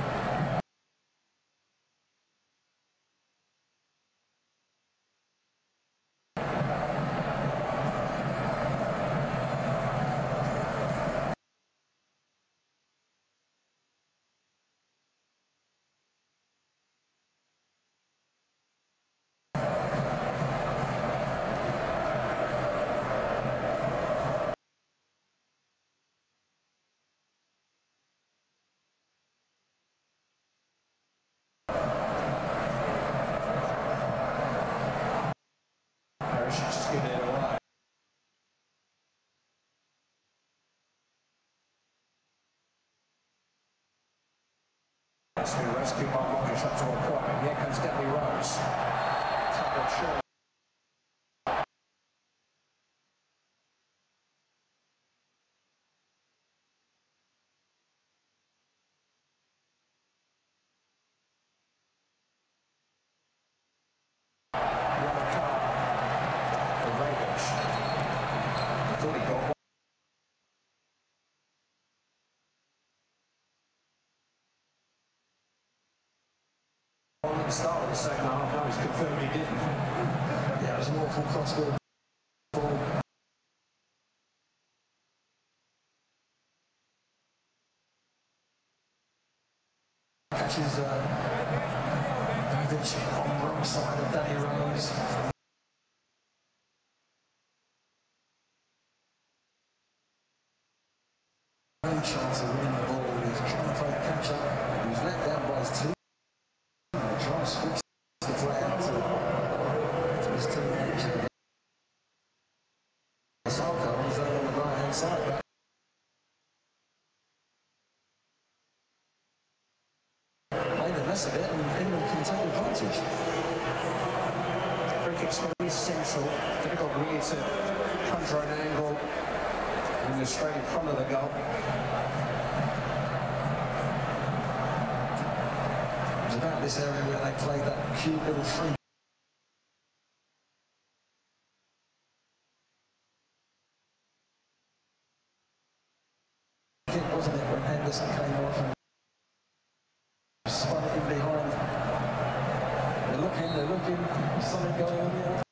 Just giving it away. It's been rescued by Modric up to a point, and here comes Debbie Rose. Tackled short. Yellow card for Rakic. Thought he got one. At the start of the second half, now he's confirmed he didn't. Yeah, it was an awful cross-field ball. Catches Davic on the wrong side of Danny Rose. No chance of winning the ball. He's trying to play catch-up. He was let down by his team. Try to switch the play out to his teammates. Salko was there on the right-hand side. Made a mess of it, and England can take advantage. Free kick's very central. Difficult really to conjure an angle when you're straight in front of the goal. It was about this area where they played that cute little free kick, wasn't it, when Henderson came off and spun it in behind. They're looking, something going on here.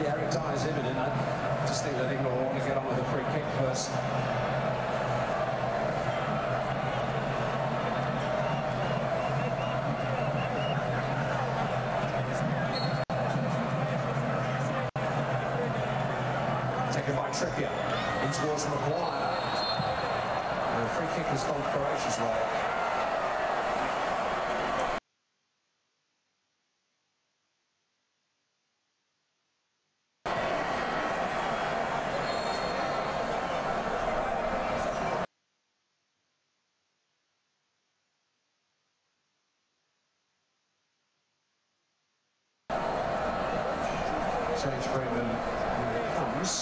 Yeah, Eric Dyer's imminent. I just think that England will want to get on with the free kick first. Taken by Trippier, in towards Maguire. And the free kick has gone Croatia's way. James Freeman comes.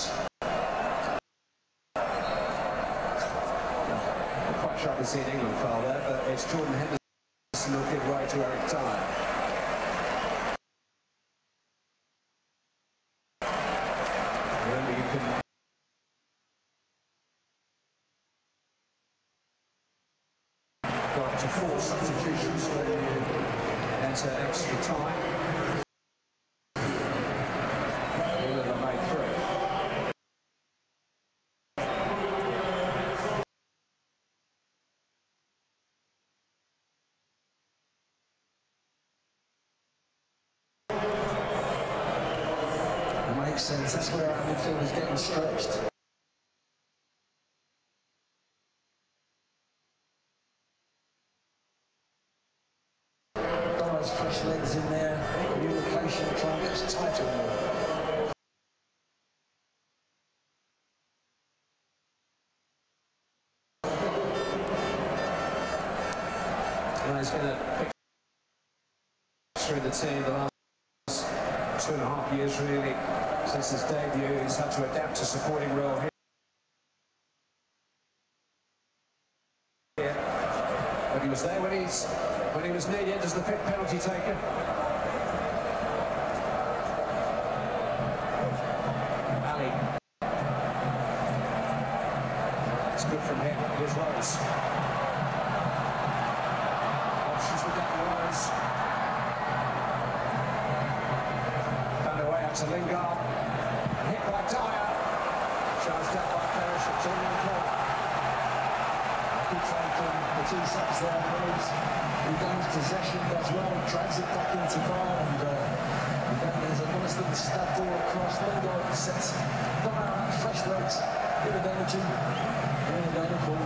I'm quite sure I can see an England foul there, but it's Jordan Henderson who'll give way to Eric Dyer. Remember, you can go up to 4 substitutions when you enter extra time. makes sense. That's where our midfield is getting stretched. Those fresh legs in there, new location, try and get us tighter in there. He's been a fixture in the team the last 2.5 years, really, since his debut. He's had to adapt to supporting role here. But he was there when he was needed as the fifth penalty taker. Ali. It's good from him. Here's Rose. Found a way out to Lingard. Hit by Dyer. Charged up by Perisic. Good play from the two subs there. He gains possession, does well, drags it back into Dyer, and there's a nice little stab ball across. Lingard sets Dyer out, fresh legs, bit of energy, and again a ball.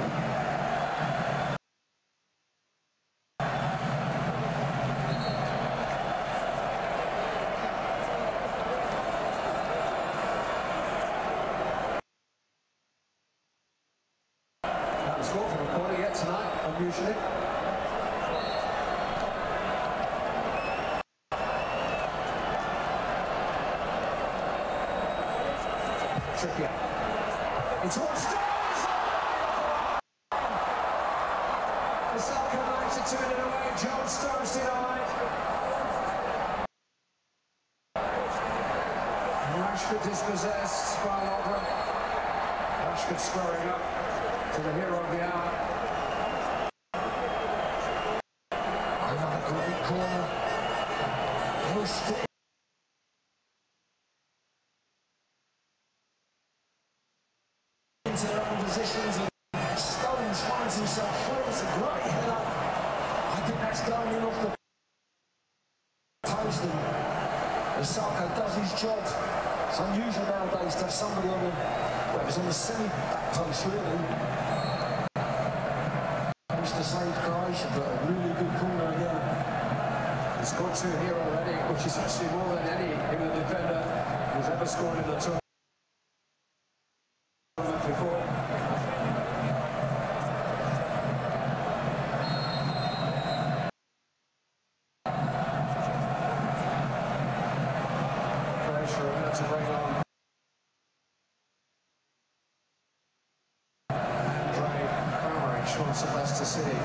Usually. Trippier. It's one stones! The Salka managed to turn it away. John Stones denied. Rashford dispossessed by Lovren. Rashford scoring up to the hero of the hour. Corner. Into their own positions, and Stones finds himself through. It's a great header. I think that's going in off the post, and Saka does his job. It's unusual nowadays to have somebody on the semi-back post, really. Managed to save Croatia, but a really good corner again. He's scored 2 here already, which is actually more than any England defender who's ever scored in the tournament before. Croatia are about to bring on Andre Kramaric from Leicester City.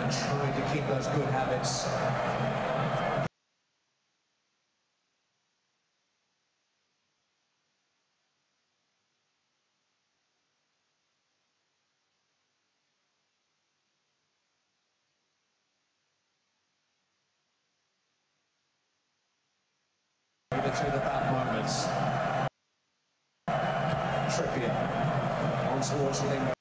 and trying to keep those good habits. Even through the bad moments. Trippier on towards Lingard.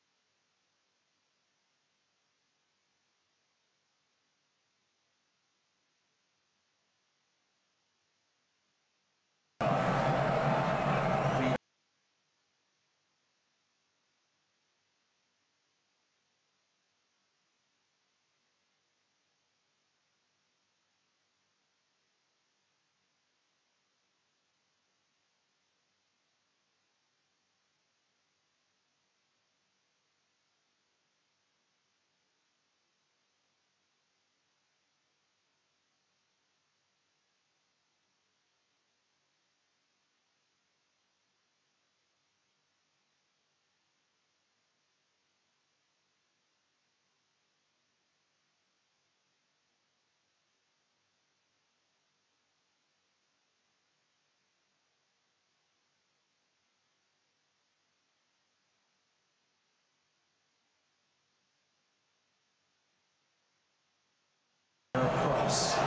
Across.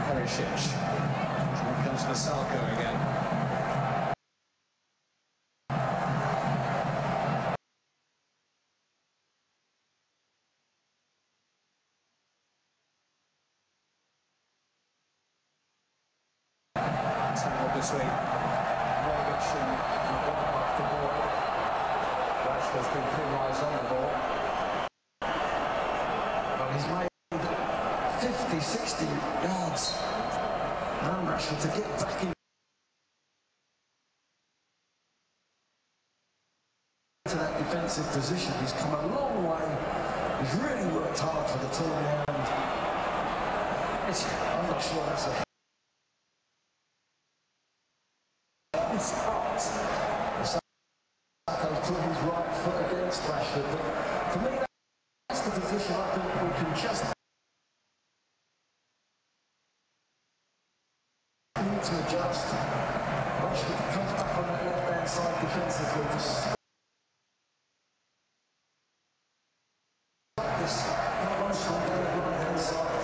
Perisic. Here comes Masalko again. Tangle between Rogic and Maguire off the ball. Rashford's been penalised on the ball. Well, he's made 50, 60 yards. Now Rashford to get back into that defensive position. He's come a long way. He's really worked hard for the tournament. I'm not sure that's a Saka's put his right foot against Rashford, but for me that's the position I think we can just need to adjust. Rashford comes back on that left hand side defensively to stop this rush on the right hand side.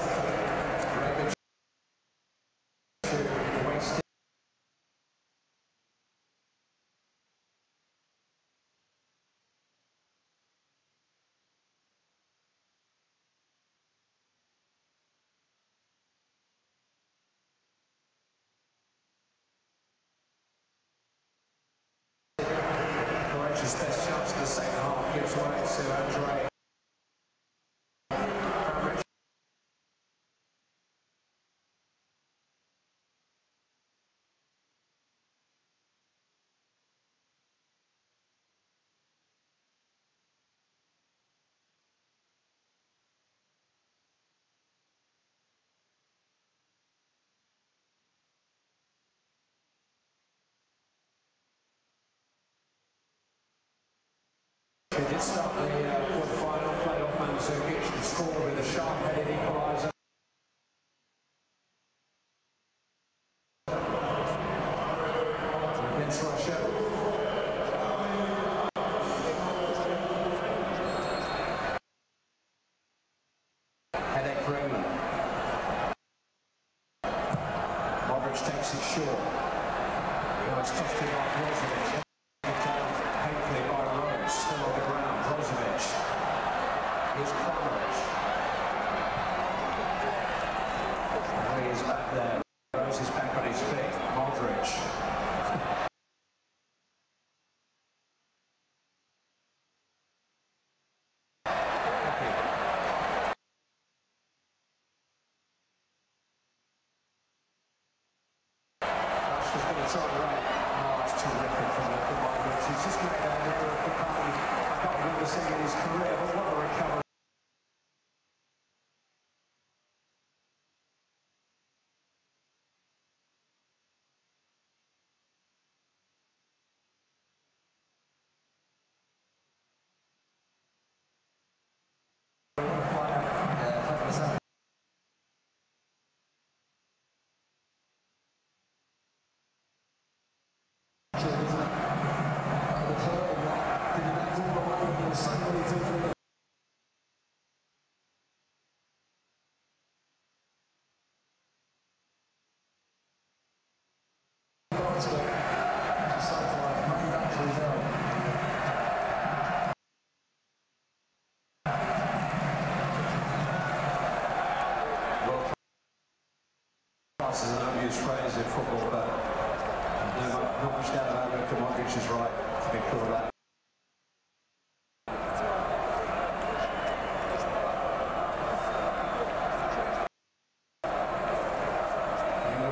Croatia's best chance in the second half gives way to Andre. He did start the quarter-final, played off Mandzukic, scored with a sharp-headed equaliser. Against Russia. Headache for England. Modric takes it short. Now it's tough to mark Brozovic. Hatefully by Rose, still on the ground. Brozovic. Here's Kramaric. He is back there. Rose is back on his feet. Modric. Rashford's going to try and run. Oh, it's terrific from the Modric. He's just made that error of the penalty. I can't remember seeing in his career, but what a recovery. Is an unused phrase in football, but not much doubt about Luka Modric is right to be called that.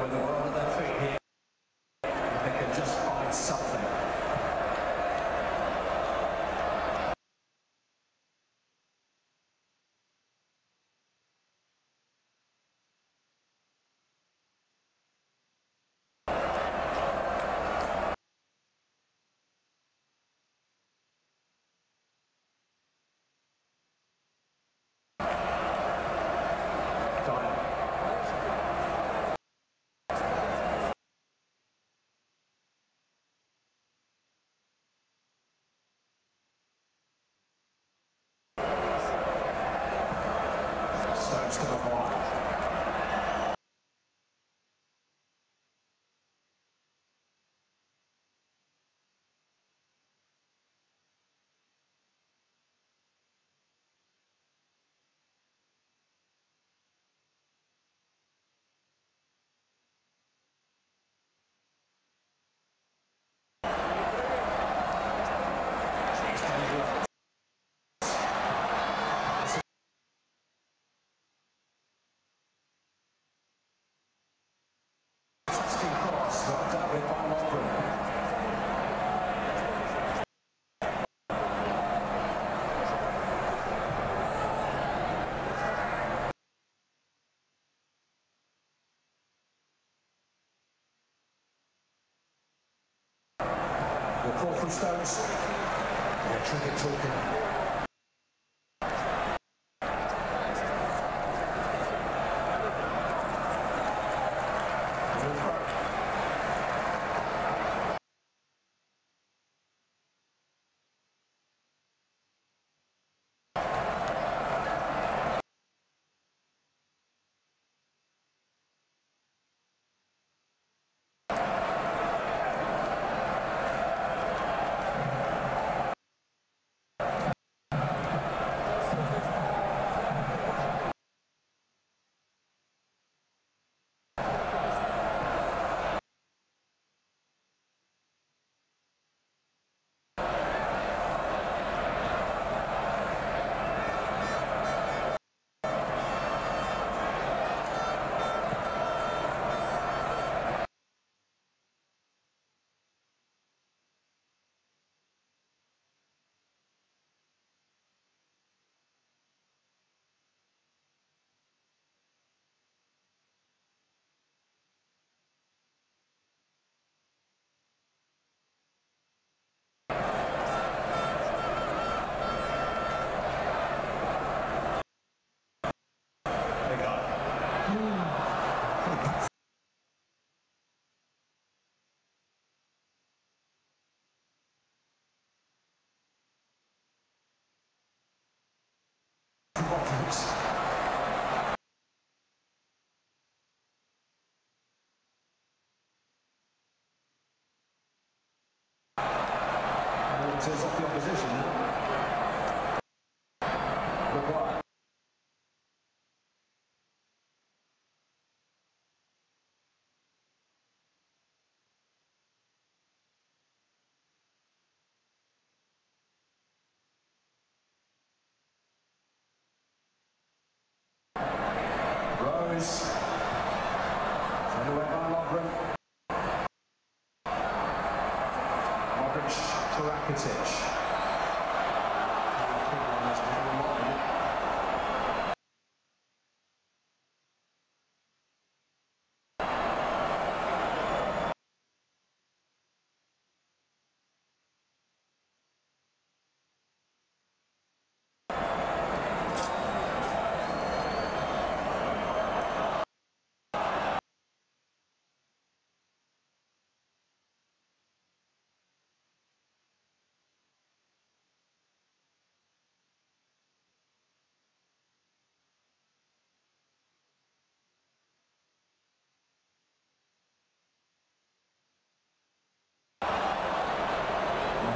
With the world at their feet here, they can just find something. Stones to the ball. The call from Stones. Yeah, Trickett talking. Turns off the opposition. Maguire. Rose. Underway by Lovren. Modric to Rakitic.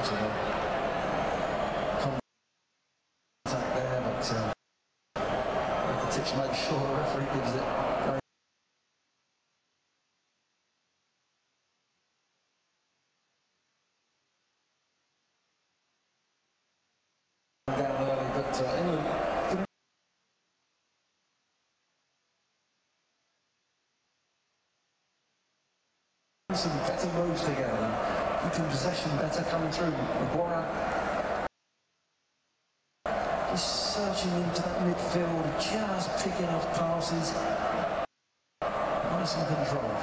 to the contact there, but Rakitic makes sure the referee gives it very down early, but England some better moves together, keeping possession better coming through. Maguire is searching into that midfield, just picking off passes, nice and controlled.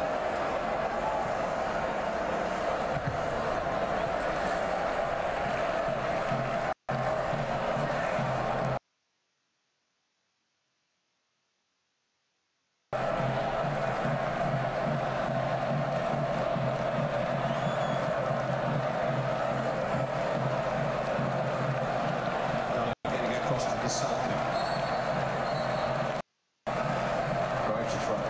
Croatia's right.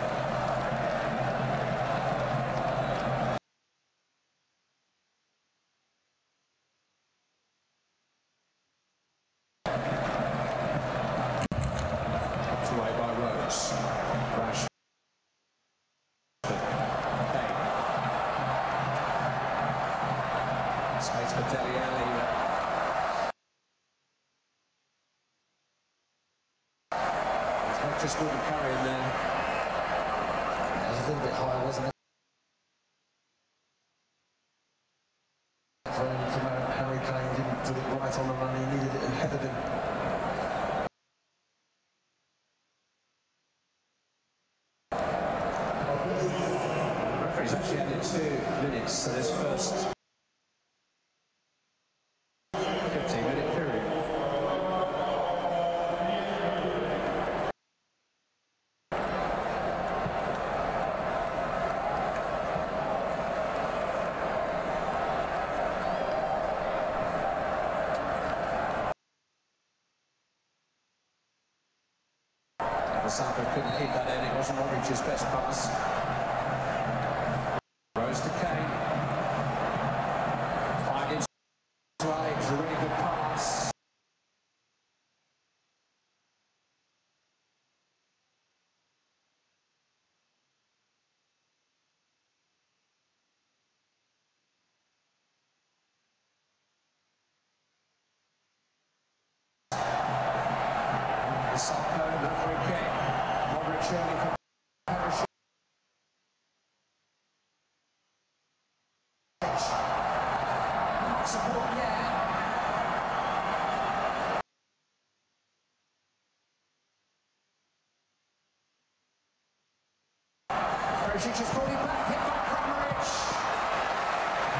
Tucked away by Rose. Rashford. Space for Dele Alli. Just wouldn't carry him there. It was a little bit high, wasn't it? From Harry Kane didn't put it right on the run, he needed it ahead of him. The referee's actually added 2 minutes to this first 15-minute period. Saka couldn't keep that in, it wasn't Modric's best pass. Rose to Kane. Finding to Alex, a really good pass. Saka, the free kick. Modric early for Perisic. Not support yet. Perisic has brought it back, hit by Kramaric.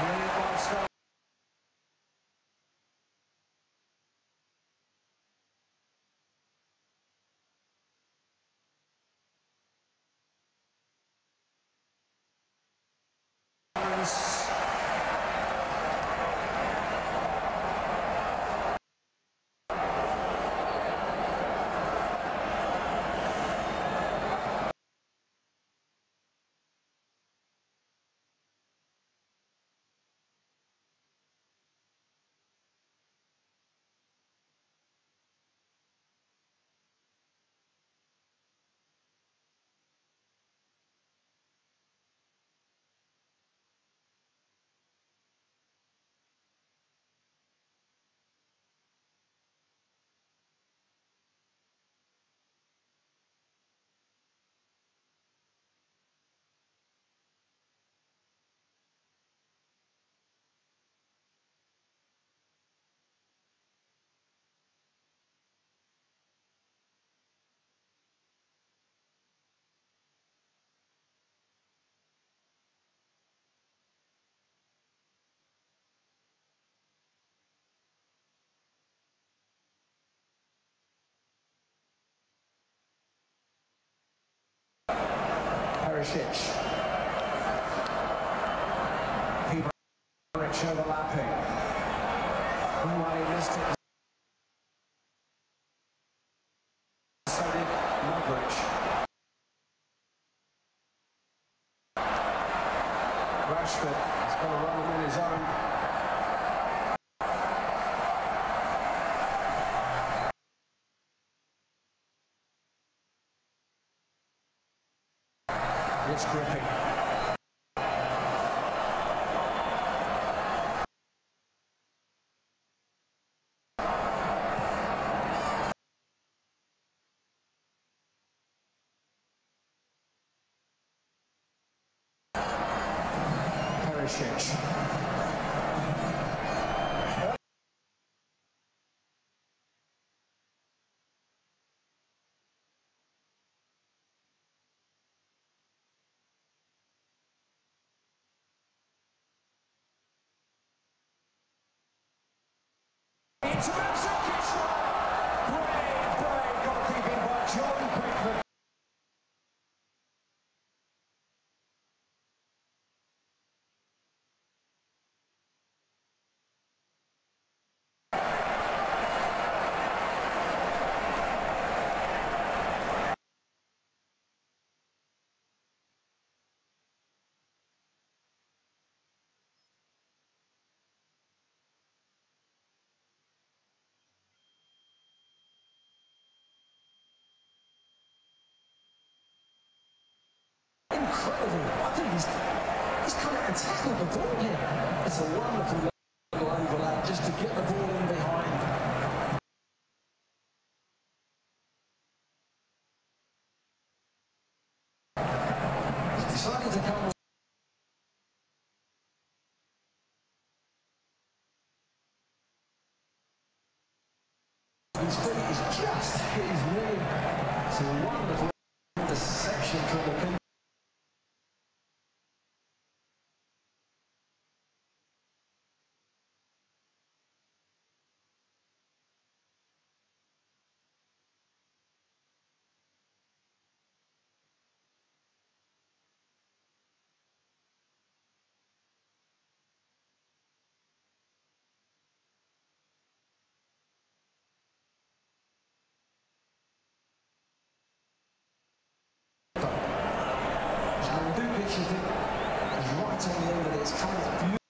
Really well started. Perisic. Perisic overlapping. Uruguay missed it. So did Modric. Rashford has got to run them in his own. it's gripping. Perisic. It's Mandzukic. Brave goalkeeping by Jordan Pickford. Incredible. I think he's come out and tackled the ball here. It's a wonderful little overlap just to get the ball in behind. He's decided to come. His feet is just hit his knee. It's a wonderful intersection from the keeper. Right on the end of it, it's kind of beautiful.